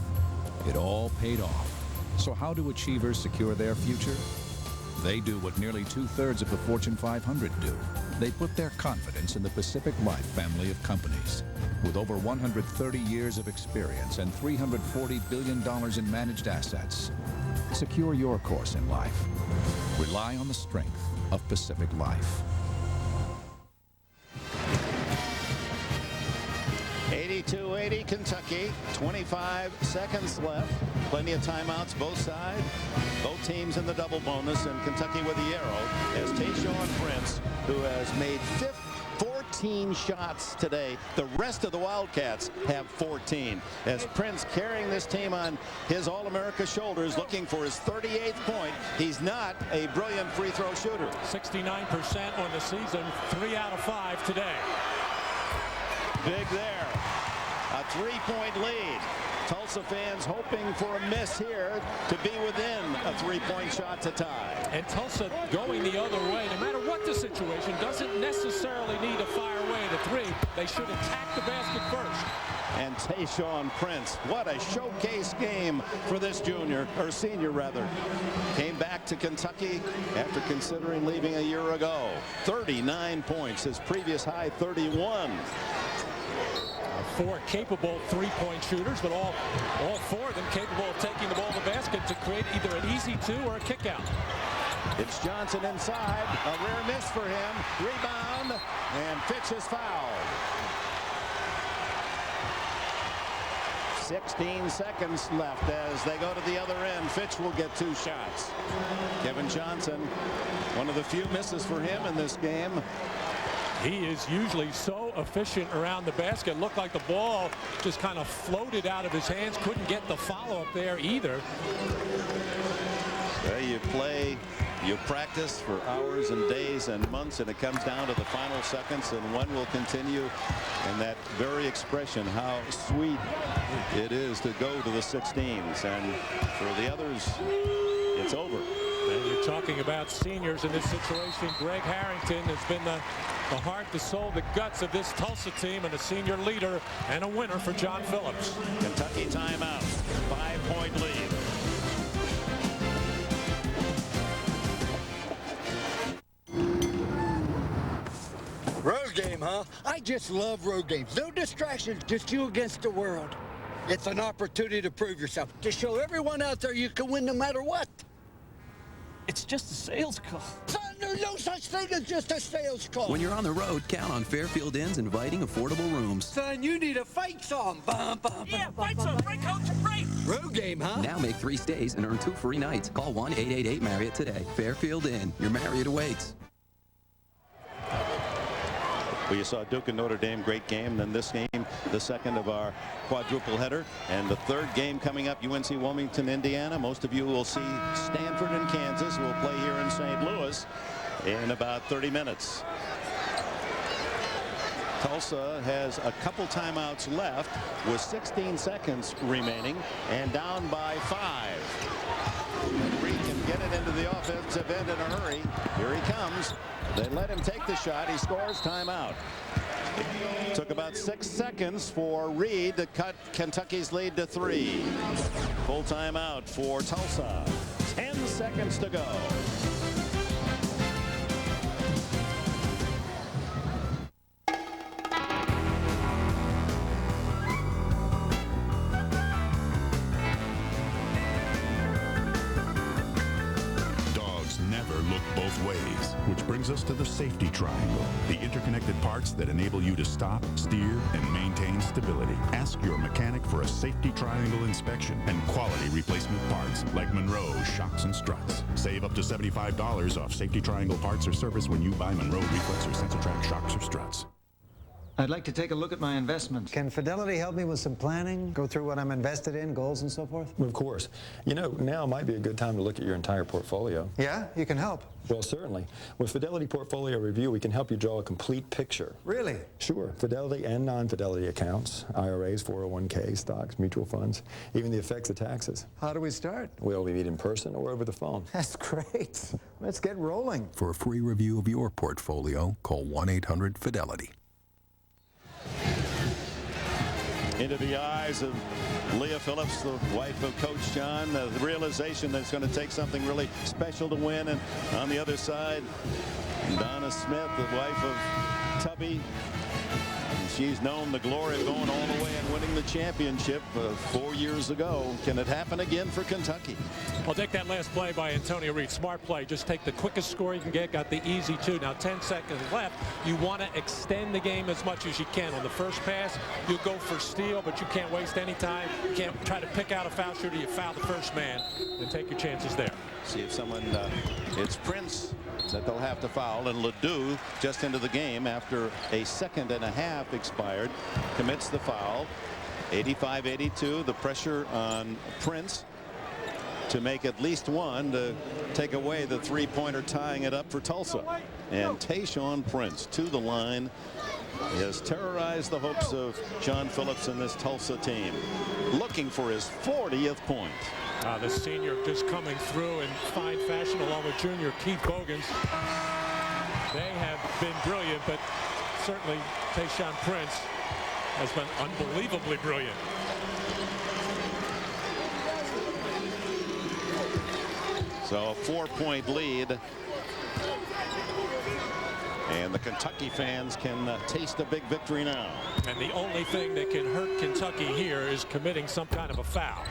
It all paid off. So how do achievers secure their future? They do what nearly 2/3 of the Fortune 500 do. They put their confidence in the Pacific Life family of companies. With over 130 years of experience and $340 billion in managed assets, secure your course in life. Rely on the strength of Pacific Life.
82-80 Kentucky. 25 seconds left. Plenty of timeouts both sides. Both teams in the double bonus, and Kentucky with the arrow as Tayshaun Prince, who has made 14 shots today. The rest of the Wildcats have 14. As Prince carrying this team on his All-America shoulders, looking for his 38th point. He's not a brilliant free throw shooter.
69% on the season, 3 out of 5 today.
Big there. A 3-point lead. Tulsa fans hoping for a miss here to be within a 3-point shot to tie.
And Tulsa going the other way, no matter what the situation, doesn't necessarily need to fire away the 3. They should attack the basket first.
And Tayshaun Prince, what a showcase game for this senior rather. Came back to Kentucky after considering leaving a year ago. 39 points, his previous high 31.
4 capable 3-point shooters, but all 4 of them capable of taking the ball to the basket to create either an easy 2 or a kick out.
It's Johnson inside, a rare miss for him, rebound, and Fitch is fouled. 16 seconds left as they go to the other end. Fitch will get 2 shots. Kevin Johnson, one of the few misses for him in this game.
He is usually so efficient around the basket. Looked like the ball just kind of floated out of his hands. Couldn't get the follow-up there either.
Well, you play, you practice for hours and days and months, and it comes down to the final seconds, and one will continue. And that very expression, how sweet it is to go to the 16s, and for the others, it's over.
And you're talking about seniors in this situation. Greg Harrington has been the heart, the soul, the guts of this Tulsa team, and a senior leader and a winner for John Phillips.
Kentucky timeout, 5-point lead.
Road game, huh? I just love road games. No distractions, just you against the world. It's an opportunity to prove yourself, to show everyone out there you can win no matter what.
It's just a sales call.
Son, there's no such thing as just a sales call.
When you're on the road, count on Fairfield Inn's inviting affordable rooms.
Son, you need a fight song. Bum, bum,
yeah, fight song. Break coats and break.
Road game, huh?
Now make 3 stays and earn 2 free nights. Call 1-888-MARRIOTT today. Fairfield Inn. Your Marriott awaits.
Well, you saw Duke and Notre Dame, great game. Then this game, the second of our quadruple header. And the third game coming up, UNC Wilmington, Indiana. Most of you will see Stanford and Kansas. We'll play here in St. Louis in about 30 minutes. Tulsa has a couple timeouts left with 16 seconds remaining and down by 5. Reed can get it into the offensive end in a hurry. Here he comes. They let him take the shot. He scores. Timeout. It took about 6 seconds for Reed to cut Kentucky's lead to 3. Full timeout for Tulsa. 10 seconds to go.
Look both ways, which brings us to the safety triangle, the interconnected parts that enable you to stop, steer, and maintain stability. Ask your mechanic for a safety triangle inspection and quality replacement parts like Monroe shocks and struts. Save up to $75 off safety triangle parts or service when you buy Monroe Reflex or SensorTrack shocks or struts.
I'd like to take a look at my investments.
Can Fidelity help me with some planning? Go through what I'm invested in, goals and so forth?
Of course. You know, now might be a good time to look at your entire portfolio.
Yeah? You can help?
Well, certainly. With Fidelity Portfolio Review, we can help you draw a complete picture.
Really?
Sure. Fidelity and non-Fidelity accounts, IRAs, 401k, stocks, mutual funds, even the effects of taxes.
How do we start?
Well, we meet in person or over the phone.
That's great. Let's get rolling.
For a free review of your portfolio, call 1-800-FIDELITY.
Into the eyes of Leah Phillips, the wife of Coach John, the realization that it's going to take something really special to win. And on the other side, Donna Smith, the wife of Tubby. And she's known the glory of going all the way and winning the championship 4 years ago. Can it happen again for Kentucky?
I'll take that last play by Antonio Reed. Smart play. Just take the quickest score you can get. Got the easy 2. Now 10 seconds left. You want to extend the game as much as you can. On the first pass, you go for steal, but you can't waste any time. You can't try to pick out a foul shooter. You foul the first man and take your chances there.
See if someone, it's Prince that they'll have to foul, and Ledoux just into the game after a second and a half expired commits the foul. 85-82, the pressure on Prince to make at least one to take away the three-pointer, tying it up for Tulsa. And Tayshaun Prince to the line. He has terrorized the hopes of John Phillips and this Tulsa team, looking for his 40th point.
The senior just coming through in fine fashion along with junior Keith Bogans. They have been brilliant, but certainly Tayshaun Prince has been unbelievably brilliant.
So a 4-point lead. And the Kentucky fans can taste a big victory now.
And the only thing that can hurt Kentucky here is committing some kind of a foul.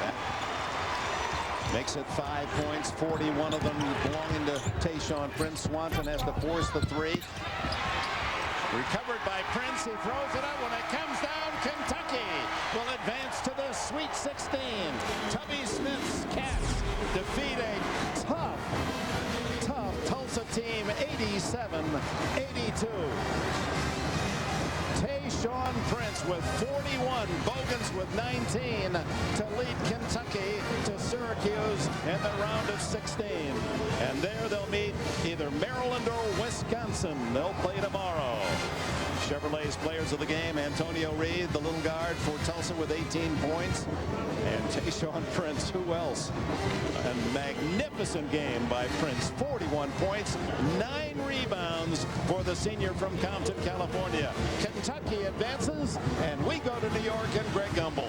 That makes it 5 points, 41 of them belonging to Tayshaun Prince. Swanson has to force the 3. Recovered by Prince. He throws it up. When it comes down, Kentucky will advance to the Sweet 16. Tubby Smith's Cats defeat a tough Tulsa team, 87-82. Tayshaun Prince with 41, Bogans with 19 to lead Kentucky to Syracuse in the round of 16. And there they'll meet either Maryland or Wisconsin. They'll play tomorrow. Chevrolet's players of the game: Antonio Reed, the little guard for Tulsa, with 18 points. And Tayshaun Prince, who else? A magnificent game by Prince. 41 points, 9 rebounds for the senior from Compton, California. Kentucky advances, and we go to New York and Greg Gumbel.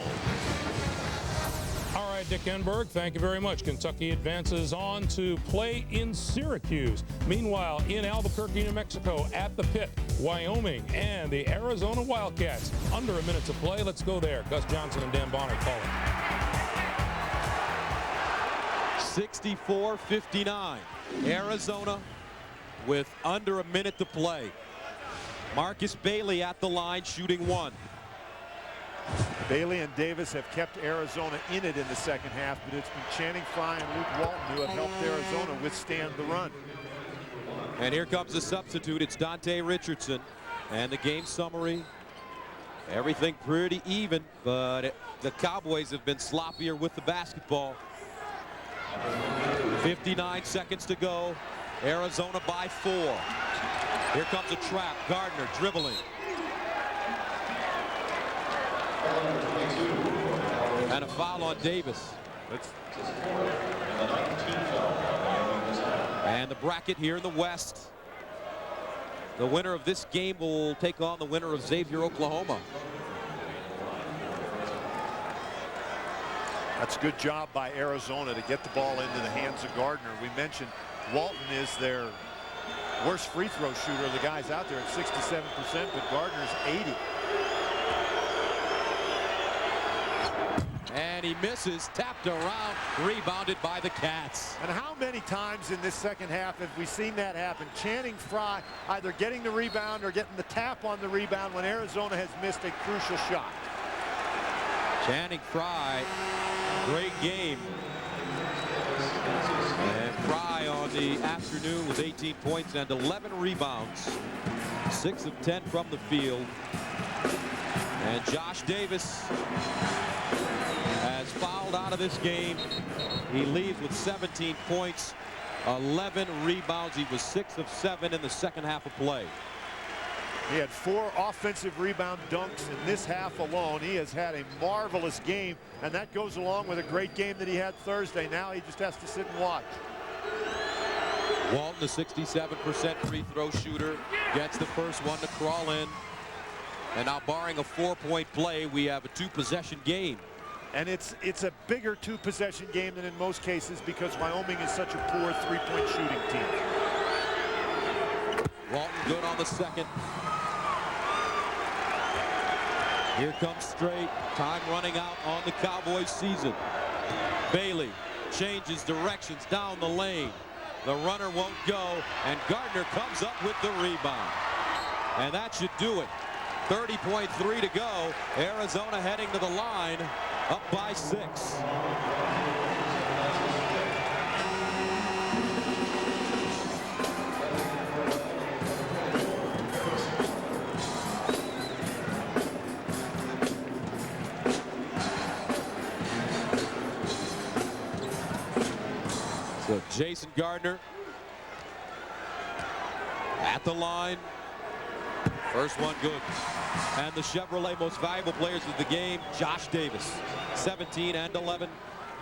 All right, Dick Enberg, thank you very much. Kentucky advances on to play in Syracuse. Meanwhile, in Albuquerque, New Mexico, at the pit, Wyoming and the Arizona Wildcats. Under a minute to play. Let's go there. Gus Johnson and Dan Bonner calling.
64-59. Arizona with under a minute to play. Marcus Bailey at the line, shooting one.
Bailey and Davis have kept Arizona in it in the second half, but it's been Channing Frye and Luke Walton who have helped Arizona withstand the run.
And here comes the substitute. It's Dante Richardson. And the game summary: everything pretty even, but the Cowboys have been sloppier with the basketball. 59 seconds to go. Arizona by 4. Here comes a trap. Gardner dribbling. And a foul on Davis. And the bracket here in the West. The winner of this game will take on the winner of Xavier, Oklahoma.
That's a good job by Arizona to get the ball into the hands of Gardner. We mentioned Walton is their worst free throw shooter of the guys out there at 67%, but Gardner's 80.
And he misses, tapped around, rebounded by the Cats.
And how many times in this second half have we seen that happen? Channing Frye either getting the rebound or getting the tap on the rebound when Arizona has missed a crucial shot.
Channing Frye, great game. And Frye on the afternoon with 18 points and 11 rebounds. 6 of 10 from the field. And Josh Davis has fouled out of this game. He leaves with 17 points, 11 rebounds. He was 6 of 7 in the second half of play.
He had 4 offensive rebound dunks in this half alone. He has had a marvelous game, and that goes along with a great game that he had Thursday. Now he just has to sit and watch.
Walton, the 67% free throw shooter, gets the first one to crawl in. And now, barring a 4-point play, we have a 2-possession game.
And it's a bigger 2-possession game than in most cases because Wyoming is such a poor 3-point shooting team.
Walton good on the second. Here comes Straight. Time running out on the Cowboys season. Bailey changes directions down the lane. The runner won't go, and Gardner comes up with the rebound. And that should do it. 30.3 to go. Arizona heading to the line, up by 6. So Jason Gardner at the line. First one good. And the Chevrolet most valuable players of the game, Josh Davis, 17 and 11.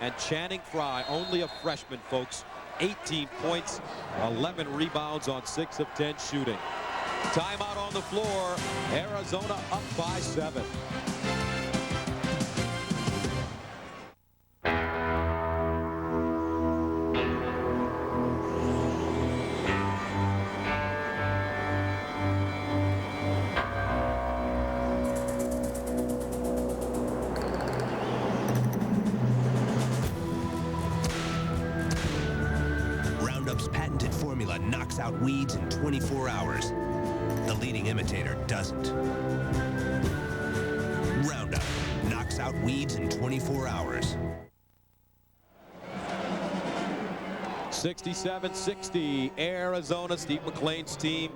And Channing Frye, only a freshman, folks, 18 points, 11 rebounds on 6 of 10 shooting. Timeout on the floor. Arizona up by 7.
Knocks out weeds in 24 hours. The leading imitator doesn't. Roundup knocks out weeds in 24 hours.
67-60, Arizona, Steve McLean's team.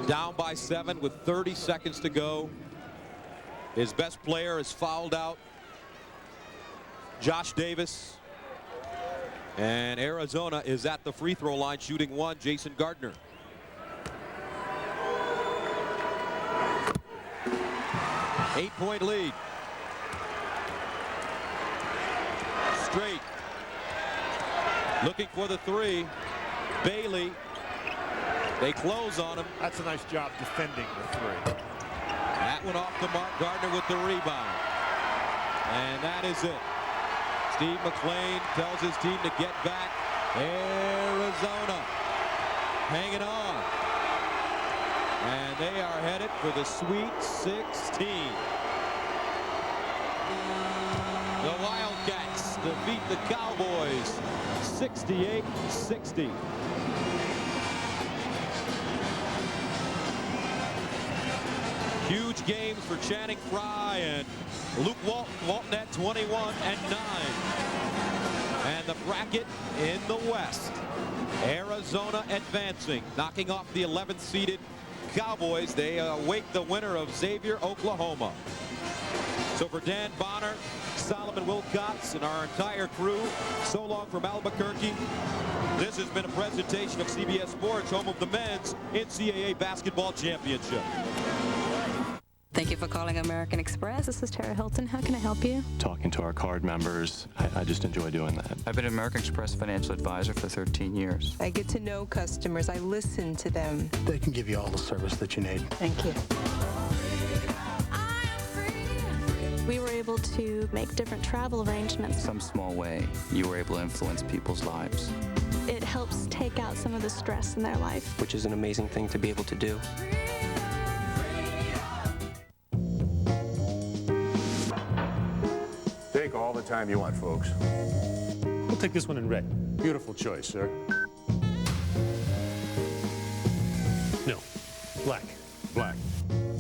Down by 7 with 30 seconds to go. His best player is fouled out, Josh Davis. And Arizona is at the free throw line shooting 1, Jason Gardner. Eight-point lead. Straight. Looking for the 3. Bailey. They close on him.
That's a nice job defending the 3.
That one off to Mark Gardner with the rebound. And that is it. Steve McClain tells his team to get back. Arizona hanging on. And they are headed for the Sweet 16. The Wildcats defeat the Cowboys 68-60. Huge games for Channing Frye and Luke Walton. Walton at 21 and 9. And the bracket in the West. Arizona advancing, knocking off the 11th seeded Cowboys. They await the winner of Xavier, Oklahoma. So for Dan Bonner, Solomon Wilcox, and our entire crew, so long from Albuquerque. This has been a presentation of CBS Sports, home of the men's NCAA basketball championship.
Thank you for calling American Express. This is Tara Hilton. How can I help you?
Talking to our card members, I just enjoy doing that.
I've been an American Express financial advisor for 13 years.
I get to know customers. I listen to them.
They can give you all the service that you need.
Thank you.
We were able to make different travel arrangements.
Some small way, you were able to influence people's lives.
It helps take out some of the stress in their life.
Which is an amazing thing to be able to do.
Take all the time you want, folks. We'll take this one in red. Beautiful choice, sir. No, black. Black.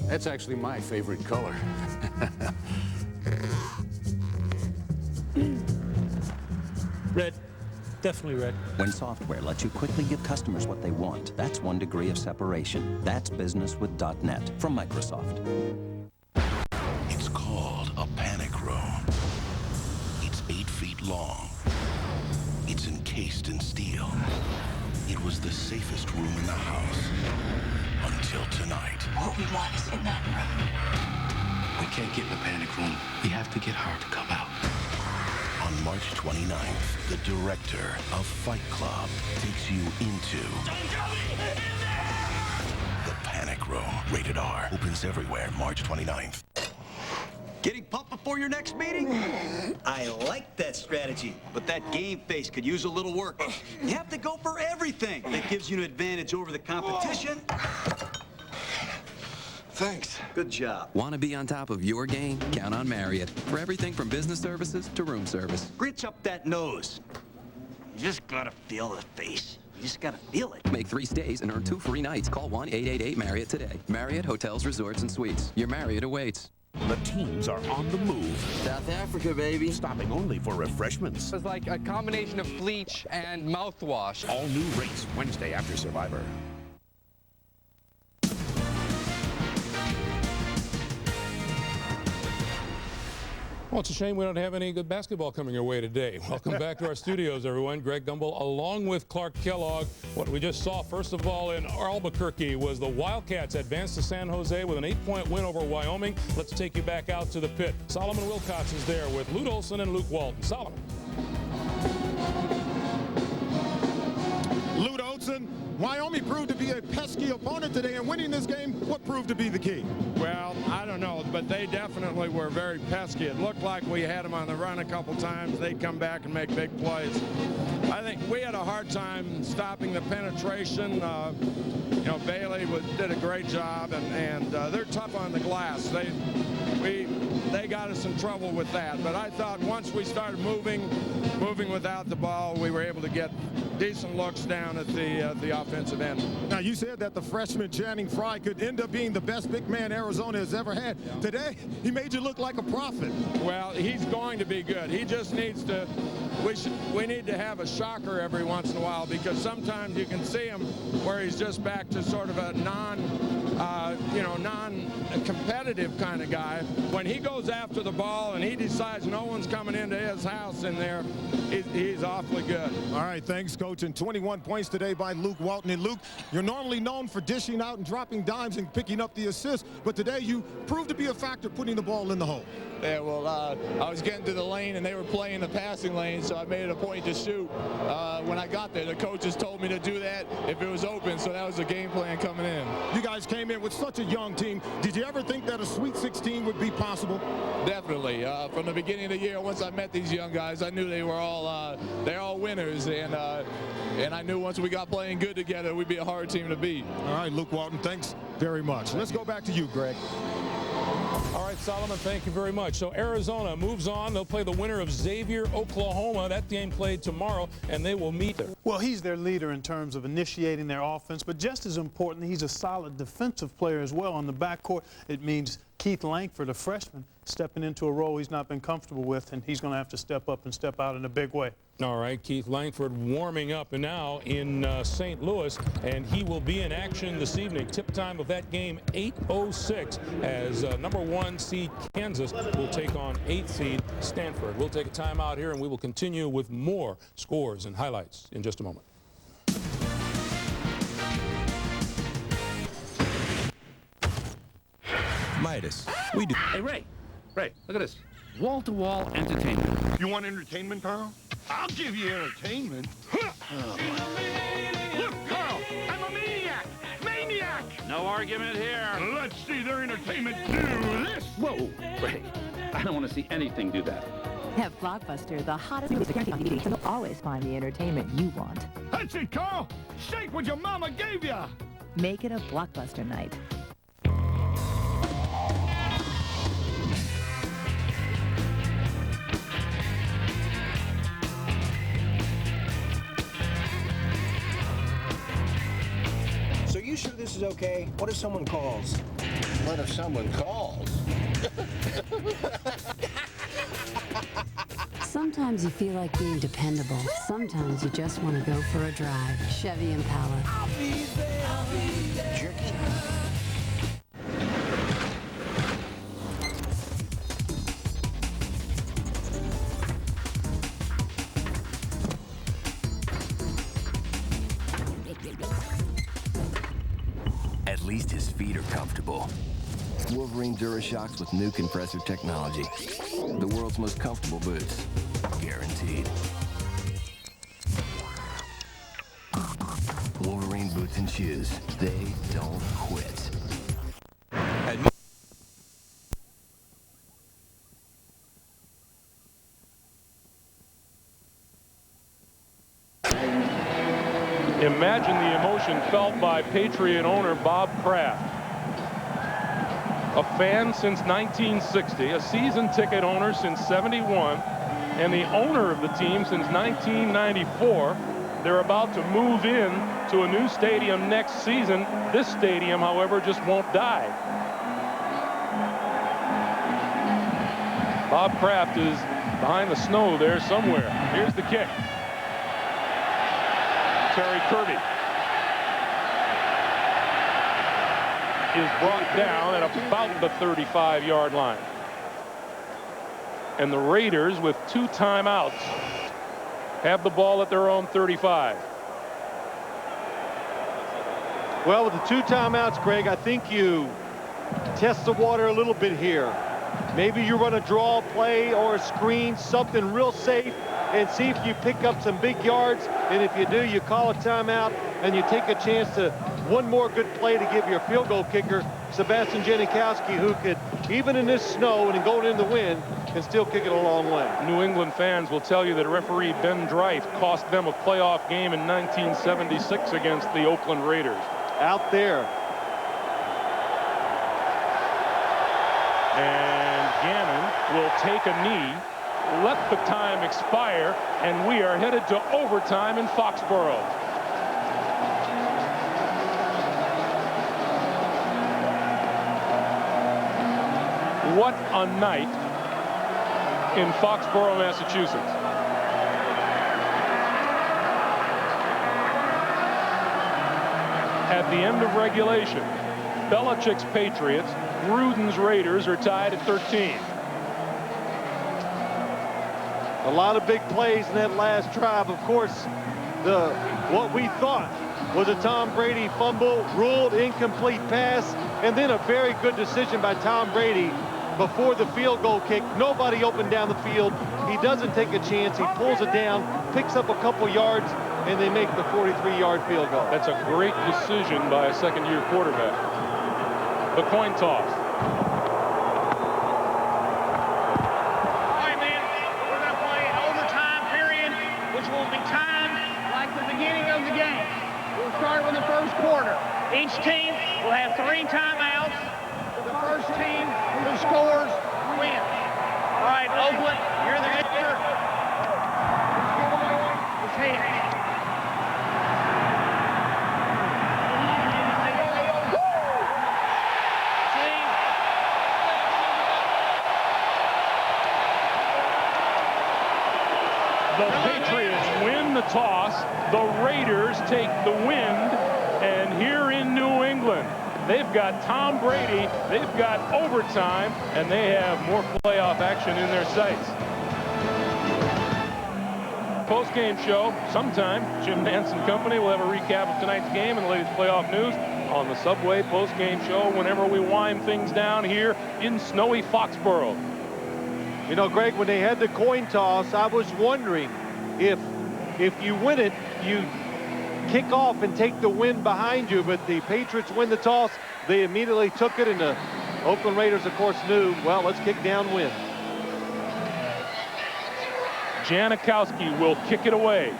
That's actually my favorite color.
Red. Definitely red.
When software lets you quickly give customers what they want, that's one degree of separation. That's business with .NET from Microsoft.
It's called a panic room. It's 8 feet long. It's encased in steel. It was the safest room in the house until tonight.
What we want is in that room. We can't get in the panic room. We have to get her to come out.
On March 29th, the director of Fight Club takes you into the Panic Room. Rated R. Opens everywhere March 29th.
Getting pumped before your next meeting? I like that strategy, but that game face could use a little work. You have to go for everything. That gives you an advantage over the competition. Thanks. Good job.
Want to be on top of your game? Count on Marriott for everything from business services to room service.
Grinch up that nose. You just gotta feel the face. You just gotta feel it.
Make 3 stays and earn 2 free nights. Call 1-888-MARRIOTT today. Marriott Hotels, Resorts, and Suites. Your Marriott awaits.
The teams are on the move.
South Africa, baby.
Stopping only for refreshments.
It's like a combination of bleach and mouthwash.
All new race Wednesday after Survivor.
Well, it's a shame we don't have any good basketball coming your way today. Welcome back to our studios, everyone. Greg Gumbel along with Clark Kellogg. What we just saw, first of all, in Albuquerque was the Wildcats advanced to San Jose with an 8-point win over Wyoming. Let's take you back out to the pit. Solomon Wilcox is there with Lute Olson and Luke Walton. Solomon.
Lute Olson, Wyoming proved to be a pesky opponent today, and winning this game, what proved to be the key?
Well, I don't know, but they definitely were very pesky. It looked like we had them on the run a couple times. They'd come back and make big plays. I think we had a hard time stopping the penetration. You know, Bailey did a great job, and they're tough on the glass. They they got us in trouble with that. But I thought once we started moving without the ball, we were able to get decent looks down at the offensive end.
Now, you said that the freshman Channing Frye could end up being the best big man Arizona has ever had. Yeah. Today, he made you look like a prophet.
Well, he's going to be good. He just needs to, we need to have a shocker every once in a while, because sometimes you can see him where he's just back to sort of a non-competitive kind of guy. When he goes after the ball and he decides no one's coming into his house in there, he's awfully good.
All right, thanks, Coach. And 21 points today by Luke Walton. And Luke, you're normally known for dishing out and dropping dimes and picking up the assists, but today you proved to be a factor putting the ball in the hole.
Yeah, well, I was getting to the lane and they were playing the passing lane, so I made it a point to shoot. When I got there, the coaches told me to do that if it was open, so that was the game plan coming in.
You guys came in with such a young team. Did you ever think that a Sweet 16 would be possible?
Definitely. From the beginning of the year, once I met these young guys, I knew they were all they're all winners, and I knew once we got playing good together, we'd be a hard team to beat.
All right, Luke Walton, thanks very much. Let's go back to you, Greg.
All right, Solomon, thank you very much. So Arizona moves on. They'll play the winner of Xavier, Oklahoma. That game played tomorrow, and they will meet there.
Well, he's their leader in terms of initiating their offense, but just as important, he's a solid defensive player as well on the backcourt. It means Keith Langford, a freshman, stepping into a role he's not been comfortable with, and he's going to have to step up and step out in a big way.
All right, Keith Langford warming up now in St. Louis, and he will be in action this evening. Tip time of that game, 8:06, as #1 seed Kansas will take on 8th seed Stanford. We'll take a timeout here, and we will continue with more scores and highlights in just a moment.
Midas. We do.
Hey, Ray, look at this. Wall-to-wall entertainment.
You want entertainment, Carl? I'll give you entertainment.
Look, Carl, I'm a maniac! Maniac! No argument here.
Let's see their entertainment do this.
Whoa, Ray, I don't want to see anything do that.
Have Blockbuster, the hottest movies guaranteed on DVD, so you'll always find the entertainment you want.
That's it, Carl. Shake what your mama gave you.
Make it a Blockbuster night.
So you sure this is okay? What if someone calls? What if someone calls?
Sometimes you feel like being dependable. Sometimes you just want to go for a drive. Chevy Impala.
I'll be there. Jerky.
At least his feet are comfortable. Wolverine DuraShocks with new compressor technology. The world's most comfortable boots. Guaranteed. Wolverine boots and shoes. They don't quit.
Imagine the emotion felt by Patriot owner Bob Kraft. A fan since 1960, a season ticket owner since '71, and the owner of the team since 1994. They're about to move in to a new stadium next season. This stadium, however, just won't die. Bob Kraft is behind the snow there somewhere. Here's the kick. Terry Kirby is brought down at about the 35-yard line. And the Raiders, with 2 timeouts, have the ball at their own 35.
Well, with the 2 timeouts, Greg, I think you test the water a little bit here. Maybe you run a draw play or a screen, something real safe, and see if you pick up some big yards. And if you do, you call a timeout and you take a chance to one more good play to give your field goal kicker, Sebastian Janikowski, who could, even in this snow and going in the wind, can still kick it a long way.
New England fans will tell you that referee Ben Dreif cost them a playoff game in 1976 against the Oakland Raiders.
Out there.
And Gannon will take a knee, let the time expire, and we are headed to overtime in Foxborough. What a night in Foxborough, Massachusetts. At the end of regulation, Belichick's Patriots, Gruden's Raiders are tied at 13.
A lot of big plays in that last drive. Of course, what we thought was a Tom Brady fumble, ruled incomplete pass, and then a very good decision by Tom Brady before the field goal kick. Nobody open down the field. He doesn't take a chance. He pulls it down, picks up a couple yards, and they make the 43-yard field goal.
That's a great decision by a second-year quarterback. The coin toss.
All right, man, we're going to play an overtime period, which will be timed like the beginning of the game. We'll start with the first quarter. Each team will have 3 timeouts. The first team who scores wins. All right, Oakland, you're the victor. It's here.
The Patriots win the toss. The Raiders take the wind. And here in New England, they've got Tom Brady, they've got overtime, and they have more playoff action in their sights. Post-game show sometime. Jim Nance and company will have a recap of tonight's game and the latest playoff news on the Subway post-game show whenever we wind things down here in snowy Foxborough.
You know, Greg, when they had the coin toss, I was wondering if you win it, you kick off and take the win behind you, but the Patriots win the toss. They immediately took it, and the Oakland Raiders, of course, knew, well, let's kick downwind.
Janikowski will kick it away.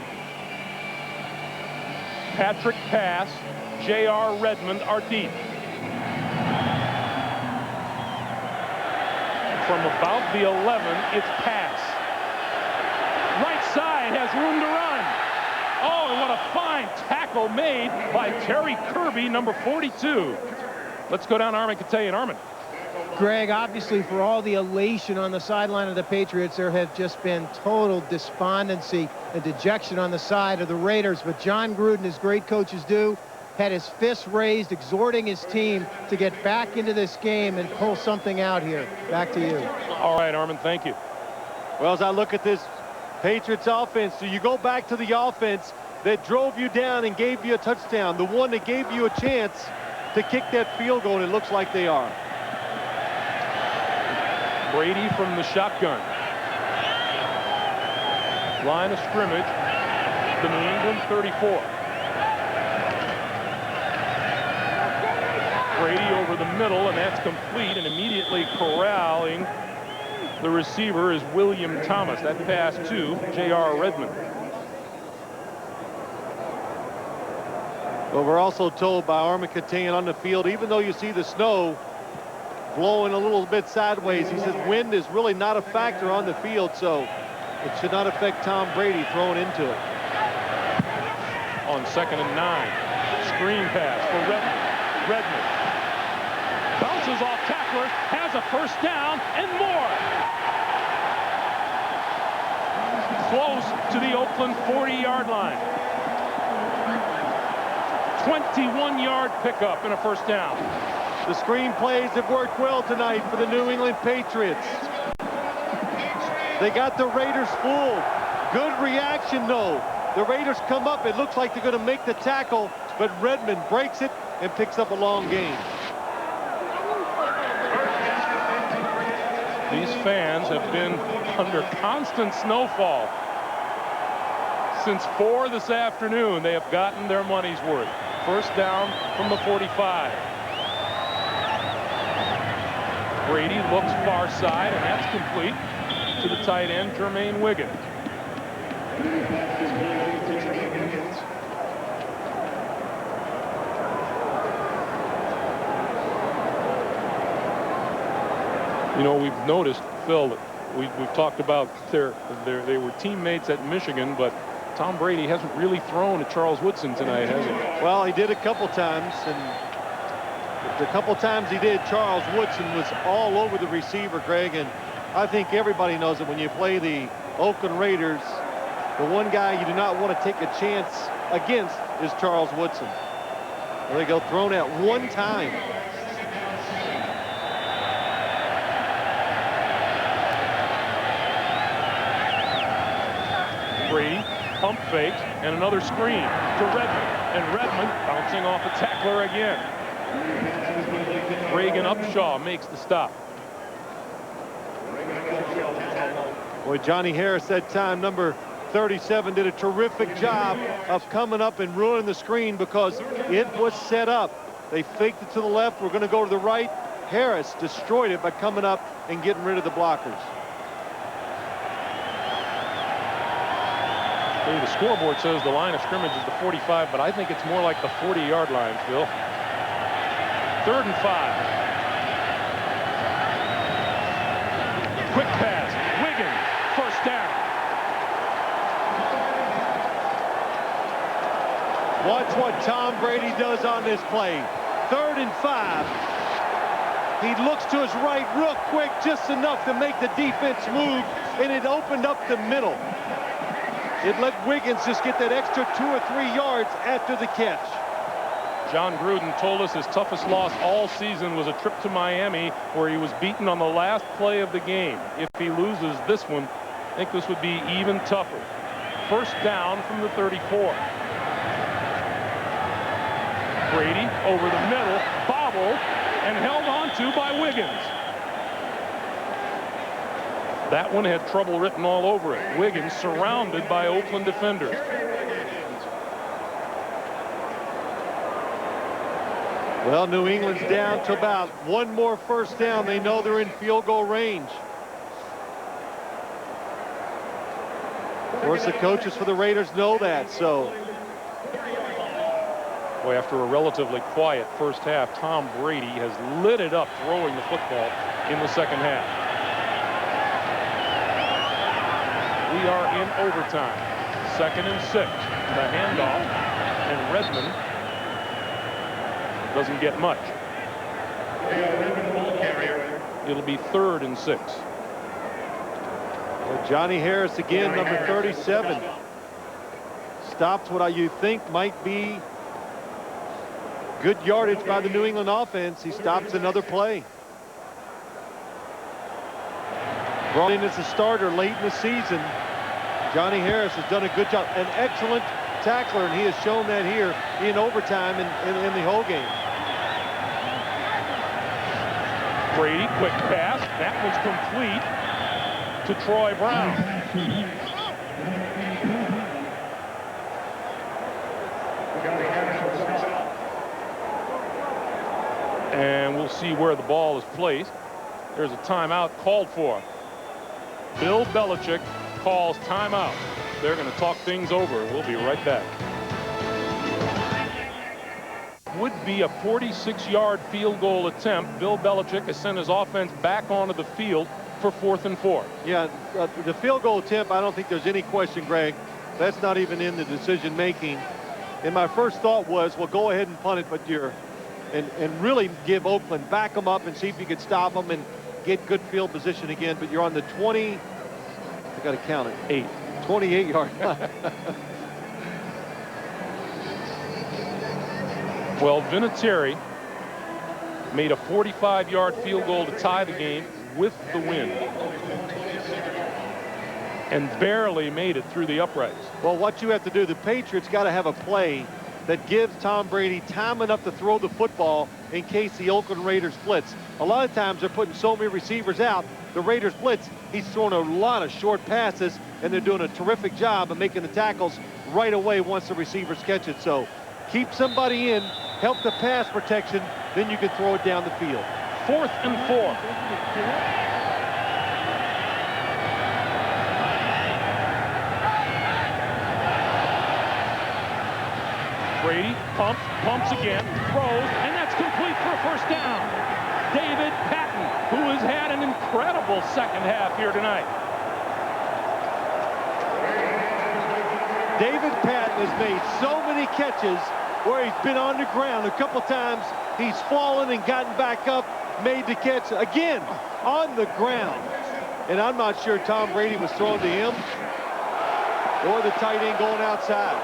Patrick pass. J.R. Redmond are deep. From about the 11, it's pass. Right side has room to run. Oh, and what a fine tackle made by Terry Kirby, number 42. Let's go down to Armin Catay. Armin.
Greg, obviously for all the elation on the sideline of the Patriots, there have just been total despondency and dejection on the side of the Raiders. But John Gruden, as great coaches do, had his fists raised, exhorting his team to get back into this game and pull something out here. Back to you.
All right, Armin, thank you.
Well, as I look at this Patriots offense, so you go back to the offense that drove you down and gave you a touchdown, the one that gave you a chance to kick that field goal, and it looks like they are.
Brady from the shotgun. Line of scrimmage, the New England 34. Brady over the middle, and that's complete, and immediately corralling the receiver is William Thomas. That pass to J.R. Redmond.
Well, we're also told by Armin Catay on the field, even though you see the snow blowing a little bit sideways, he says wind is really not a factor on the field, so it should not affect Tom Brady throwing into it.
On 2nd and 9, screen pass for Redmond. Redmond bounces off tackler, has a first down and more. Close to the Oakland 40-yard line. 21-yard pickup and a first down.
The screen plays have worked well tonight for the New England Patriots. They got the Raiders fooled. Good reaction, though. The Raiders come up. It looks like they're going to make the tackle, but Redmond breaks it and picks up a long gain.
These fans have been under constant snowfall. Since 4 this afternoon, they have gotten their money's worth. First down from the 45. Brady looks far side, and that's complete to the tight end, Jermaine Wiggins. You know, we've noticed Phil, we've talked about they were teammates at Michigan, but Tom Brady hasn't really thrown at Charles Woodson tonight, has he?
Well, he did a couple times, and the couple times he did, Charles Woodson was all over the receiver, Greg, and I think everybody knows that when you play the Oakland Raiders, the one guy you do not want to take a chance against is Charles Woodson. There they go, thrown at one time.
Brady pump fakes and another screen to Redmond, and Redmond bouncing off a tackler again. Reagan Upshaw makes the stop.
Boy, Johnny Harris that time, number 37, did a terrific job of coming up and ruining the screen because it was set up. They faked it to the left. We're going to go to the right. Harris destroyed it by coming up and getting rid of the blockers.
The scoreboard says the line of scrimmage is the 45, but I think it's more like the 40-yard line, Phil. 3rd and 5. Quick pass. Wiggins, first down.
Watch what Tom Brady does on this play. 3rd and 5. He looks to his right real quick, just enough to make the defense move, and it opened up the middle. It let Wiggins just get that extra 2 or 3 yards after the catch.
John Gruden told us his toughest loss all season was a trip to Miami where he was beaten on the last play of the game. If he loses this one, I think this would be even tougher. First down from the 34. Brady over the middle, bobbled, and held on to by Wiggins. That one had trouble written all over it. Wiggins surrounded by Oakland defenders.
Well, New England's down to about one more first down. They know they're in field goal range. Of course, the coaches for the Raiders know that, so.
Boy, after a relatively quiet first half, Tom Brady has lit it up throwing the football in the second half. We are in overtime. 2nd and 6. The handoff, and Redmond doesn't get much. It'll be 3rd and 6.
Well, Johnny Harris again, number 37. Stops what you think might be good yardage by the New England offense. He stops another play. Brought in as a starter late in the season. Johnny Harris has done a good job. An excellent tackler, and he has shown that here in overtime in the whole game.
Brady, quick pass. That was complete to Troy Brown. And we'll see where the ball is placed. There's a timeout called for. Bill Belichick calls timeout. They're going to talk things over. We'll be right back. Would be a 46-yard field goal attempt. Bill Belichick has sent his offense back onto the field for 4th and 4.
Yeah, the field goal attempt, I don't think there's any question, Greg. That's not even in the decision making. And my first thought was, well, go ahead and punt it, but and really give Oakland, back them up and see if you could stop them and get good field position again. But you're on the 20, I got to count it, 28-yard line.
Well, Vinatieri made a 45-yard field goal to tie the game with the win, and barely made it through the uprights.
Well, what you have to do, the Patriots got to have a play that gives Tom Brady time enough to throw the football in case the Oakland Raiders blitz. A lot of times they're putting so many receivers out. The Raiders blitz, he's throwing a lot of short passes, and they're doing a terrific job of making the tackles right away once the receivers catch it. So keep somebody in, help the pass protection, then you can throw it down the field.
4th and 4. Brady pumps again, throws, and that's complete for a first down. David Patton
who has had an incredible second half here tonight.
David Patton has made so many catches where he's been on the ground. A couple times he's fallen and gotten back up, made the catch again on the ground. And I'm not sure Tom Brady was throwing to him or the tight end going outside.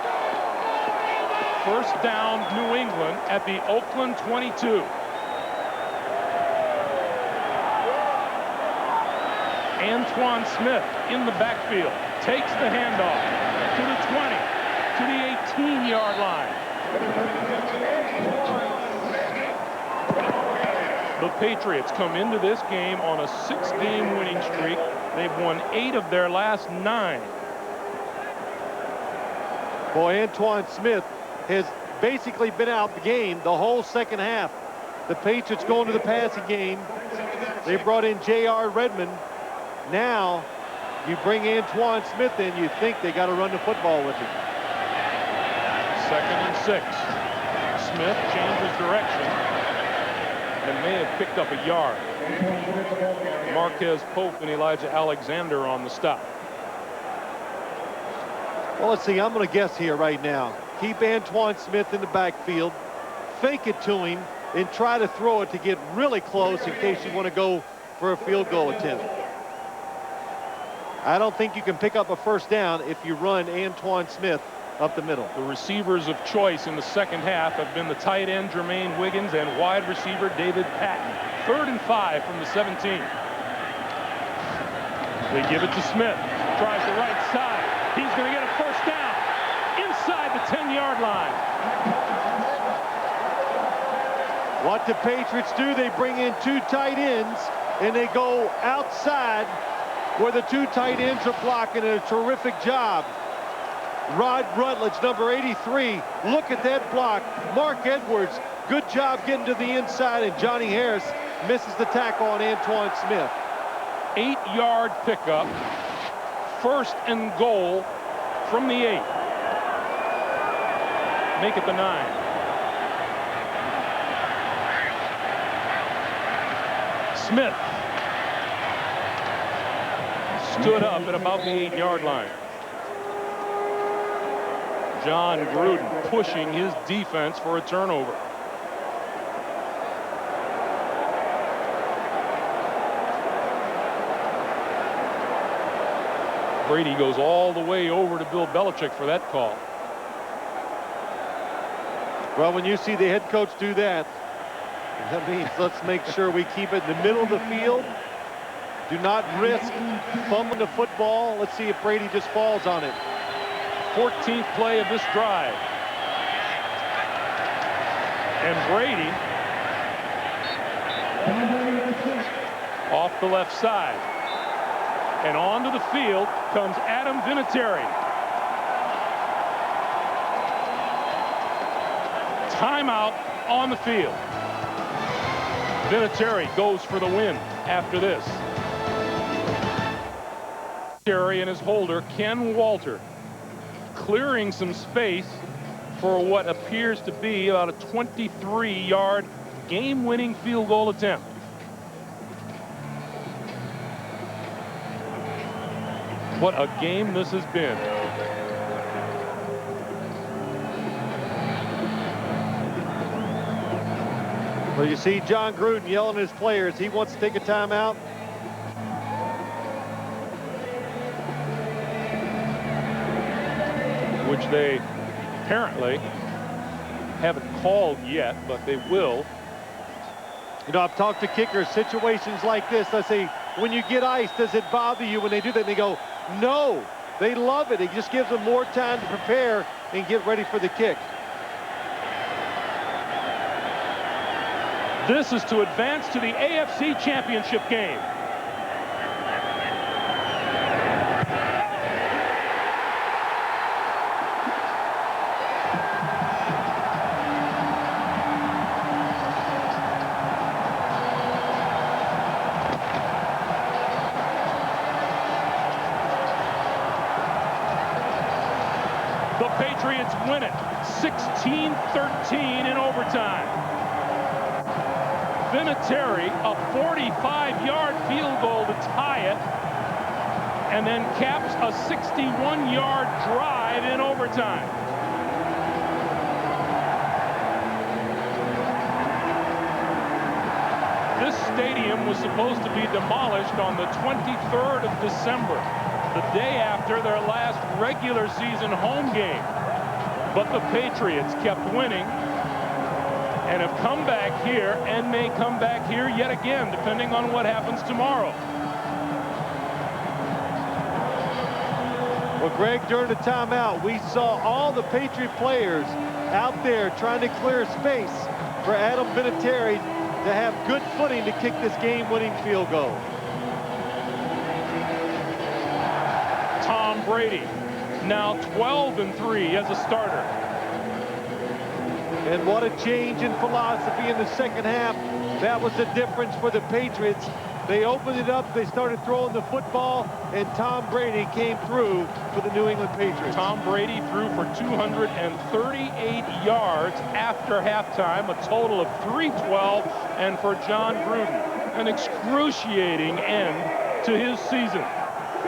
First down, New England at the Oakland 22. Antoine Smith in the backfield takes the handoff to the 20, to the 18-yard line. The Patriots come into this game on a 6-game winning streak. They've won 8 of their last 9.
Boy, Antoine Smith has basically been out the game the whole second half. The Patriots going to the passing game. They brought in J.R. Redmond. Now you bring Antoine Smith in, you think they got to run the football with him.
2nd and 6. Smith changes direction and may have picked up a yard. Marquez Pope and Elijah Alexander on the stop.
Well, let's see. I'm going to guess here right now. Keep Antoine Smith in the backfield, fake it to him, and try to throw it to get really close in case you want to go for a field goal attempt. I don't think you can pick up a first down if you run Antoine Smith up the middle.
The receivers of choice in the second half have been the tight end Jermaine Wiggins and wide receiver David Patton. 3rd and 5 from the 17. They give it to Smith. Tries the right side. He's going to get a first down inside the 10-yard line.
What the Patriots do, they bring in 2 tight ends and they go outside where the 2 tight ends are blocking, and a terrific job. Rod Rutledge, number 83. Look at that block. Mark Edwards, good job getting to the inside, and Johnny Harris misses the tackle on Antoine Smith.
8-yard pickup. 1st and goal from the 8. Make it the 9. Smith stood up at about the 8-yard line. John Gruden pushing his defense for a turnover. Brady goes all the way over to Bill Belichick for that call.
Well, when you see the head coach do that, that means let's make sure we keep it in the middle of the field. Do not risk fumbling the football. Let's see if Brady just falls on it.
14th play of this drive. And Brady off the left side. And onto the field comes Adam Vinatieri. Timeout on the field. Vinatieri goes for the win after this. Vinatieri and his holder, Ken Walter, clearing some space for what appears to be about a 23-yard game-winning field goal attempt. What a game this has been.
Well, you see John Gruden yelling at his players. He wants to take a timeout.
Which they apparently haven't called yet, but they will.
You know, I've talked to kickers, situations like this. I say, when you get iced, does it bother you when they do that? And they go, no. They love it. It just gives them more time to prepare and get ready for the kick.
This is to advance to the AFC Championship game. The Patriots win it 16-13 in overtime. Vinatieri a 45-yard field goal to tie it, and then caps a 61-yard drive in overtime. This stadium was supposed to be demolished on the 23rd of December, the day after their last regular season home game. But the Patriots kept winning and have come back here and may come back here yet again, depending on what happens tomorrow.
Well, Greg, during the timeout, we saw all the Patriot players out there trying to clear space for Adam Vinatieri to have good footing to kick this game-winning field goal.
Tom Brady, now 12-3 as a starter.
And what a change in philosophy in the second half. That was the difference for the Patriots. They opened it up, they started throwing the football, and Tom Brady came through for the New England Patriots.
Tom Brady threw for 238 yards after halftime, a total of 312, and for John Gruden, an excruciating end to his season.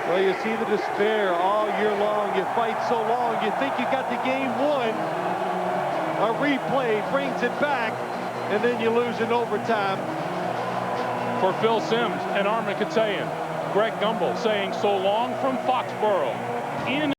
Well, you see the despair all year long. You fight so long, you think you got the game won. A replay brings it back, and then you lose in overtime.
For Phil Simms and Armin Katayan, Greg Gumbel saying so long from Foxborough. In